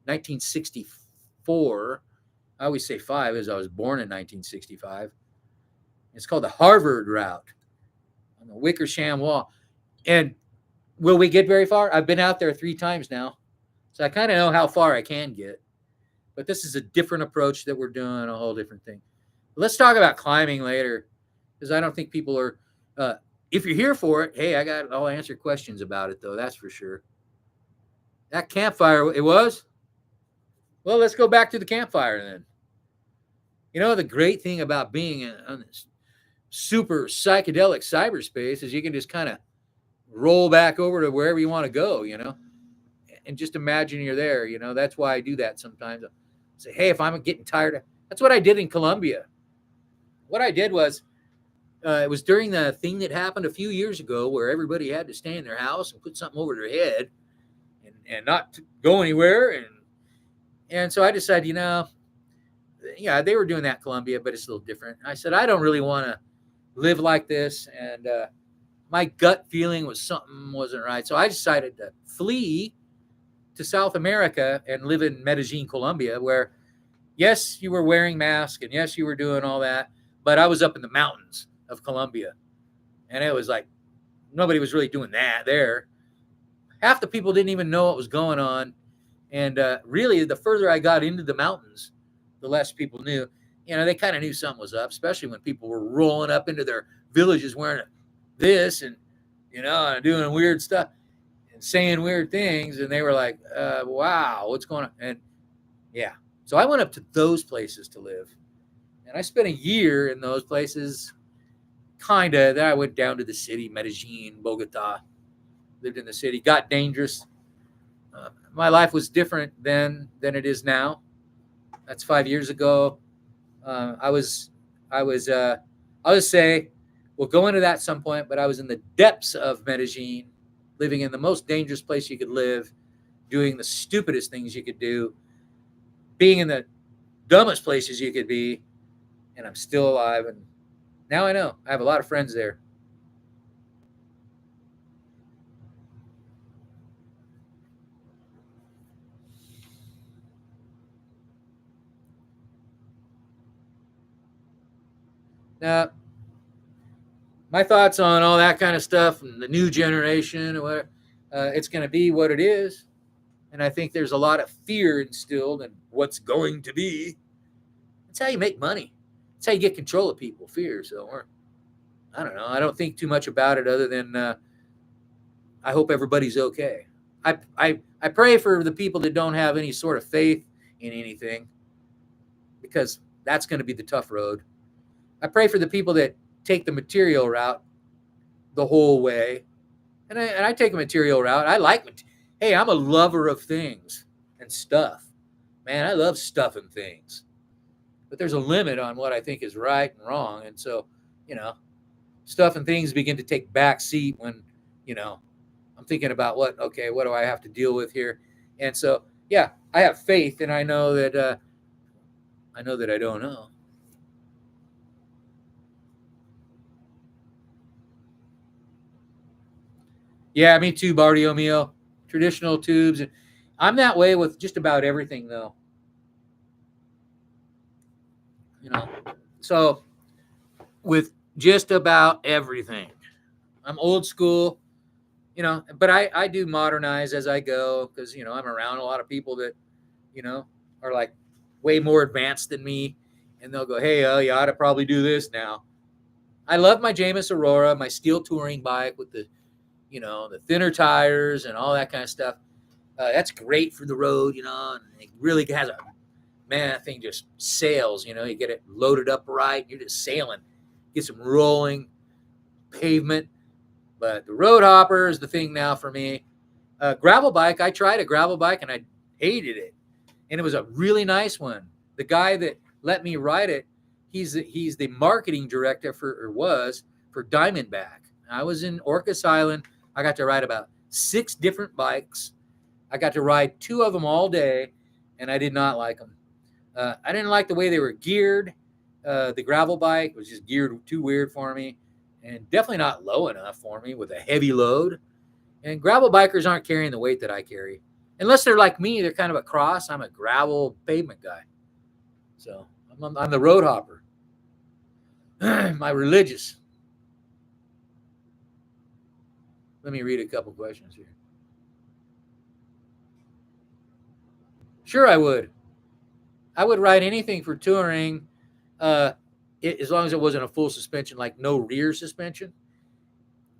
1964. I always say five, as I was born in 1965. It's called the Harvard route on the Wickersham Wall. And will we get very far? I've been out there 3 times now, so I kind of know how far I can get. But this is a different approach that we're doing, a whole different thing. Let's talk about climbing later, because I don't think people are. If you're here for it, hey, I'll answer questions about it, though. That's for sure. That campfire, it was. Well, let's go back to the campfire then. You know, the great thing about being on this super psychedelic cyberspace is you can just kind of roll back over to wherever you want to go, and just imagine you're there. That's why I do that sometimes. I say, hey, if I'm getting tired, that's what I did in Colombia. What I did was, it was during the thing that happened a few years ago where everybody had to stay in their house and put something over their head and not go anywhere. And so I decided, yeah, they were doing that in Colombia, but it's a little different. I said, I don't really want to live like this. And my gut feeling was something wasn't right. So I decided to flee to South America and live in Medellin, Colombia, where, yes, you were wearing masks and yes, you were doing all that, but I was up in the mountains of Colombia. And it was like, nobody was really doing that there. Half the people didn't even know what was going on. And really, the further I got into the mountains, the less people knew. They kind of knew something was up, especially when people were rolling up into their villages wearing this and, doing weird stuff. and saying weird things, and they were like, wow, what's going on? And yeah, so I went up to those places to live, and I spent a year in those places. Kind of. Then I went down to the city, Medellin, Bogota, lived in the city, got dangerous. My life was different then than it is now. That's 5 years ago. I was, I'll just say, we'll go into that at some point, but I was in the depths of Medellin, living in the most dangerous place you could live, doing the stupidest things you could do, being in the dumbest places you could be, and I'm still alive. And now I know I have a lot of friends there. Now, my thoughts on all that kind of stuff and the new generation or whatever, it's going to be what it is. And I think there's a lot of fear instilled in what's going to be. That's how you make money. That's how you get control of people, fear. So, or, I don't know. I don't think too much about it other than I hope everybody's okay. I pray for the people that don't have any sort of faith in anything, because that's going to be the tough road. I pray for the people that take the material route the whole way. And I take a material route. I like, hey, I'm a lover of things and stuff. Man, I love stuff and things. But there's a limit on what I think is right and wrong. And so, stuff and things begin to take back seat when, I'm thinking about what do I have to deal with here? And so, yeah, I have faith, and I know that I don't know. Yeah, me too, Bartiomeo. Traditional tubes. I'm that way with just about everything, though. You know, so with just about everything, I'm old school. But I do modernize as I go, because I'm around a lot of people that are like way more advanced than me, and they'll go, hey, you ought to probably do this now. I love my Jameis Aurora, my steel touring bike with the thinner tires and all that kind of stuff. That's great for the road, and it really has man, that thing just sails, you get it loaded up right, you're just sailing, get some rolling pavement. But the road hopper is the thing now for me. Gravel bike, I tried a gravel bike and I hated it. And it was a really nice one. The guy that let me ride it, he's the marketing director for Diamondback. I was in Orcas Island. I got to ride about 6 different bikes. I got to ride 2 of them all day, and I did not like them. I didn't like the way they were geared. The gravel bike was just geared too weird for me, and definitely not low enough for me with a heavy load. And gravel bikers aren't carrying the weight that I carry. Unless they're like me, they're kind of a cross. I'm a gravel pavement guy. So I'm the road hopper. My religious. Let me read a couple questions here. Sure, I would. I would ride anything for touring, as long as it wasn't a full suspension, like no rear suspension.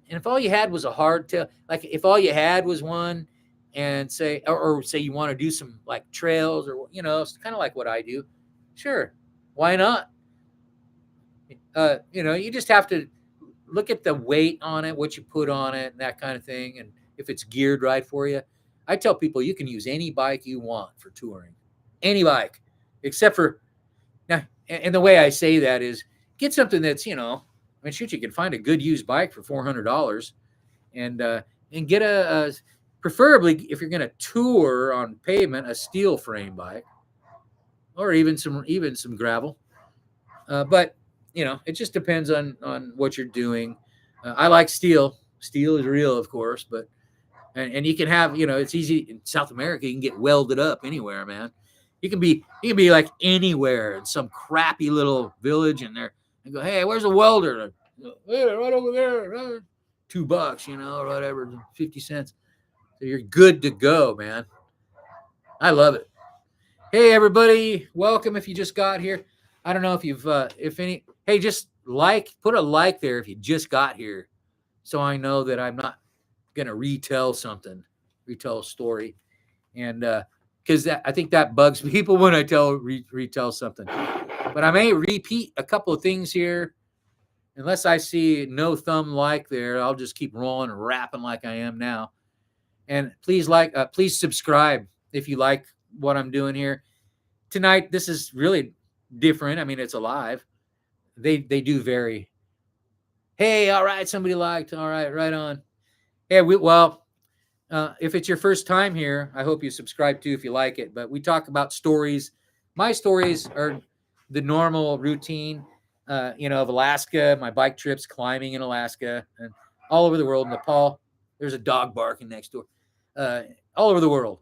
And if all you had was a hardtail, like if all you had was one, and say you want to do some like trails, or it's kind of like what I do. Sure, why not? You just have to look at the weight on it, what you put on it, and that kind of thing, and if it's geared right for you. I tell people you can use any bike you want for touring, any bike, except for now. And the way I say that is get something that's shoot, you can find a good used bike for $400, and get a preferably, if you're going to tour on pavement, a steel frame bike, or even some gravel. But it just depends on what you're doing. I like steel. Steel is real, of course, but and you can have it's easy in South America. You can get welded up anywhere, man. You can be like anywhere in some crappy little village, and go, hey, where's a welder? Hey, right over there. $2, or whatever, 50 cents. So you're good to go, man. I love it. Hey, everybody. Welcome if you just got here. I don't know if you've, just put a like there if you just got here, so I know that I'm not going to retell a story. And because I think that bugs people when I retell something. But I may repeat a couple of things here. Unless I see no thumb like there, I'll just keep rolling and rapping like I am now. And please please subscribe if you like what I'm doing here. Tonight, this is really different. I mean, it's alive. They do vary. Hey, all right, somebody liked. All right, right on. Yeah, if it's your first time here, I hope you subscribe too if you like it. But we talk about stories. My stories are the normal routine, of Alaska, my bike trips, climbing in Alaska, and all over the world. Nepal, there's a dog barking next door. All over the world.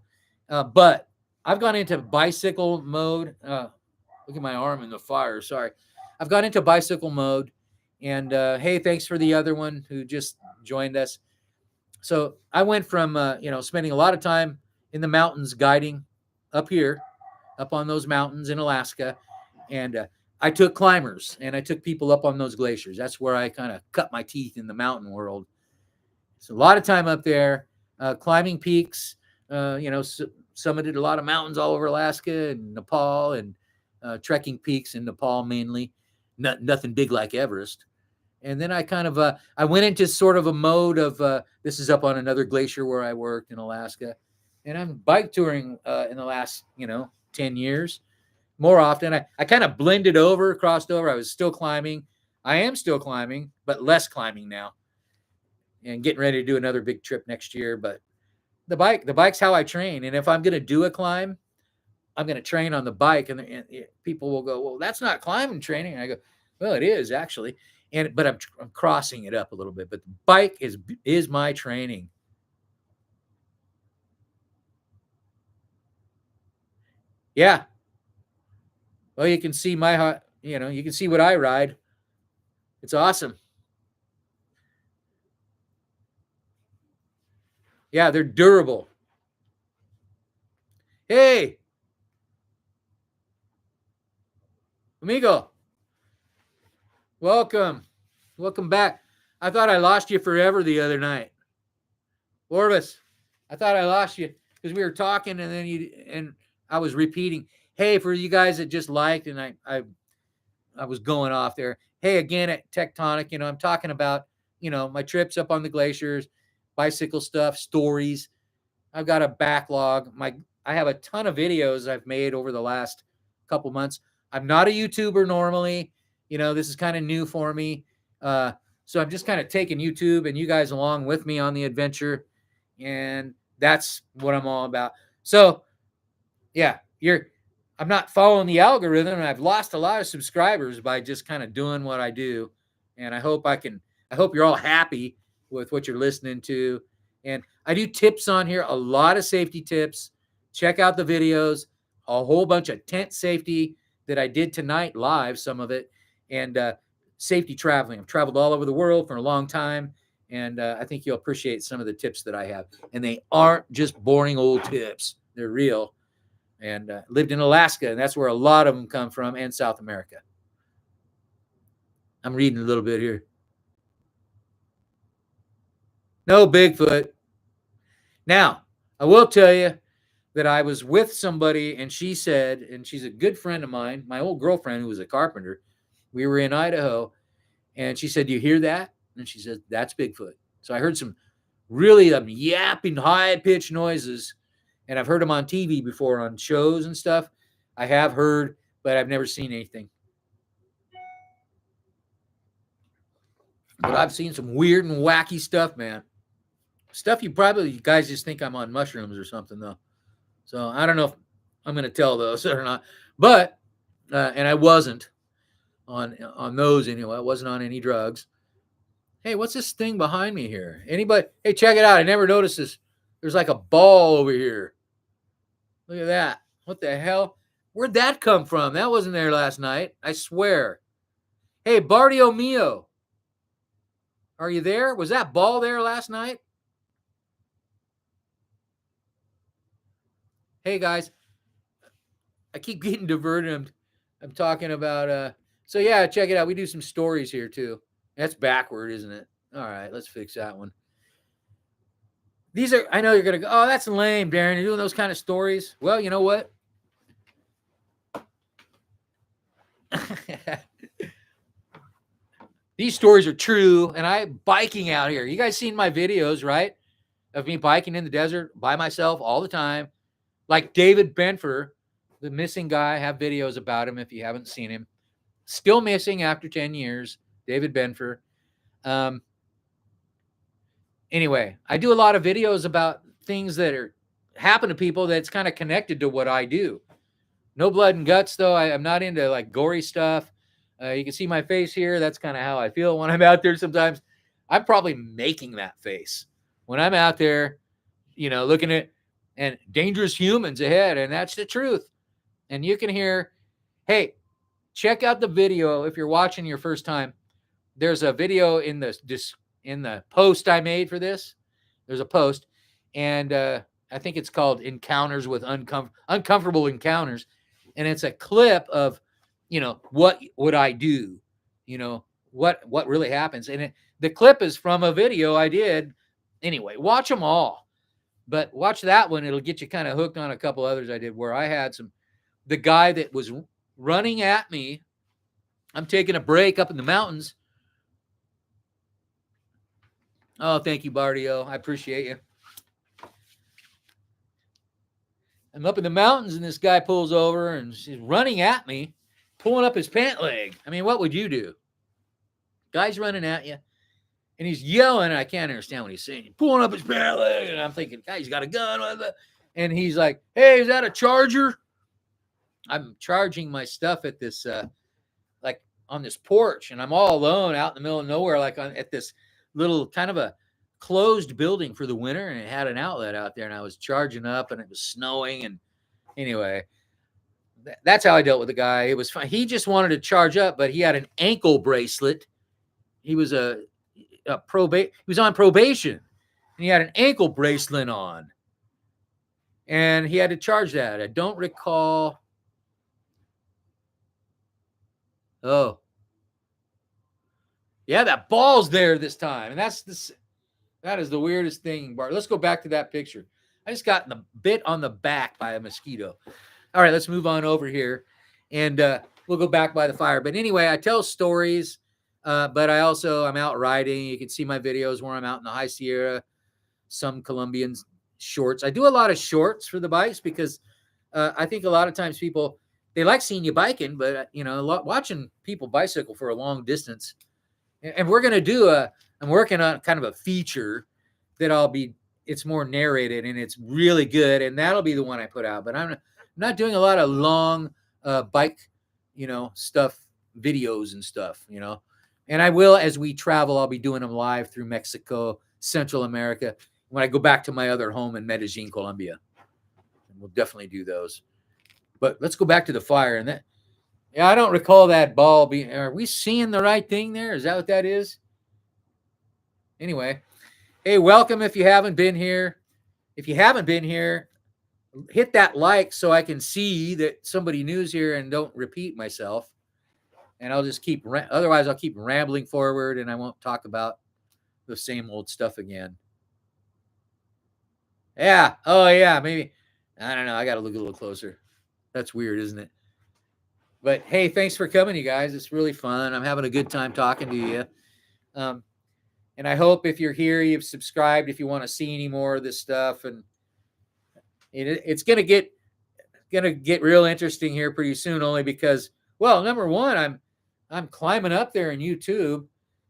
But I've gone into bicycle mode. Look at my arm in the fire. Sorry. I've gone into bicycle mode. And hey, thanks for the other one who just joined us. So I went from, spending a lot of time in the mountains guiding up here, up on those mountains in Alaska. And I took climbers and I took people up on those glaciers. That's where I kind of cut my teeth in the mountain world. So a lot of time up there, climbing peaks, summited a lot of mountains all over Alaska and Nepal, and trekking peaks in Nepal mainly. Nothing big like Everest. And then I kind of I went into sort of a mode of this is up on another glacier where I worked in Alaska, and I'm bike touring in the last 10 years more often. I kind of crossed over. I was still climbing. I am still climbing, but less climbing now, and getting ready to do another big trip next year. But the bike's how I train, and if I'm going to do a climb, I'm going to train on the bike, and people will go, well, that's not climbing training. And I go, well, it is actually. But I'm crossing it up a little bit. But the bike is my training. Yeah. Well, you can see you can see what I ride. It's awesome. Yeah, they're durable. Hey, amigo. Welcome back. I thought I lost you forever the other night. Orvis, I thought I lost you because we were talking and then I was repeating. Hey, for you guys that just liked, and I was going off there. Hey, again at Tectonic, I'm talking about, my trips up on the glaciers, bicycle stuff, stories. I've got a backlog. I have a ton of videos I've made over the last couple months. I'm not a YouTuber normally. This is kind of new for me. So I'm just kind of taking YouTube and you guys along with me on the adventure. And that's what I'm all about. So yeah, I'm not following the algorithm, and I've lost a lot of subscribers by just kind of doing what I do. And I hope you're all happy with what you're listening to. And I do tips on here, a lot of safety tips. Check out the videos, a whole bunch of tent safety that I did tonight live, some of it, and safety traveling. I've traveled all over the world for a long time, and I think you'll appreciate some of the tips that I have. And they aren't just boring old tips. They're real. And lived in Alaska, and that's where a lot of them come from, and South America. I'm reading a little bit here. No Bigfoot. Now, I will tell you that I was with somebody, and she said, and she's a good friend of mine, my old girlfriend who was a carpenter. We were in Idaho, and she said, "Do you hear that?" And she said, "That's Bigfoot." So I heard some really yapping, high-pitched noises, and I've heard them on TV before on shows and stuff. I have heard, but I've never seen anything. But I've seen some weird and wacky stuff, man. Stuff you guys just think I'm on mushrooms or something, though. So I don't know if I'm going to tell those or not. But, and I wasn't on those anyway. I wasn't on any drugs. Hey, what's this thing behind me here? Anybody? Hey, check it out. I never noticed this. There's like a ball over here. Look at that. What the hell? Where'd that come from? That wasn't there last night. I swear. Hey, Bardio Mio. Are you there? Was that ball there last night? Hey, guys. I keep getting diverted. I'm talking about, so yeah, check it out. We do some stories here too. That's backward, isn't it? All right, let's fix that one. These are, I know you're going to go, oh, that's lame, Darin. You're doing those kind of stories. Well, you know what? These stories are true, and I'm biking out here. You guys seen my videos, right? Of me biking in the desert by myself all the time. Like David Benfer, the missing guy, I have videos about him if you haven't seen him. Still missing after 10 years, David Benfer. Anyway, I do a lot of videos about things that are happen to people that's kind of connected to what I do. No blood and guts, though. I'm not into like gory stuff. You can see my face here. That's kind of how I feel when I'm out there sometimes. I'm probably making that face when I'm out there, looking at and dangerous humans ahead. And that's the truth. And you can hear, hey, check out the video if you're watching your first time. There's a video in the post I made for this. There's a post, and I think it's called Encounters with Uncomfortable Encounters. And it's a clip of, what would I do? What really happens. And the clip is from a video I did. Anyway, watch them all. But watch that one. It'll get you kind of hooked on a couple others I did where I had the guy that was running at me. I'm taking a break up in the mountains. Oh, thank you, Bardio. I appreciate you. I'm up in the mountains, and this guy pulls over, and he's running at me, pulling up his pant leg. I mean, what would you do? Guy's running at you, and he's yelling, and I can't understand what he's saying. Pulling up his pant leg, and I'm thinking, God, he's got a gun. And he's like, hey, is that a charger? I'm charging my stuff at this, like on this porch, and I'm all alone out in the middle of nowhere, like at this little kind of a closed building for the winter, and it had an outlet out there, and I was charging up, and it was snowing. And anyway, that's how I dealt with the guy. It was fine. He just wanted to charge up, but he had an ankle bracelet. He was he was on probation, and he had an ankle bracelet on, and he had to charge that. I don't recall. Oh, yeah, that ball's there this time, and that is the weirdest thing, Bart. Let's go back to that picture. I just got bit on the back by a mosquito. All right, let's move on over here, and we'll go back by the fire. But anyway, I tell stories, but I'm out riding. You can see my videos where I'm out in the High Sierra, some Colombian shorts. I do a lot of shorts for the bikes because I think a lot of times people, they like seeing you biking, but, watching people bicycle for a long distance. And we're going to I'm working on kind of a feature that it's more narrated and it's really good. And that'll be the one I put out. But I'm not doing a lot of long bike, stuff, videos and stuff, And I will, as we travel, I'll be doing them live through Mexico, Central America, when I go back to my other home in Medellin, Colombia. And we'll definitely do those. But let's go back to the fire. And I don't recall that ball being. Are we seeing the right thing there? Is that what that is? Anyway, hey, welcome if you haven't been here. If you haven't been here, hit that like so I can see that somebody new's here and don't repeat myself. And I'll just otherwise I'll keep rambling forward and I won't talk about the same old stuff again. Yeah. Oh, yeah. Maybe. I don't know. I got to look a little closer. That's weird, isn't it? But hey, thanks for coming, you guys. It's really fun. I'm having a good time talking to you. And I hope if you're here, you've subscribed if you want to see any more of this stuff. And it's going to get real interesting here pretty soon, only because, well, number one, I'm climbing up there in YouTube.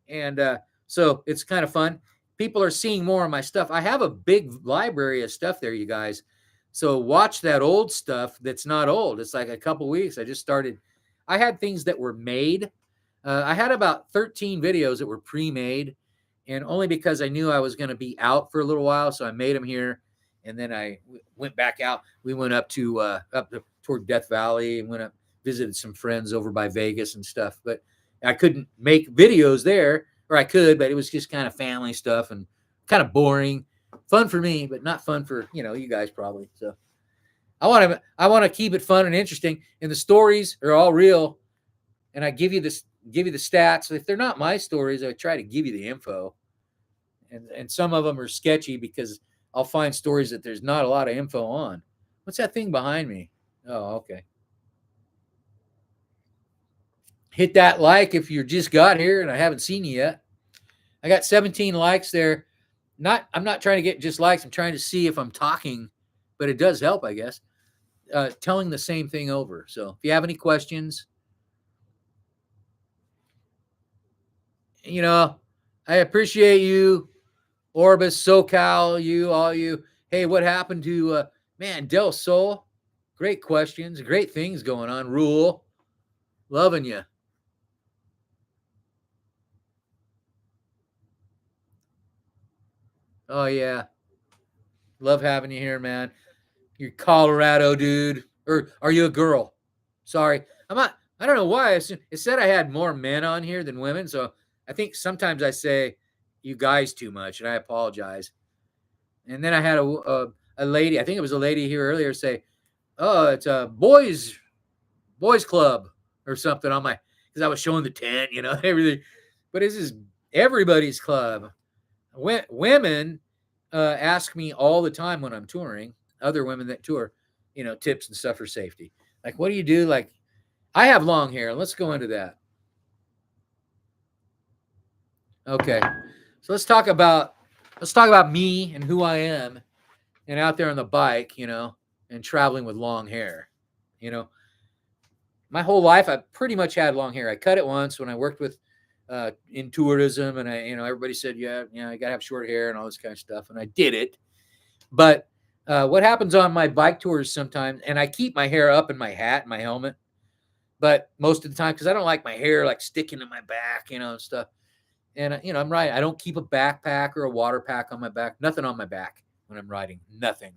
And so it's kind of fun. People are seeing more of my stuff. I have a big library of stuff there, you guys. So watch that old stuff that's not old. It's like a couple weeks. I just started. I had things that were made. I had about 13 videos that were pre-made, and only because I knew I was going to be out for a little while, so I made them here, and then I went back out. We went up toward Death Valley and went up, visited some friends over by Vegas and stuff. But I couldn't make videos there, or I could, but it was just kind of family stuff and kind of boring. Fun for me, but not fun for, you guys probably. So I want to keep it fun and interesting. And the stories are all real. And I give you the stats. If they're not my stories, I try to give you the info. And some of them are sketchy because I'll find stories that there's not a lot of info on. What's that thing behind me? Oh, okay. Hit that like if you just got here and I haven't seen you yet. I got 17 likes there. I'm not trying to get just likes. I'm trying to see if I'm talking, but it does help, I guess. Telling the same thing over. So if you have any questions, I appreciate you, Orbis, SoCal, all you. Hey, what happened to man, Del Sol? Great questions, great things going on. Rule, loving you. Oh yeah, love having you here, man. You're Colorado, dude, or are you a girl? Sorry, I'm not. I don't know why. It said I had more men on here than women, so I think sometimes I say you guys too much, and I apologize. And then I had a lady. I think it was a lady here earlier say, "Oh, it's a boys club or something." On my because I was showing the tent, everything. But this is everybody's club. Women ask me all the time when I'm touring. Other women that tour, tips and stuff for safety. Like, what do you do? Like, I have long hair. Let's go into that. Okay, so let's talk about me and who I am, and out there on the bike, and traveling with long hair. You know, my whole life I've pretty much had long hair. I cut it once when I worked with in tourism, and everybody said, yeah, I gotta have short hair and all this kind of stuff, and I did it. But what happens on my bike tours sometimes, and I keep my hair up in my hat and my helmet, but most of the time because I don't like my hair like sticking to my back, and stuff. And I'm right. I don't keep a backpack or a water pack on my back. Nothing on my back when I'm riding. Nothing.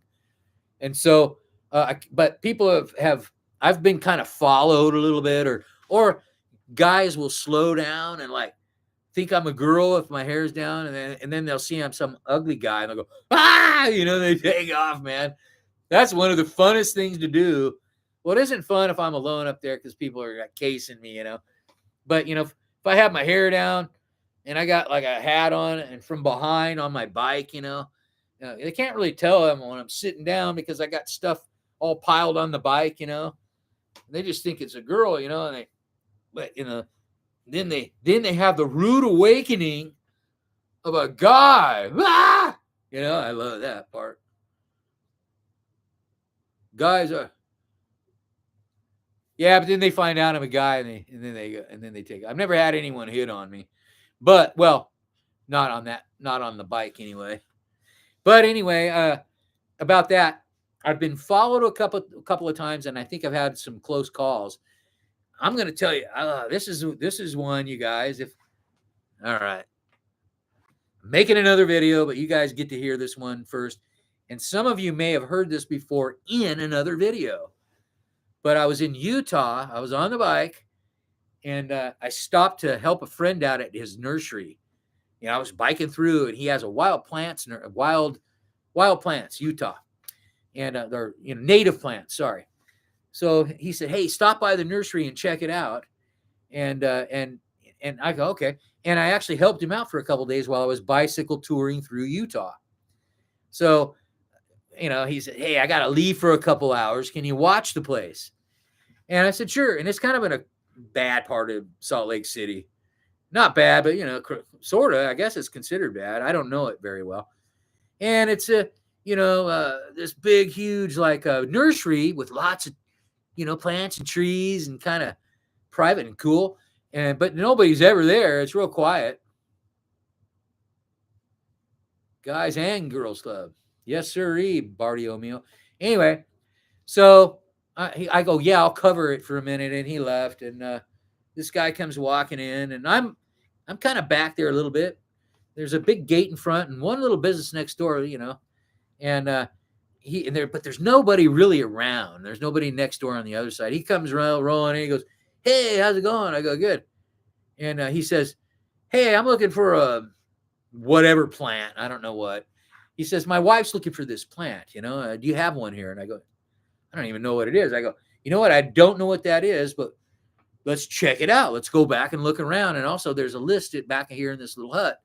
And so, but people have I've been kind of followed a little bit, or guys will slow down and like think I'm a girl if my hair's down, and then they'll see I'm some ugly guy and they'll go they take off, man. That's one of the funnest things to do. Well, it isn't fun if I'm alone up there because people are like, casing me, But if I have my hair down and I got like a hat on and from behind on my bike, they can't really tell them when I'm sitting down because I got stuff all piled on the bike, They just think it's a girl, and then they have the rude awakening of a guy. I love that part. Guys are, yeah, but then they find out I'm a guy, and then they take. I've never had anyone hit on me, but well, not on the bike anyway. But anyway, about that, I've been followed a couple of times, and I think I've had some close calls. I'm going to tell you, this is one, you guys. All right, I'm making another video, but you guys get to hear this one first. And some of you may have heard this before in another video. But I was in Utah. I was on the bike, and I stopped to help a friend out at his nursery. I was biking through, and he has a wild plants, Utah, and they're native plants. Sorry. So he said, "Hey, stop by the nursery and check it out." And I go, "Okay." And I actually helped him out for a couple of days while I was bicycle touring through Utah. So, he said, "Hey, I got to leave for a couple hours. Can you watch the place?" And I said, "Sure." And it's kind of in a bad part of Salt Lake City. Not bad, but, sort of. I guess it's considered bad. I don't know it very well. And it's this big, huge, like nursery with lots of, plants and trees and kind of private and cool. But nobody's ever there. It's real quiet. Guys and girls club. Yes, sirree, Bartiomeo. Anyway, so I go, "Yeah, I'll cover it for a minute." And he left. And this guy comes walking in, and I'm kind of back there a little bit. There's a big gate in front and one little business next door, and but there's nobody really around. There's nobody next door on the other side. He comes rolling and he goes, "Hey, how's it going?" I go, "Good." And he says, "Hey, I'm looking for a whatever plant. I don't know what." He says, "My wife's looking for this plant. Do you have one here?" And I go, "I don't even know what it is." I go, "You know what? I don't know what that is, but let's check it out. Let's go back and look around. And also there's a list back here in this little hut,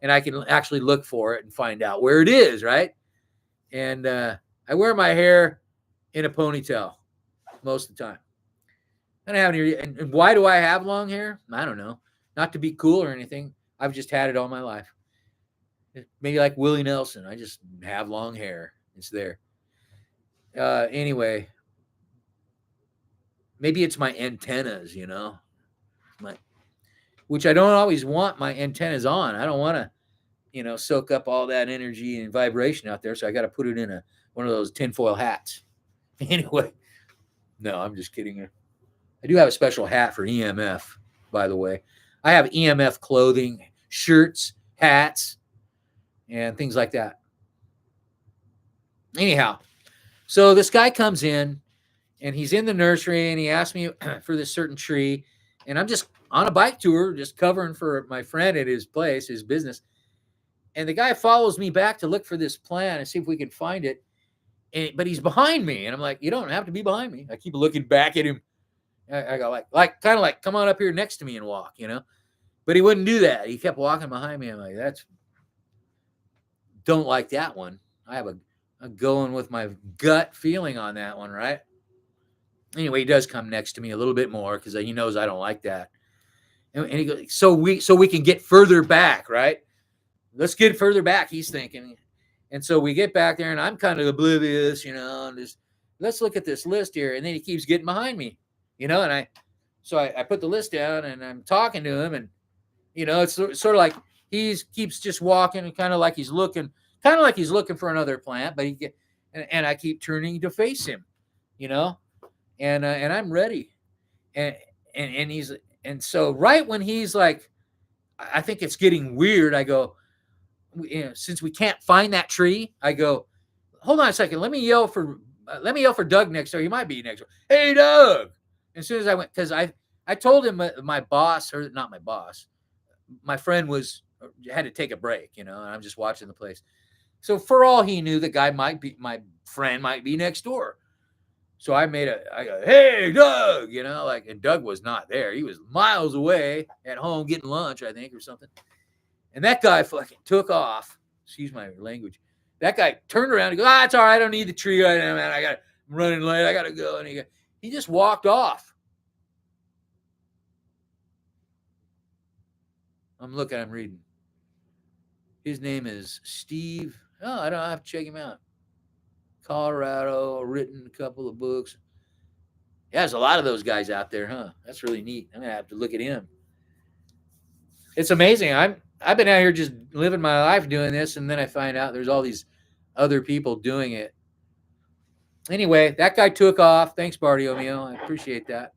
and I can actually look for it and find out where it is." Right. And I wear my hair in a ponytail most of the time. I don't have any. And why do I have long hair? I don't know. Not to be cool or anything. I've just had it all my life. Maybe like Willie Nelson. I just have long hair. It's there. Anyway, maybe it's my antennas, my, which I don't always want my antennas on. I don't want to, soak up all that energy and vibration out there. So I got to put it in one of those tinfoil hats. Anyway, no, I'm just kidding. I do have a special hat for EMF, by the way. I have EMF clothing, shirts, hats, and things like that. Anyhow, so this guy comes in and he's in the nursery and he asked me for this certain tree. And I'm just on a bike tour, just covering for my friend at his place, his business. And the guy follows me back to look for this plant and see if we can find it. But he's behind me. And I'm like, you don't have to be behind me. I keep looking back at him. I go kind of like, come on up here next to me and walk, But he wouldn't do that. He kept walking behind me. I'm like, don't like that one. I have a going with my gut feeling on that one, right? Anyway, he does come next to me a little bit more because he knows I don't like that. And he goes, so we can get further back, right? Let's get further back, he's thinking. And so we get back there, and I'm kind of oblivious, and just, let's look at this list here. And then he keeps getting behind me, and I put the list down, and I'm talking to him, and, it's sort of like he keeps just walking, and kind of like he's looking for another plant, but and I keep turning to face him, and I'm ready. And so right when he's like, I think it's getting weird, I go, since we can't find that tree, I go, hold on a second. Let me yell for Doug next door. He might be next door. Hey, Doug. As soon as I went, because I told him my boss, or not my boss, my friend had to take a break, and I'm just watching the place. So for all he knew, my friend might be next door. So I go, hey, Doug, and Doug was not there. He was miles away at home getting lunch, I think, or something. And that guy fucking took off. Excuse my language. That guy turned around and goes, it's all right. I don't need the tree right now, man. I'm running late. I got to go. And he just walked off. I'm reading. His name is Steve. Oh, I don't have to check him out. Colorado, written a couple of books. Yeah, there's a lot of those guys out there, huh? That's really neat. I'm going to have to look at him. It's amazing. I've been out here just living my life doing this, and then I find out there's all these other people doing it. Anyway, that guy took off. Thanks, Bartiomeo. I appreciate that.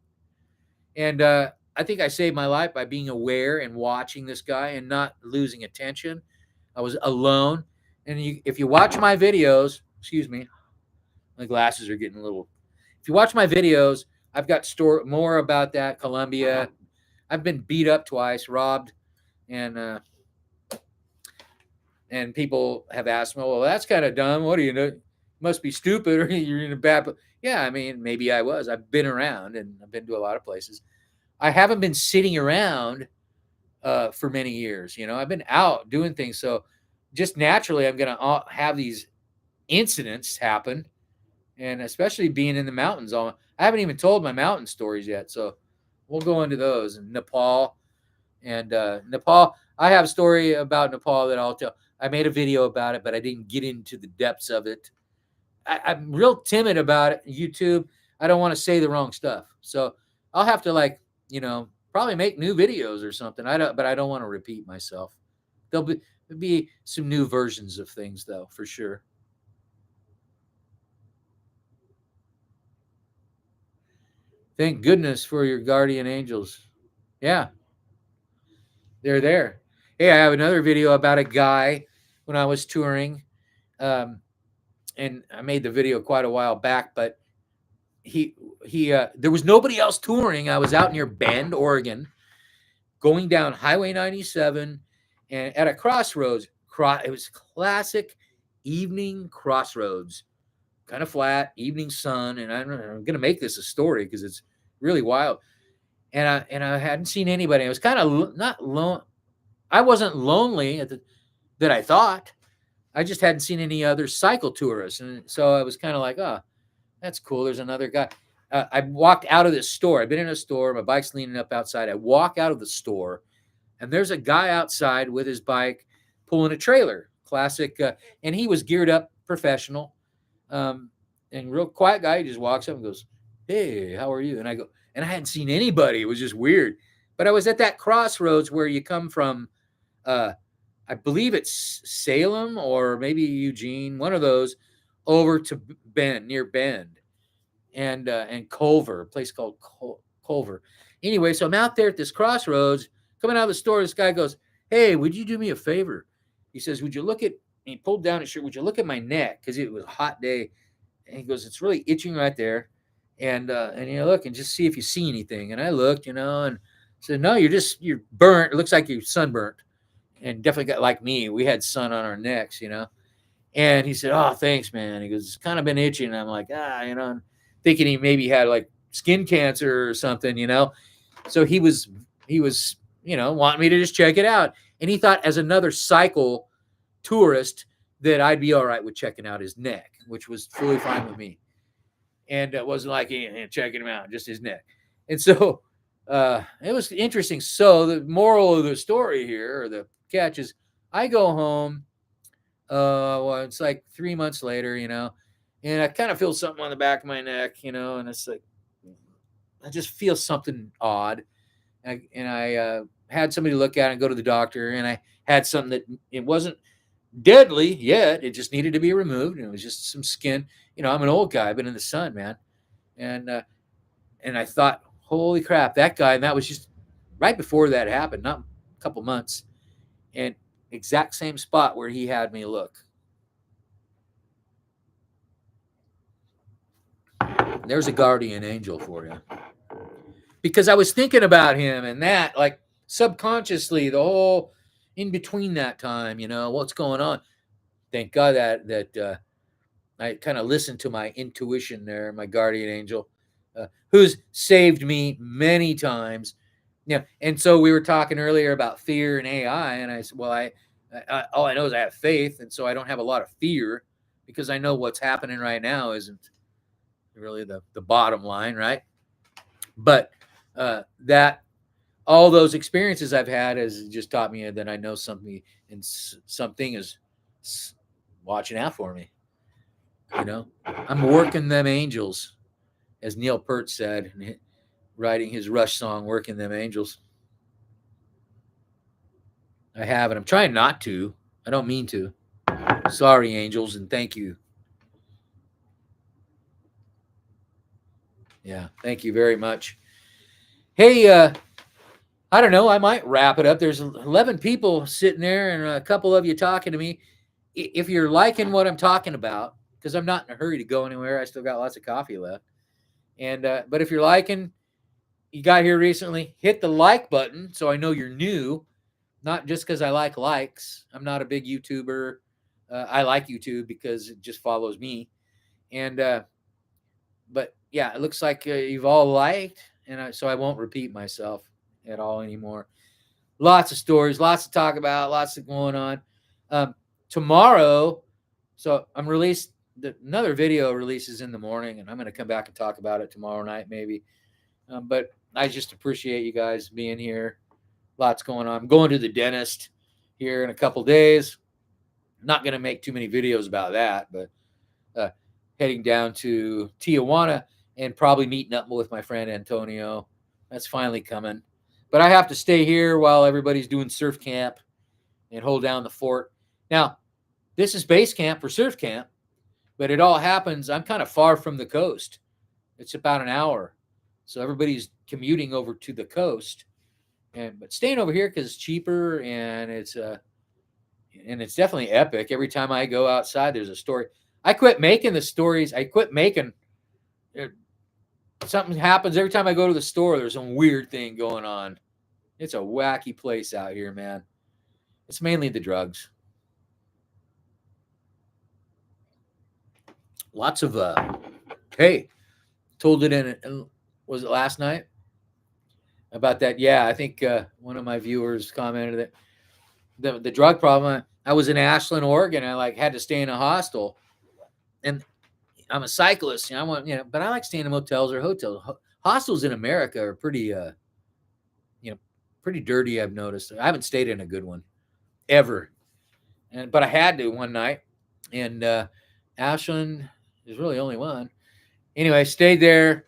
And I think I saved my life by being aware and watching this guy and not losing attention. I was alone. And if you watch my videos, excuse me, my glasses are getting a little. If you watch my videos, I've got more about that. Colombia. I've been beat up twice, robbed, and people have asked me, well, that's kind of dumb. What do you know? Must be stupid, or you're in a bad. Yeah, I mean, maybe I was. I've been around, and I've been to a lot of places. I haven't been sitting around for many years. I've been out doing things. So just naturally, I'm going to have these incidents happen, and especially being in the mountains. I haven't even told my mountain stories yet, so we'll go into those. And Nepal, I have a story about Nepal that I'll tell. I made a video about it, but I didn't get into the depths of it. I'm real timid about it. YouTube, I don't want to say the wrong stuff, so I'll have to probably make new videos or something. But I don't want to repeat myself. There'll be some new versions of things, though, for sure. Thank goodness for your guardian angels. Yeah, they're there. Hey, I have another video about a guy when I was touring, and I made the video quite a while back, but there was nobody else touring. I was out near Bend, Oregon, going down Highway 97, and at a crossroads. It was classic evening crossroads, kind of flat, evening sun, and I'm going to make this a story because it's really wild. And I hadn't seen anybody. I was kind of not alone. I wasn't lonely that I thought. I just hadn't seen any other cycle tourists. And so I was kind of like, oh, that's cool. There's another guy. I walked out of this store. I've been in a store. My bike's leaning up outside. I walk out of the store, and there's a guy outside with his bike pulling a trailer. Classic. And he was geared up professional. And real quiet guy. He just walks up and goes, hey, how are you? And I go, and I hadn't seen anybody. It was just weird. But I was at that crossroads where you come from, I believe it's Salem or maybe Eugene, one of those, over to Bend, near Bend, and Culver, a place called Culver. Anyway, so I'm out there at this crossroads, coming out of the store. This guy goes, hey, would you do me a favor? He says, would you look at, he pulled down his shirt, would you look at my neck? Because it was a hot day. And he goes, it's really itching right there. And look and just see if you see anything. And I looked, and said, no, you're burnt. It looks like you're sunburnt. And definitely got like me. We had sun on our necks, And he said, oh, thanks, man. He goes, it's kind of been itching. And I'm like, thinking he maybe had like skin cancer or something, So he was, wanting me to just check it out. And he thought as another cycle tourist that I'd be all right with checking out his neck, which was fully fine with me. And it wasn't like checking him out, just his neck. And so it was interesting. So the moral of the story here, or the catch, is I go home. It's like 3 months later, and I kind of feel something on the back of my neck, and it's like I just feel something odd. And I had somebody look at it and go to the doctor, and I had something that it wasn't deadly yet. It just needed to be removed. And it was just some skin. I'm an old guy. I've been in the sun, man. And I thought, holy crap, that guy. And that was just right before that happened, not a couple months. And exact same spot where he had me look. There's a guardian angel for you. Because I was thinking about him and that, like subconsciously, the whole in between that time, what's going on. Thank God that I kind of listened to my intuition there, my guardian angel, who's saved me many times. Yeah. And so we were talking earlier about fear and AI. And I said, well, I all I know is I have faith. And so I don't have a lot of fear because I know what's happening right now isn't really the bottom line. Right. But that all those experiences I've had has just taught me that I know something, and something is watching out for me. I'm working them angels, as Neil Peart said, writing his Rush song, working them angels. I have, and I'm trying not to. I don't mean to. Sorry, angels, and thank you. Yeah, thank you very much. Hey, I don't know. I might wrap it up. There's 11 people sitting there and a couple of you talking to me. If you're liking what I'm talking about, because I'm not in a hurry to go anywhere. I still got lots of coffee left. And but if you're liking, you got here recently, hit the like button so I know you're new. Not just because I like likes. I'm not a big YouTuber. I like YouTube because it just follows me. And but yeah, it looks like you've all liked, and so I won't repeat myself at all anymore. Lots of stories, lots to talk about, lots of going on. Tomorrow, so I'm released. Another video releases in the morning, and I'm going to come back and talk about it tomorrow night, maybe. But I just appreciate you guys being here. Lots going on. I'm going to the dentist here in a couple days. Not going to make too many videos about that, but heading down to Tijuana and probably meeting up with my friend Antonio. That's finally coming. But I have to stay here while everybody's doing surf camp and hold down the fort. Now, this is base camp for surf camp, but it all happens. I'm kind of far from the coast. It's about an hour. So everybody's commuting over to the coast. But staying over here because it's cheaper and it's definitely epic. Every time I go outside, there's a story. I quit making the stories. I quit making something happens every time I go to the store. There's some weird thing going on. It's a wacky place out here, man. It's mainly the drugs. Lots of hey, told it in was it last night about that? Yeah, I think one of my viewers commented that the drug problem. I was in Ashland, Oregon. I like had to stay in a hostel, and I'm a cyclist. I want but I like staying in motels or hotels. Hostels in America are pretty you know pretty dirty. I've noticed. I haven't stayed in a good one ever, but I had to one night, and Ashland is really only one. Anyway, I stayed there.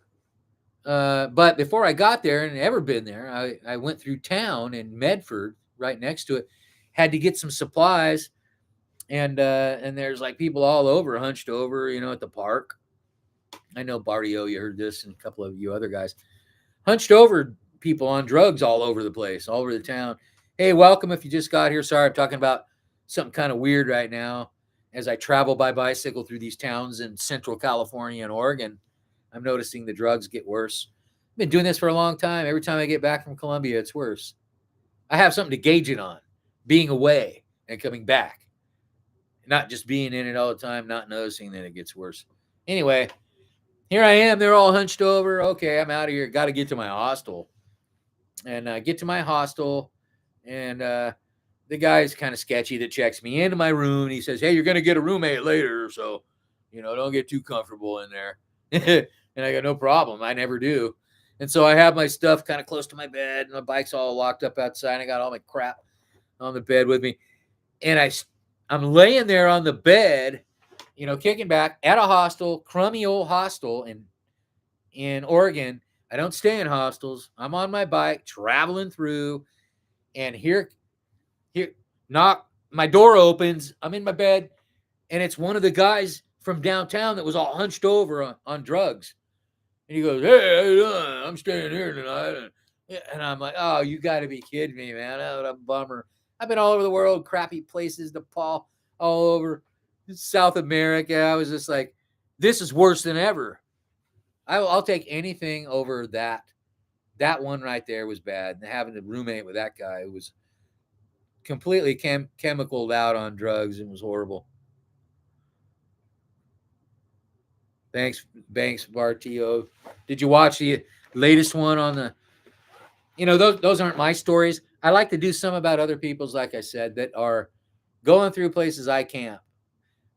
But before I got there and ever been there, I went through town in Medford, right next to it, had to get some supplies, and there's like people all over, hunched over, at the park. I know Barrio, you heard this, and a couple of you other guys, hunched over people on drugs all over the place, all over the town. Hey, welcome if you just got here. Sorry, I'm talking about something kind of weird right now. As I travel by bicycle through these towns in Central California and Oregon, I'm noticing the drugs get worse. I've been doing this for a long time. Every time I get back from Colombia, it's worse. I have something to gauge it on, being away and coming back, not just being in it all the time, not noticing that it gets worse. Anyway, here I am. They're all hunched over. Okay, I'm out of here. Got to get to my hostel. And I get to my hostel, and the guy's kind of sketchy that checks me into my room. He says, hey, you're going to get a roommate later, so, don't get too comfortable in there. And I go, no problem. I never do. And so I have my stuff kind of close to my bed, and my bike's all locked up outside. I got all my crap on the bed with me. And I'm laying there on the bed, kicking back at a hostel, crummy old hostel in Oregon. I don't stay in hostels. I'm on my bike traveling through, and here, knock, my door opens. I'm in my bed, and it's one of the guys from downtown that was all hunched over on drugs. And he goes, hey, how you doing? I'm staying here tonight. And I'm like, oh, you got to be kidding me, man. Oh, what a bummer. I've been all over the world, crappy places, Nepal, all over South America. I was just like, this is worse than ever. I'll take anything over that. That one right there was bad. And having a roommate with that guy who was completely chemicaled out on drugs and was horrible. Thanks, Bartio. Did you watch the latest one on the? Those aren't my stories. I like to do some about other people's, like I said, that are going through places I camp.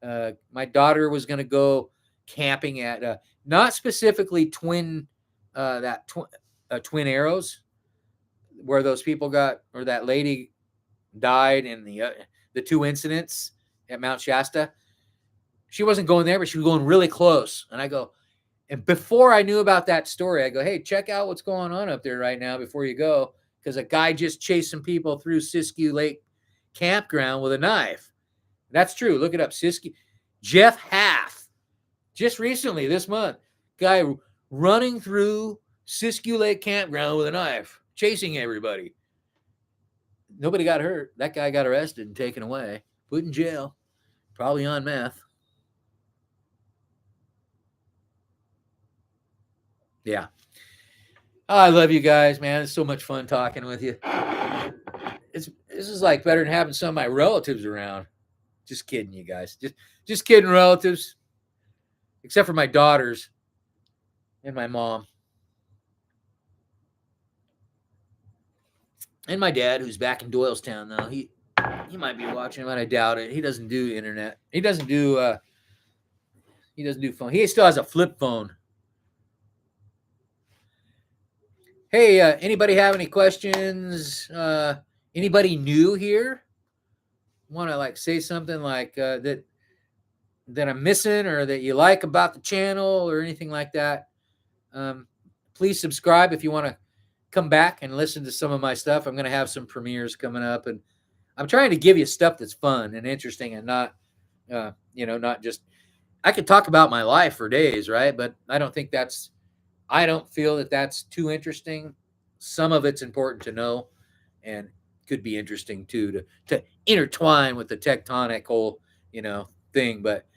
My daughter was going to go camping at not specifically Twin Arrows, where those people or that lady died in the two incidents at Mount Shasta. She wasn't going there, but she was going really close. And I go, and before I knew about that story, I go, hey, check out what's going on up there right now before you go, because a guy just chased some people through Siskiyou Lake campground with a knife. That's true. Look it up. Siskiyou. Jeff Half, just recently this month, guy running through Siskiyou Lake campground with a knife, chasing everybody. Nobody got hurt. That guy got arrested and taken away, put in jail, probably on meth. Yeah. Oh, I love you guys, man. It's so much fun talking with you. This is like better than having some of my relatives around. Just kidding, you guys. Just kidding, relatives. Except for my daughters and my mom. And my dad, who's back in Doylestown now. He might be watching, but I doubt it. He doesn't do internet. He doesn't do phone. He still has a flip phone. Hey, anybody have any questions? Anybody new here? Want to say something that I'm missing or that you like about the channel or anything like that? Please subscribe if you want to come back and listen to some of my stuff. I'm going to have some premieres coming up, and I'm trying to give you stuff that's fun and interesting and not, not just. I could talk about my life for days, right? But I don't feel that that's too interesting. Some of it's important to know, and could be interesting too to intertwine with the Tectonic whole thing. But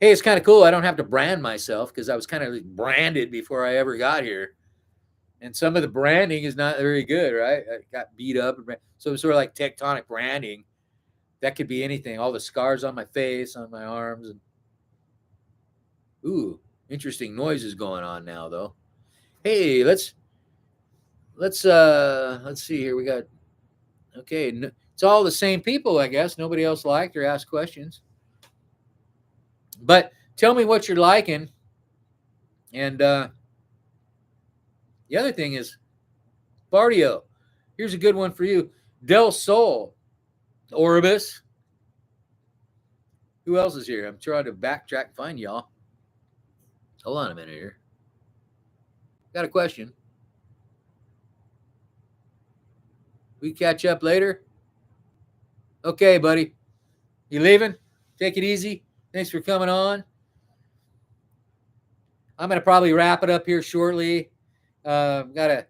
hey, it's kind of cool. I don't have to brand myself because I was kind of branded before I ever got here, and some of the branding is not very good, right? I got beat up, so it's sort of like Tectonic branding. That could be anything. All the scars on my face, on my arms, and ooh, interesting noises going on now though. Hey, let's see here. We got okay. It's all the same people, I guess. Nobody else liked or asked questions. But tell me what you're liking. And the other thing is, Bardio, here's a good one for you. Del Sol, Orbis. Who else is here? I'm trying to backtrack and find y'all. Hold on a minute here. Got a question. We catch up later? Okay, buddy. You leaving? Take it easy. Thanks for coming on. I'm going to probably wrap it up here shortly. Got to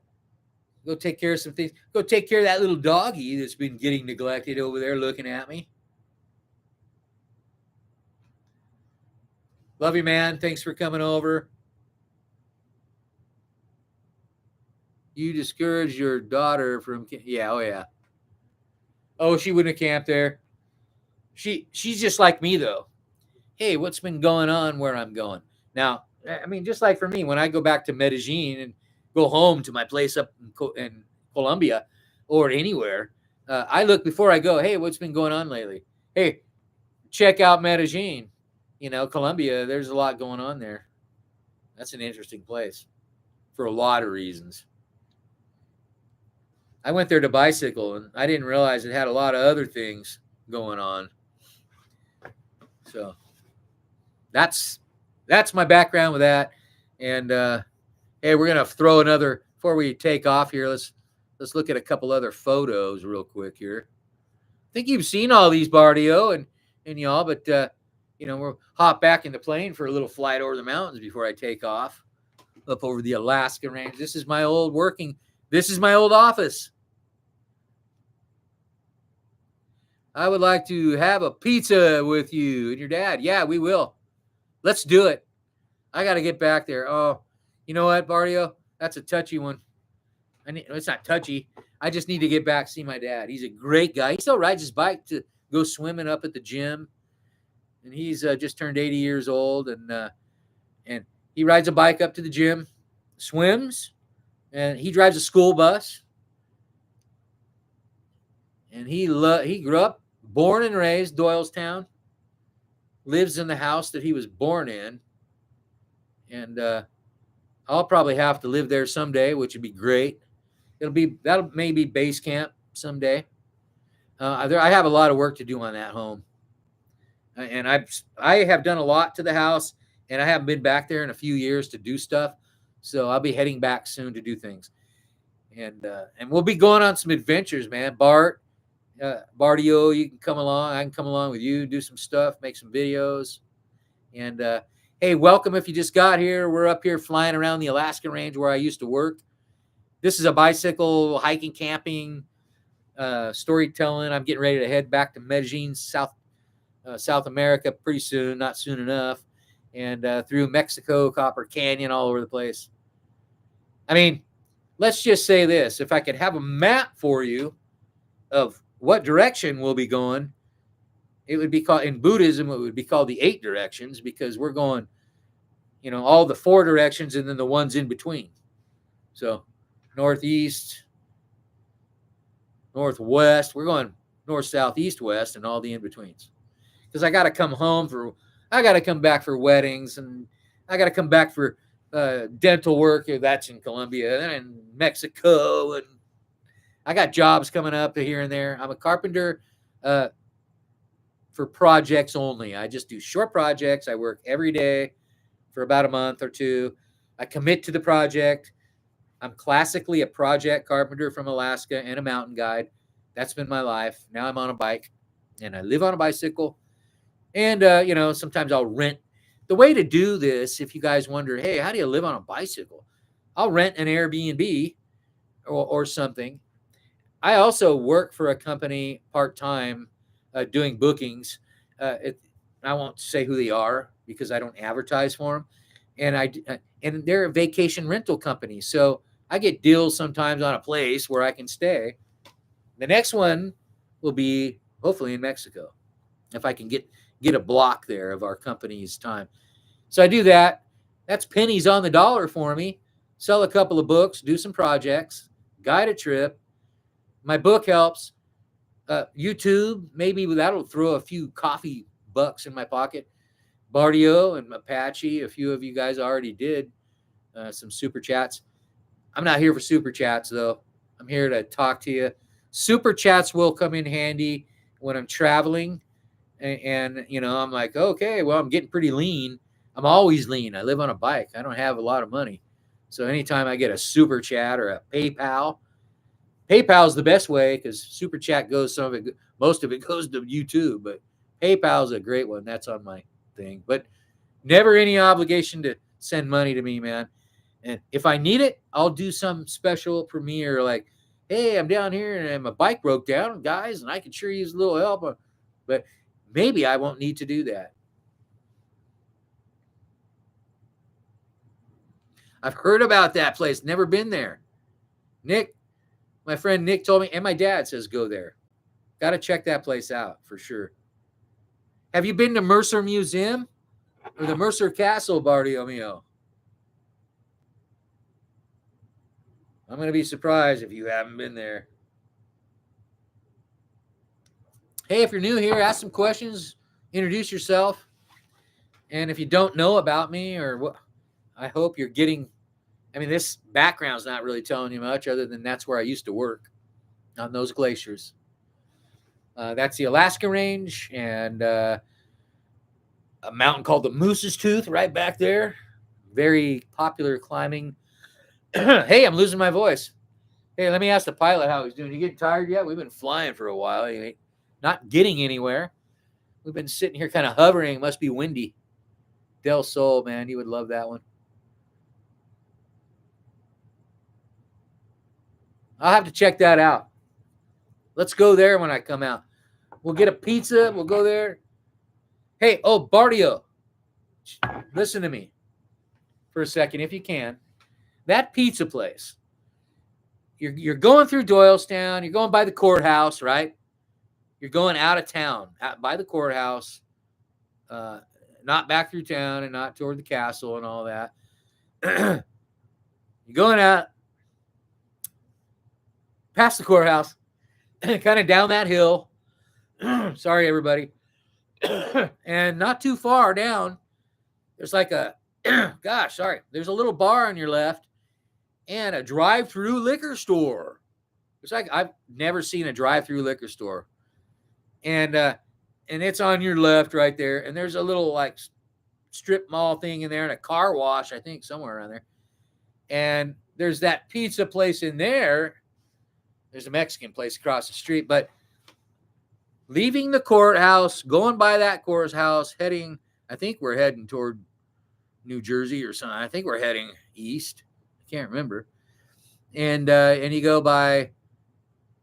go take care of some things. Go take care of that little doggy that's been getting neglected over there looking at me. Love you, man. Thanks for coming over. You discouraged your daughter from... Yeah, oh, yeah. Oh, she wouldn't have camped there. She's just like me, though. Hey, what's been going on where I'm going? Now, I mean, just like for me, when I go back to Medellin and go home to my place up in Colombia or anywhere, I look before I go, hey, what's been going on lately? Hey, check out Medellin. You know, Colombia, there's a lot going on there. That's an interesting place for a lot of reasons. I went there to bicycle, and I didn't realize it had a lot of other things going on. So that's my background with that. And hey, we're gonna throw another before we take off here. Let's look at a couple other photos real quick here. I think you've seen all these, Bardio and y'all, but we'll hop back in the plane for a little flight over the mountains before I take off up over the Alaska range. This is my old office. I would like to have a pizza with you and your dad. Yeah, we will. Let's do it. I got to get back there. Oh, you know what, Bardio? That's a touchy one. It's not touchy. I just need to get back, see my dad. He's a great guy. He still rides his bike to go swimming up at the gym. And he's just turned 80 years old. And he rides a bike up to the gym, swims, and he drives a school bus. And he grew up, born and raised Doylestown, lives in the house that he was born in. And I'll probably have to live there someday, which would be great. That'll maybe base camp someday. I have a lot of work to do on that home. And I have done a lot to the house, and I haven't been back there in a few years to do stuff. So I'll be heading back soon to do things. And we'll be going on some adventures, man. Bardio, you can come along. I can come along with you, do some stuff, make some videos. And hey, welcome if you just got here. We're up here flying around the Alaska range where I used to work. This is a bicycle, hiking, camping, storytelling. I'm getting ready to head back to Medellin, South America pretty soon, not soon enough, and through Mexico, Copper Canyon, all over the place. I mean, let's just say this. If I could have a map for you of what direction we'll be going, it would be called, in Buddhism, it would be called the 8 directions, because we're going, all the 4 directions and then the ones in between. So northeast, northwest, we're going north, south, east, west, and all the in-betweens. Because I got to come back for weddings, and I got to come back for dental work. That's in Colombia and in Mexico, and I got jobs coming up here and there. I'm a carpenter for projects only. I just do short projects. I work every day for about a month or two. I commit to the project. I'm classically a project carpenter from Alaska and a mountain guide. That's been my life. Now I'm on a bike, and I live on a bicycle. And, sometimes I'll rent. The way to do this, if you guys wonder, hey, how do you live on a bicycle? I'll rent an Airbnb or something. I also work for a company part-time doing bookings. I won't say who they are because I don't advertise for them. And they're a vacation rental company. So I get deals sometimes on a place where I can stay. The next one will be hopefully in Mexico, if I can get a block there of our company's time. So I do that. That's pennies on the dollar for me. Sell a couple of books, do some projects, guide a trip. My book helps. YouTube, maybe that'll throw a few coffee bucks in my pocket. Bardio and Apache, a few of you guys already did some super chats. I'm not here for super chats, though. I'm here to talk to you. Super chats will come in handy when I'm traveling. And I'm like, okay, well, I'm getting pretty lean. I'm always lean. I live on a bike. I don't have a lot of money. So anytime I get a super chat or a PayPal is the best way because super chat goes, most of it goes to YouTube, but PayPal is a great one. That's on my thing, but never any obligation to send money to me, man. And if I need it, I'll do some special premiere like, hey, I'm down here and my bike broke down, guys, and I could sure use a little help. But maybe I won't need to do that. I've heard about that place. Never been there. Nick, my friend Nick told me, and my dad says go there. Got to check that place out for sure. Have you been to Mercer Museum or the Mercer Castle, Bartolomeo? I'm going to be surprised if you haven't been there. Hey, if you're new here, ask some questions, introduce yourself. And if you don't know about me or what, I hope you're getting, this background's not really telling you much other than that's where I used to work on those glaciers. That's the Alaska Range and a mountain called the Moose's Tooth right back there. Very popular climbing. Hey, I'm losing my voice. Hey, let me ask the pilot how he's doing. You getting tired yet? We've been flying for a while. You ain't not getting anywhere. We've been sitting here kind of hovering. It must be windy. Del Sol, man, you would love that one. I'll have to check that out. Let's go there when I come out. We'll get a pizza. We'll go there. Hey, Bardio, listen to me for a second if you can. That pizza place, you're going through Doylestown. You're going by the courthouse, right? You're going out of town, out by the courthouse, not back through town and not toward the castle and all that. You're going out past the courthouse, kind of down that hill. Sorry, everybody. And not too far down, there's like there's a little bar on your left and a drive-through liquor store. It's like I've never seen a drive-through liquor store. And it's on your left right there. And there's a little like strip mall thing in there and a car wash, I think, somewhere around there. And there's that pizza place in there. There's a Mexican place across the street. But leaving the courthouse, going by that courthouse, I think we're heading toward New Jersey or something. I think we're heading east. I can't remember. And you go by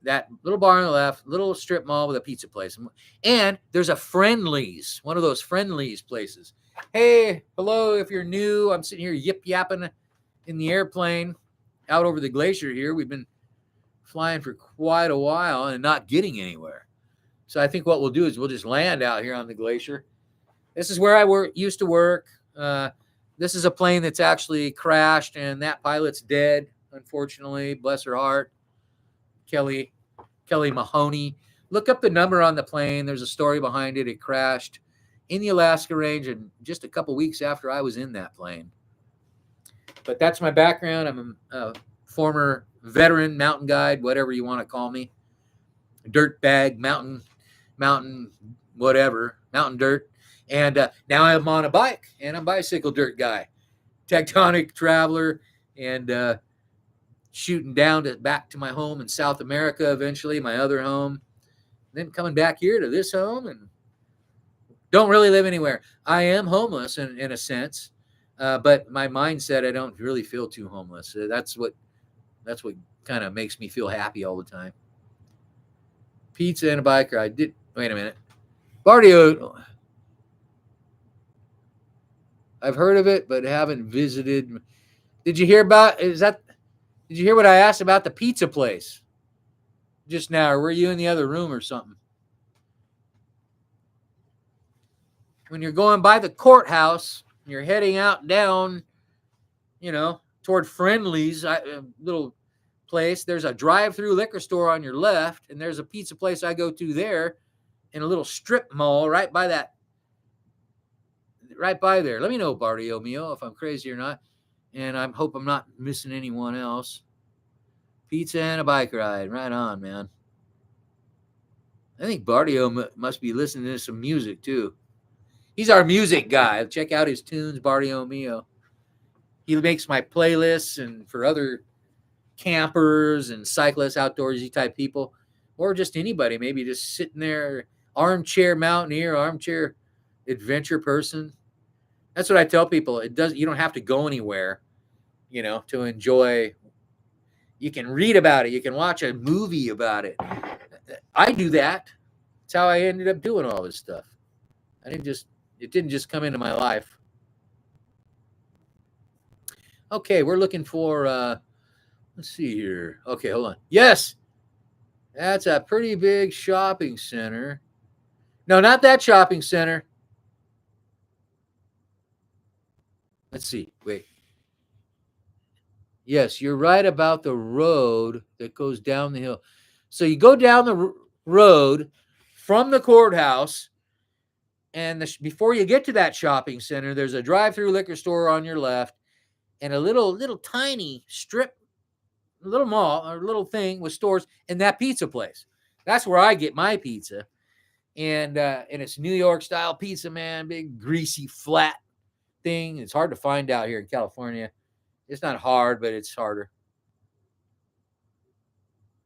that little bar on the left, little strip mall with a pizza place. And there's a Friendly's, one of those Friendly's places. Hey, hello, if you're new, I'm sitting here yip-yapping in the airplane out over the glacier here. We've been flying for quite a while and not getting anywhere. So I think what we'll do is we'll just land out here on the glacier. This is where I used to work. This is a plane that's actually crashed, and that pilot's dead, unfortunately. Bless her heart. Kelly Mahoney. Look up the number on the plane. There's a story behind it. It crashed in the Alaska Range and just a couple weeks after I was in that plane. But that's my background. I'm a former veteran mountain guide, whatever you want to call me. Dirt bag, mountain whatever, mountain dirt. And now I'm on a bike, and I'm a bicycle dirt guy. Tectonic traveler, and shooting down back to my home in South America eventually, my other home. Then coming back here to this home, and don't really live anywhere. I am homeless in a sense, but my mindset, I don't really feel too homeless. That's what kind of makes me feel happy all the time. Pizza and a bike ride. Wait a minute. Bardio, I've heard of it, but haven't visited. Did you hear what I asked about the pizza place just now, or were you in the other room or something? When you're going by the courthouse, you're heading out down, toward Friendly's, a little place. There's a drive-through liquor store on your left, and there's a pizza place I go to there in a little strip mall right by there. Let me know, Bartolomeo, if I'm crazy or not. And I hope I'm not missing anyone else. Pizza and a bike ride. Right on, man. I think Bartio must be listening to some music, too. He's our music guy. Check out his tunes, Bartolomeo. He makes my playlists and for other campers and cyclists, outdoorsy type people, or just anybody, maybe just sitting there, armchair mountaineer, armchair adventure person. That's what I tell people. You don't have to go anywhere, to enjoy. You can read about it. You can watch a movie about it. I do that. That's how I ended up doing all this stuff. It didn't just come into my life. Okay, we're looking for, let's see here. Okay, hold on. Yes, that's a pretty big shopping center. No, not that shopping center. Let's see. Wait. Yes, you're right about the road that goes down the hill. So you go down the road from the courthouse, and before you get to that shopping center, there's a drive-through liquor store on your left, and a little tiny strip, little mall or little thing with stores, and that pizza place. That's where I get my pizza, and it's New York style pizza, man. Big greasy flat thing. It's hard to find out here in California. It's not hard, but it's harder.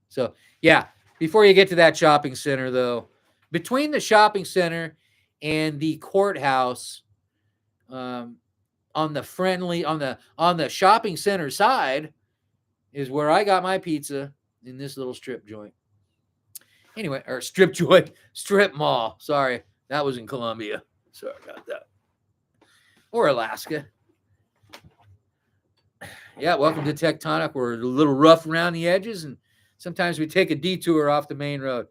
So, yeah, before you get to that shopping center, though, between the shopping center and the courthouse, on the shopping center side is where I got my pizza in this little strip joint. Anyway, or strip mall. Sorry, that was in Colombia. Sorry about that. Or Alaska. Yeah, welcome to Tectonic. We're a little rough around the edges, and sometimes we take a detour off the main road.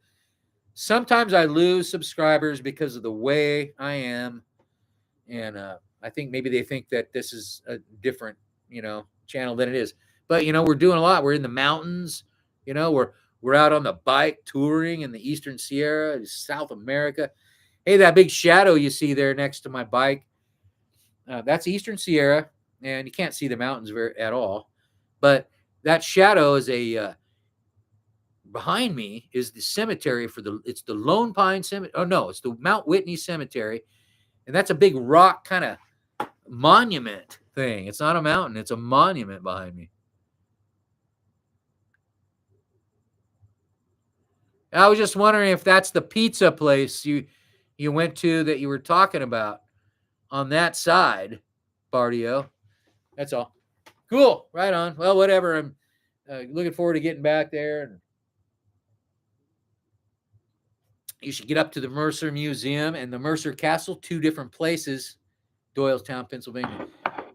Sometimes I lose subscribers because of the way I am, and I think maybe they think that this is a different, channel than it is. But we're doing a lot. We're in the mountains. We're out on the bike touring in the Eastern Sierra, South America. Hey, that big shadow you see there next to my bike, that's Eastern Sierra. And you can't see the mountains at all, but that shadow is behind me is the cemetery it's the Lone Pine Cemetery. Oh no, it's the Mount Whitney Cemetery, and that's a big rock kind of monument thing. It's not a mountain; it's a monument behind me. I was just wondering if that's the pizza place you went to that you were talking about on that side, Bardio. That's all. Cool. Right on. Well, whatever. I'm looking forward to getting back there. And you should get up to the Mercer Museum and the Mercer Castle, 2 different places, Doylestown, Pennsylvania.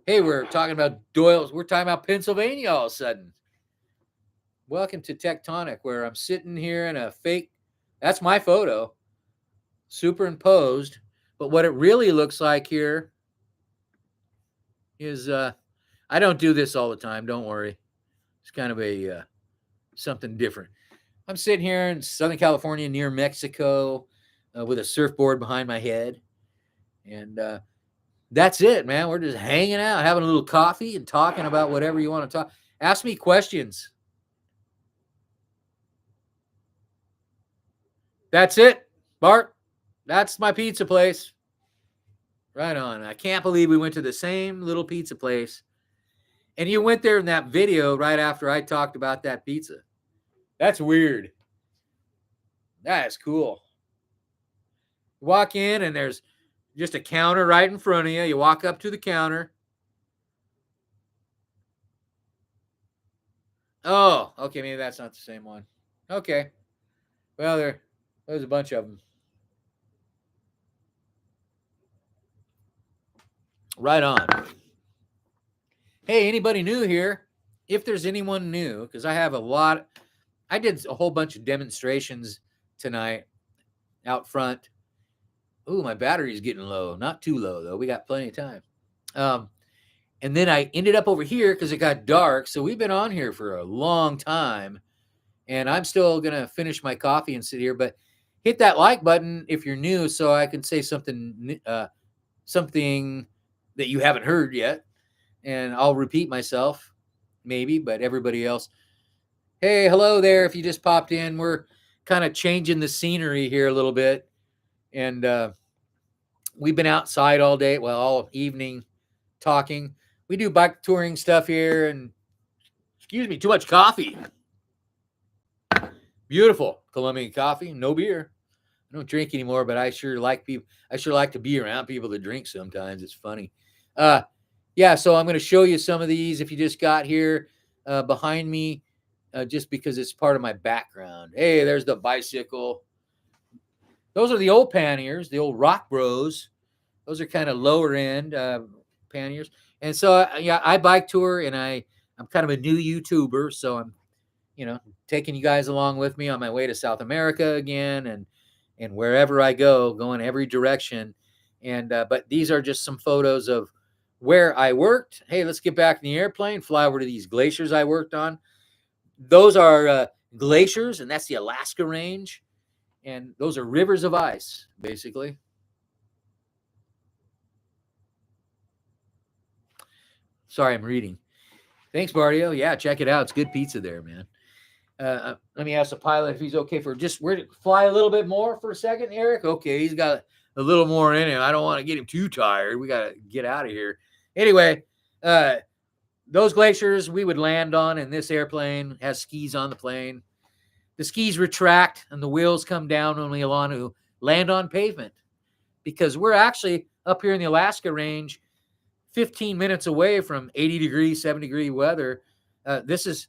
Hey, we're talking about We're talking about Pennsylvania all of a sudden. Welcome to Tectonic, where I'm sitting here in a fake. That's my photo, superimposed. But what it really looks like here is I don't do this all the time. Don't worry. It's kind of a something different. I'm sitting here in Southern California near Mexico with a surfboard behind my head. And that's it, man. We're just hanging out, having a little coffee and talking about whatever you want to talk. Ask me questions. That's it, Bart. That's my pizza place. Right on. I can't believe we went to the same little pizza place. And you went there in that video right after I talked about that pizza. That's weird. That is cool. You walk in and there's just a counter right in front of you. You walk up to the counter. Oh, okay. Maybe that's not the same one. Okay. Well, there's a bunch of them. Right on. Hey, anybody new here? If there's anyone new, because I have I did a whole bunch of demonstrations tonight out front. Ooh, my battery's getting low. Not too low, though. We got plenty of time. And then I ended up over here because it got dark. So we've been on here for a long time. And I'm still going to finish my coffee and sit here. But hit that like button if you're new so I can say something that you haven't heard yet. And I'll repeat myself, maybe, but everybody else. Hey, hello there. If you just popped in, we're kind of changing the scenery here a little bit. And we've been outside all day, well, all evening talking. We do bike touring stuff here, and excuse me, too much coffee. Beautiful Colombian coffee, no beer. I don't drink anymore, but I sure like to be around people that drink sometimes. It's funny. Yeah, so I'm going to show you some of these if you just got here behind me, just because it's part of my background. Hey, there's the bicycle. Those are the old panniers, the old rock bros. Those are kind of lower end panniers. And so, yeah, I bike tour, and I'm kind of a new YouTuber, so I'm, taking you guys along with me on my way to South America again, and wherever I go, going every direction. And but these are just some photos of where I worked. Hey, let's get back in the airplane, fly over to these glaciers I worked on. Those are glaciers, and that's the Alaska range. And those are rivers of ice, basically. Sorry, I'm reading. Thanks, Bardio. Yeah, check it out. It's good pizza there, man. Let me ask the pilot if he's okay for we're fly a little bit more for a second, Eric. Okay, he's got a little more in him. I don't want to get him too tired. We got to get out of here. Anyway, those glaciers we would land on, and this airplane has skis on the plane. The skis retract and the wheels come down when we want to land on pavement, because we're actually up here in the Alaska range, 15 minutes away from 80 degree, 70 degree weather. This is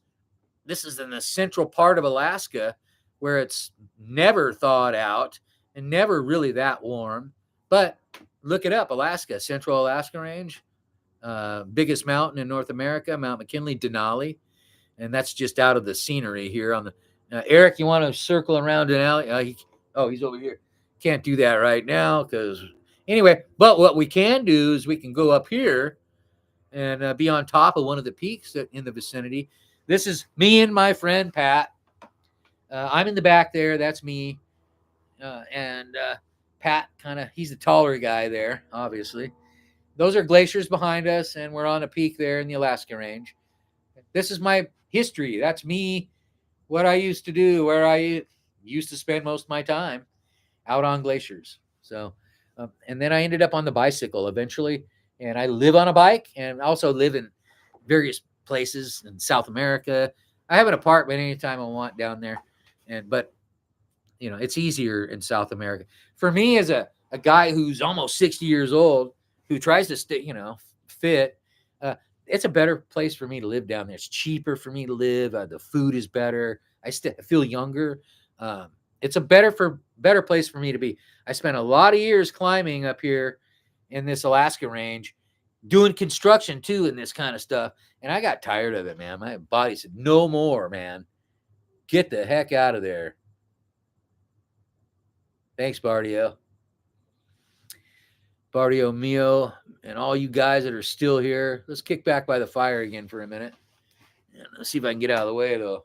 in the central part of Alaska, where it's never thawed out and never really that warm. But look it up, Alaska, Central Alaska Range, biggest mountain in North America, Mount McKinley, Denali. And that's just out of the scenery here on the Eric, you want to circle around Denali? He's over here. Can't do that right now because anyway, but what we can do is we can go up here and be on top of one of the peaks in the vicinity. This is me and my friend Pat. I'm in the back there. That's me. And Pat, he's the taller guy there, obviously. Those are glaciers behind us, and we're on a peak there in the Alaska range. This is my history. That's me, what I used to do, where I used to spend most of my time out on glaciers. So, and then I ended up on the bicycle eventually, and I live on a bike and also live in various places in South America. I have an apartment anytime I want down there, but it's easier in South America for me as a guy who's almost 60 years old who tries to stay fit. It's a better place for me to live down there. It's cheaper for me to live. The food is better. I feel younger. It's a better place for me to be. I spent a lot of years climbing up here in this Alaska range, doing construction too, and this kind of stuff. And I got tired of it, man. My body said, no more, man. Get the heck out of there. Thanks, Bardio. Bardio Mio, and all you guys that are still here. Let's kick back by the fire again for a minute. And let's see if I can get out of the way, though.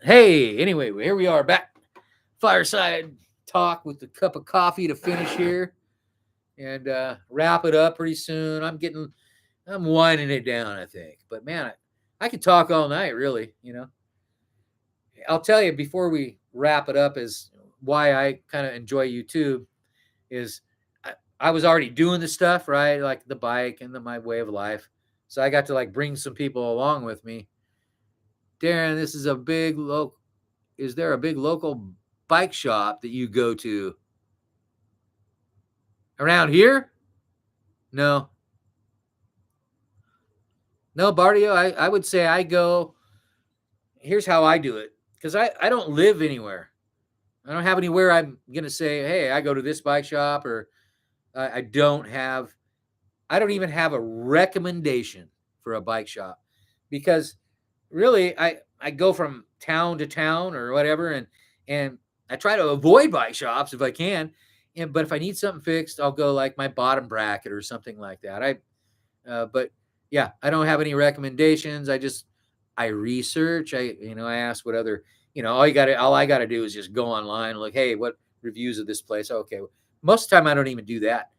Hey, anyway, here we are back. Fireside talk with a cup of coffee to finish here. And wrap it up pretty soon. I'm winding it down, I think. But man, I could talk all night, really. I'll tell you before we wrap it up is why I kind of enjoy YouTube. Is I was already doing the stuff, right? Like the bike and my way of life. So I got to bring some people along with me. Darin, this is is there a big local bike shop that you go to around here? No, Bardio, I would say I go, here's how I do it. Because I don't live anywhere. I don't have anywhere I'm going to say, hey, I go to this bike shop, or I don't even have a recommendation for a bike shop, because really I go from town to town or whatever. And I try to avoid bike shops if I can. But if I need something fixed, I'll go like my bottom bracket or something like that. But yeah, I don't have any recommendations. I research. I ask what other, all I got to do is just go online and look, hey, what reviews of this place? Okay. Most of the time I don't even do that.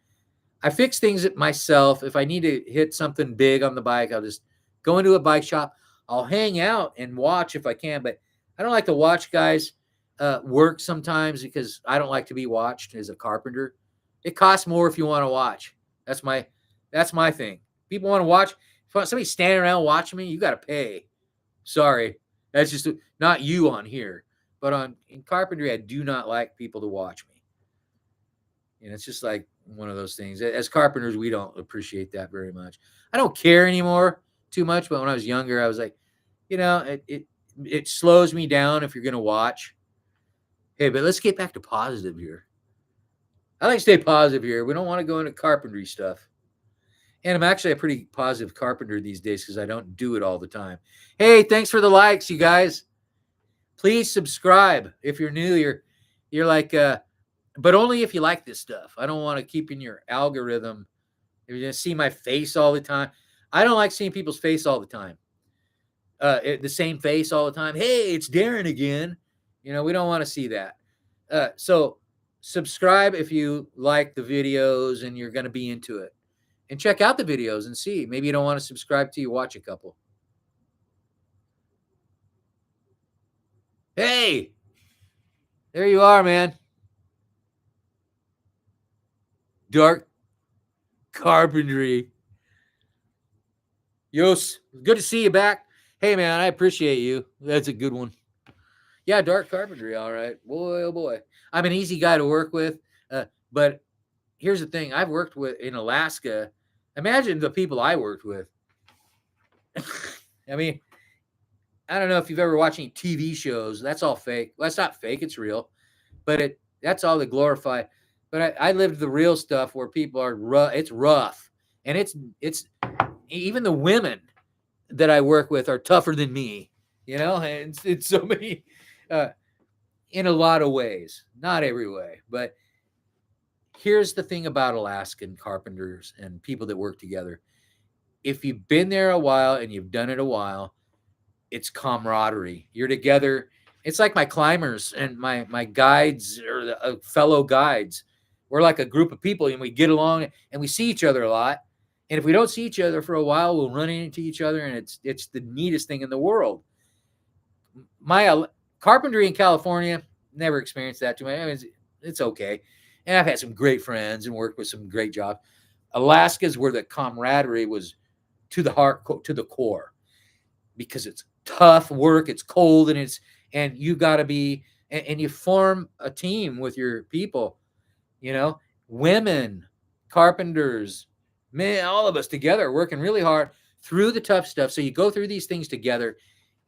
I fix things myself. If I need to hit something big on the bike, I'll just go into a bike shop. I'll hang out and watch if I can, but I don't like to watch guys work sometimes because I don't like to be watched as a carpenter. It costs more if you want to watch. That's my thing. People want to watch. If somebody standing around watching me, you got to pay. Sorry, that's just not you on here. But in carpentry, I do not like people to watch me. And it's just like one of those things. As carpenters, we don't appreciate that very much. I don't care anymore too much, but when I was younger, I was like, it slows me down if you're going to watch. Hey, but let's get back to positive here. I like to stay positive here. We don't want to go into carpentry stuff. And I'm actually a pretty positive carpenter these days because I don't do it all the time. Hey, thanks for the likes, you guys. Please subscribe. If you're new, you're like, but only if you like this stuff. I don't want to keep in your algorithm. If you're going to see my face all the time. I don't like seeing people's face all the time. The same face all the time. Hey, it's Darin again. We don't want to see that. So subscribe if you like the videos and you're going to be into it. And check out the videos and see. Maybe you don't want to subscribe till you watch a couple. Hey, there you are, man. Dark carpentry. Yos, good to see you back. Hey, man, I appreciate you. That's a good one. Yeah, dark carpentry. All right. Boy, oh boy. I'm an easy guy to work with. But here's the thing. I've worked with in Alaska. Imagine the people I worked with. I mean, I don't know if you've ever watched any TV shows. That's all fake. Well, that's not fake. It's real. But that's all they glorify. But I lived the real stuff where people are rough. It's rough. And it's even the women that I work with are tougher than me. And it's so many, in a lot of ways, not every way. But here's the thing about Alaskan carpenters and people that work together. If you've been there a while and you've done it a while, it's camaraderie. You're together. It's like my climbers and my guides or the fellow guides. We're like a group of people and we get along and we see each other a lot. And if we don't see each other for a while, we'll run into each other, and it's the neatest thing in the world. My carpentry in California, never experienced that too much. I mean, it's okay. And I've had some great friends and worked with some great jobs. Alaska's where the camaraderie was to the heart, to the core, because it's tough work, it's cold, and you got to be, and you form a team with your people, women, carpenters, men, all of us together working really hard through the tough stuff. So you go through these things together,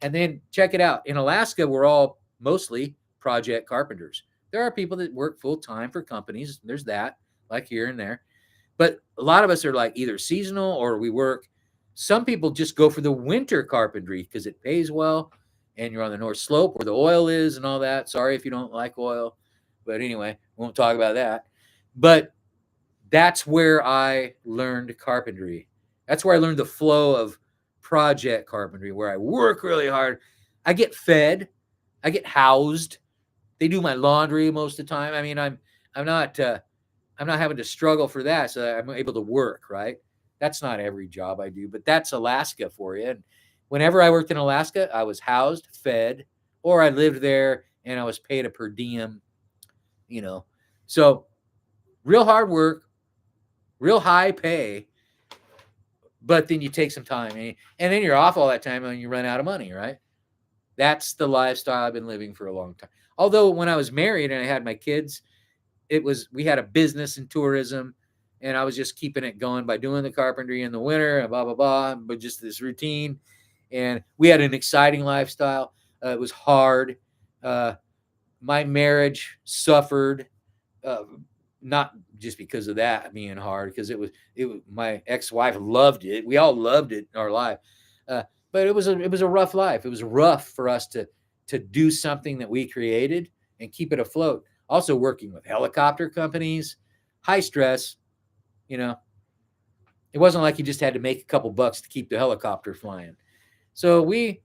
and then check it out. In Alaska, we're all mostly project carpenters. There are people that work full time for companies. There's that, like here and there. But a lot of us are like either seasonal or we work. Some people just go for the winter carpentry because it pays well and you're on the North Slope where the oil is and all that. Sorry if you don't like oil. But anyway, won't talk about that. But that's where I learned carpentry. That's where I learned the flow of project carpentry, where I work really hard. I get fed. I get housed. They do my laundry most of the time. I mean, I'm not having to struggle for that, so I'm able to work, right? That's not every job I do, but that's Alaska for you. And whenever I worked in Alaska, I was housed, fed, or I lived there and I was paid a per diem, So real hard work, real high pay, but then you take some time and then you're off all that time and you run out of money, right? That's the lifestyle I've been living for a long time. Although when I was married and I had my kids, we had a business in tourism, and I was just keeping it going by doing the carpentry in the winter and blah, blah, blah, but just this routine. And we had an exciting lifestyle. It was hard. My marriage suffered, not just because of that being hard, because it was my ex-wife loved it. We all loved it in our life. But it was a rough life. It was rough for us to do something that we created and keep it afloat. Also working with helicopter companies, high stress, It wasn't like you just had to make a couple bucks to keep the helicopter flying. So we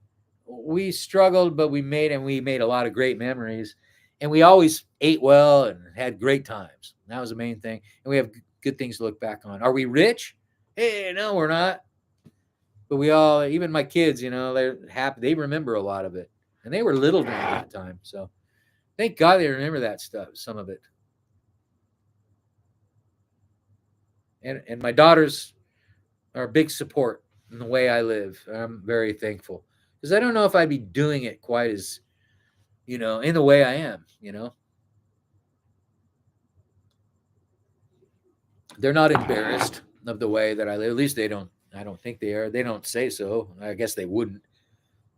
struggled, but we made a lot of great memories, and we always ate well and had great times. That was the main thing, and we have good things to look back on. Are we rich? Hey, no, we're not. But we all, even my kids, they're happy. They remember a lot of it, and they were little during that time. So thank God they remember that stuff, some of it. And my daughters are a big support in the way I live. I'm very thankful because I don't know if I'd be doing it quite as, in the way I am. They're not embarrassed of the way that I live. At least they don't. I don't think they are. They don't say so. I guess they wouldn't.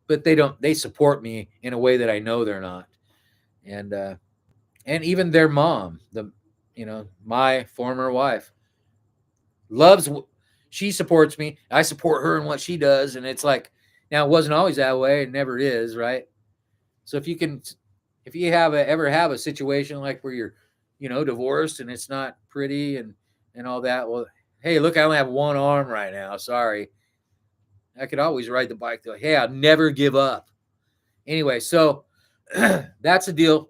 But they don't. They support me in a way that I know they're not. And even their mom, my former wife, loves. She supports me. I support her in what she does, and it's like now it wasn't always that way. It never is, right? So if you ever have a situation like where you're, divorced and it's not pretty and all that, well, hey, look, I only have one arm right now. Sorry. I could always ride the bike though. Hey, I'll never give up. Anyway, so that's the deal.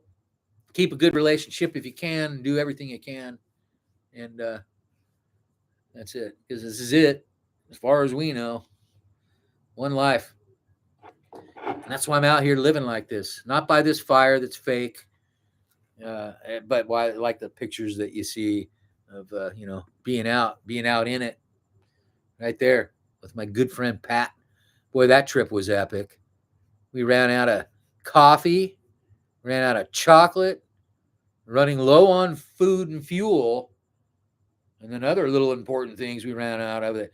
Keep a good relationship if you can. Do everything you can, and that's it. Because this is it, as far as we know. One life. And that's why I'm out here living like this. Not by this fire that's fake, but why I like the pictures that you see of being out in it, right there with my good friend Pat. Boy, that trip was epic. We ran out of coffee, ran out of chocolate, running low on food and fuel, and then other little important things we ran out of it.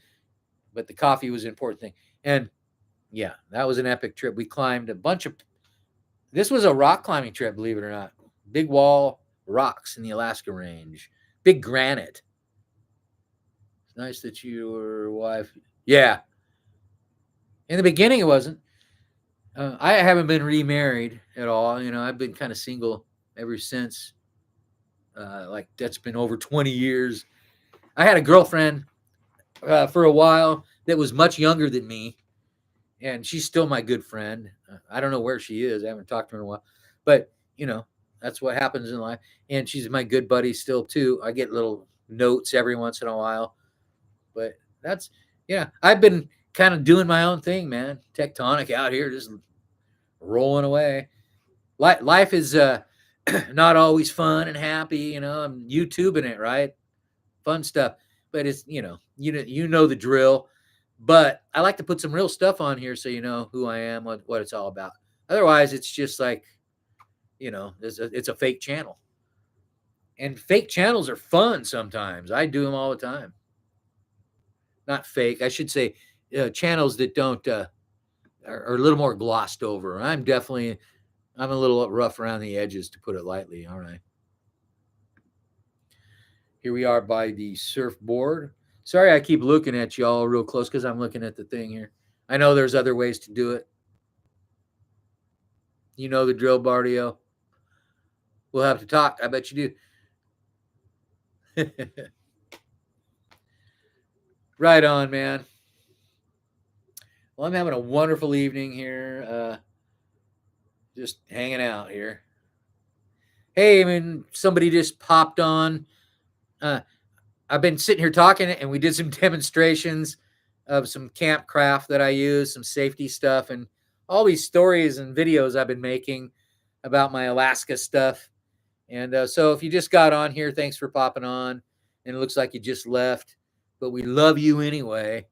But the coffee was an important thing. And yeah, that was an epic trip. We climbed a bunch of. This was a rock climbing trip, believe it or not. Big wall rocks in the Alaska range. Big granite. It's nice that your wife. Yeah. In the beginning, it wasn't. I haven't been remarried at all. I've been kind of single ever since. Like that's been over 20 years. I had a girlfriend for a while that was much younger than me, and she's still my good friend. I don't know where she is. I haven't talked to her in a while, but that's what happens in life. And she's my good buddy still too. I get little notes every once in a while, but that's I've been kind of doing my own thing, man. Tectonic out here, just rolling away. Life is not always fun and happy. I'm YouTubing it, right? Fun stuff, but it's you know the drill. But I like to put some real stuff on here so you know who I am, what it's all about. Otherwise, it's just like it's a fake channel, and fake channels are fun sometimes. I do them all the time. Not fake, I should say, channels that don't are a little more glossed over. I'm a little rough around the edges, to put it lightly. All right. Here we are by the surfboard. Sorry, I keep looking at y'all real close because I'm looking at the thing here. I know there's other ways to do it. You know the drill, Bardio. We'll have to talk. I bet you do. Right on, man. Well, I'm having a wonderful evening here. Just hanging out here. Hey, somebody just popped on. I've been sitting here talking, and we did some demonstrations of some camp craft that I use, some safety stuff, and all these stories and videos I've been making about my Alaska stuff. And so if you just got on here, thanks for popping on. And it looks like you just left, but we love you anyway.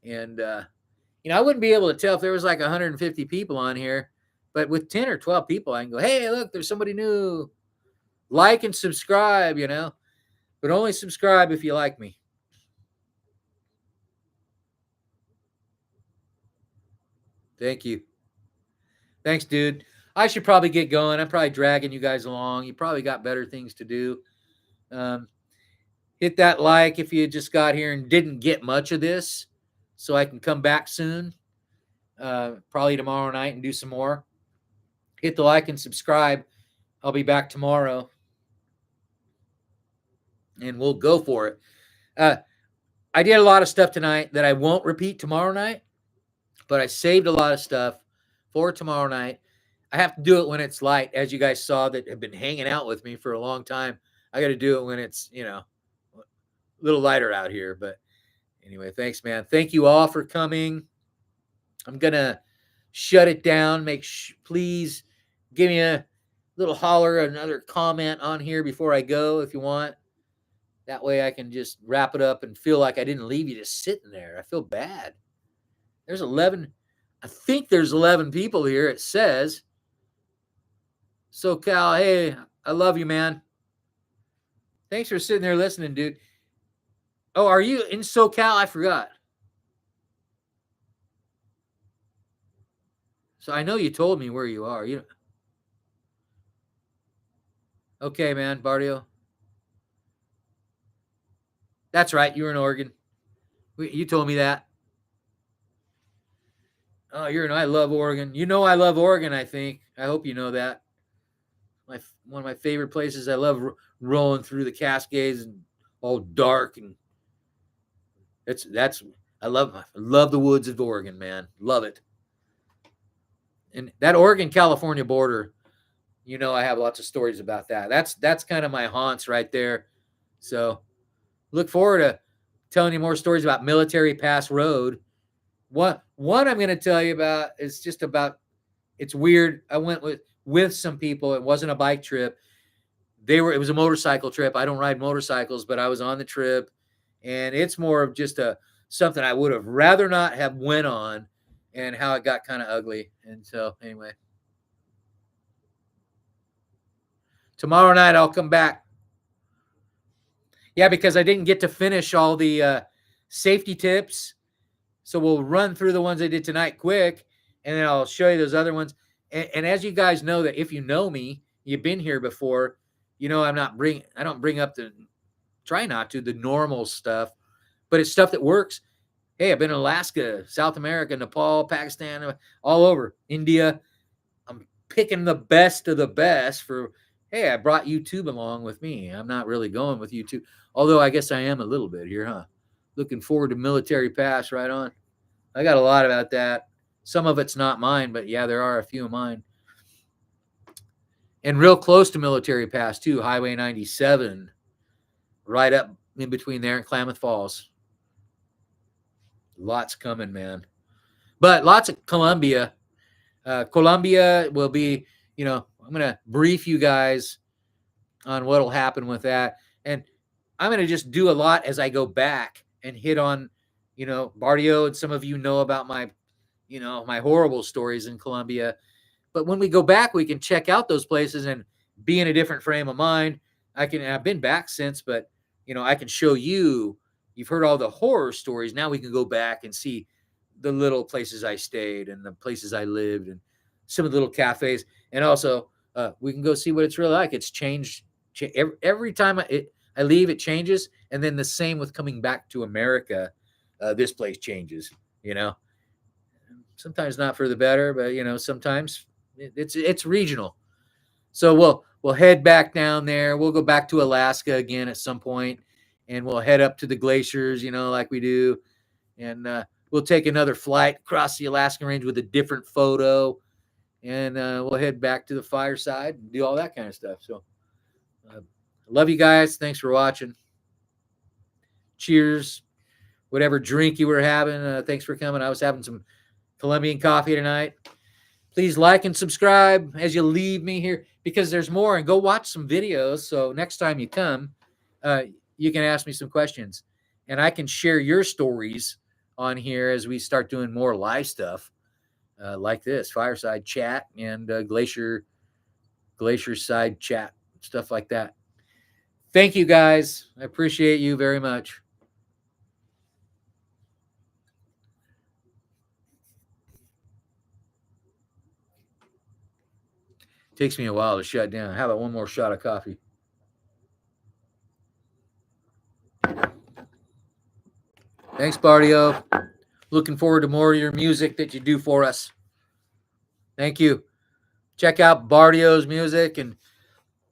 And, I wouldn't be able to tell if there was like 150 people on here, but with 10 or 12 people, I can go, hey, look, there's somebody new. Like and subscribe, but only subscribe if you like me. Thank you. Thanks, dude. I should probably get going. I'm probably dragging you guys along. You probably got better things to do. Hit that like if you just got here and didn't get much of this, so I can come back soon, probably tomorrow night, and do some more. Hit the like and subscribe. I'll be back tomorrow, and we'll go for it. I did a lot of stuff tonight that I won't repeat tomorrow night, but I saved a lot of stuff for tomorrow night. I have to do it when it's light, as you guys saw that have been hanging out with me for a long time. I got to do it when it's, a little lighter out here. But anyway, thanks, man. Thank you all for coming. I'm going to shut it down. Please give me a little holler, another comment on here before I go if you want. That way I can just wrap it up and feel like I didn't leave you just sitting there. I feel bad. There's 11. I think there's 11 people here. It says. SoCal, hey, I love you, man. Thanks for sitting there listening, dude. Oh, are you in SoCal? I forgot. So I know you told me where you are. Okay, man, Bardio. That's right. You were in Oregon. You told me that. Oh, I love Oregon. You know I love Oregon, I think. I hope you know that. One of my favorite places. I love rolling through the Cascades and all dark, and I love the woods of Oregon, man. Love it. And that Oregon-California border, I have lots of stories about that. That's kind of my haunts right there. So look forward to telling you more stories about Military Pass Road. One I'm going to tell you about is just about, it's weird. I went with some people. It wasn't a bike trip. It was a motorcycle trip. I don't ride motorcycles, but I was on the trip, and it's more of just something I would have rather not have went on, and how it got kind of ugly. And so anyway, tomorrow night I'll come back. Yeah, because I didn't get to finish all the safety tips. So we'll run through the ones I did tonight quick, and then I'll show you those other ones. And as you guys know, that if you know me, you've been here before, I don't bring up try not to, the normal stuff, but it's stuff that works. Hey, I've been in Alaska, South America, Nepal, Pakistan, all over, India. I'm picking the best of the best hey, I brought YouTube along with me. I'm not really going with YouTube, although I guess I am a little bit here, huh? Looking forward to Military Pass, right on. I got a lot about that. Some of it's not mine, but yeah, there are a few of mine. And real close to Military Pass, too, Highway 97, right up in between there and Klamath Falls. Lots coming, man. But lots of Colombia. Colombia will be, I'm going to brief you guys on what will happen with that. And I'm going to just do a lot as I go back and hit on, Bardio, and some of you know about my horrible stories in Colombia. But when we go back, we can check out those places and be in a different frame of mind. I've been back since, but, I can show you, you've heard all the horror stories. Now we can go back and see the little places I stayed and the places I lived and some of the little cafes. And also, we can go see what it's really like. It's changed. Every time I leave, it changes. And then the same with coming back to America. This place changes, sometimes not for the better, but sometimes it's regional. So we'll head back down there. We'll go back to Alaska again at some point, and we'll head up to the glaciers, like we do. And we'll take another flight across the Alaskan range with a different photo, and we'll head back to the fireside and do all that kind of stuff. So love you guys. Thanks for watching. Cheers. Whatever drink you were having, thanks for coming. I was having some Colombian coffee tonight. Please like and subscribe as you leave me here, because there's more, and go watch some videos. So next time you come, you can ask me some questions, and I can share your stories on here as we start doing more live stuff like this, fireside chat and glacier side chat, stuff like that. Thank you, guys. I appreciate you very much. Takes me a while to shut down. How about one more shot of coffee? Thanks, Bardio. Looking forward to more of your music that you do for us. Thank you. Check out Bardio's music, and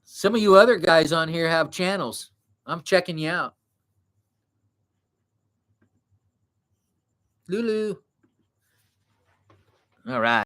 some of you other guys on here have channels. I'm checking you out. Lulu. All right.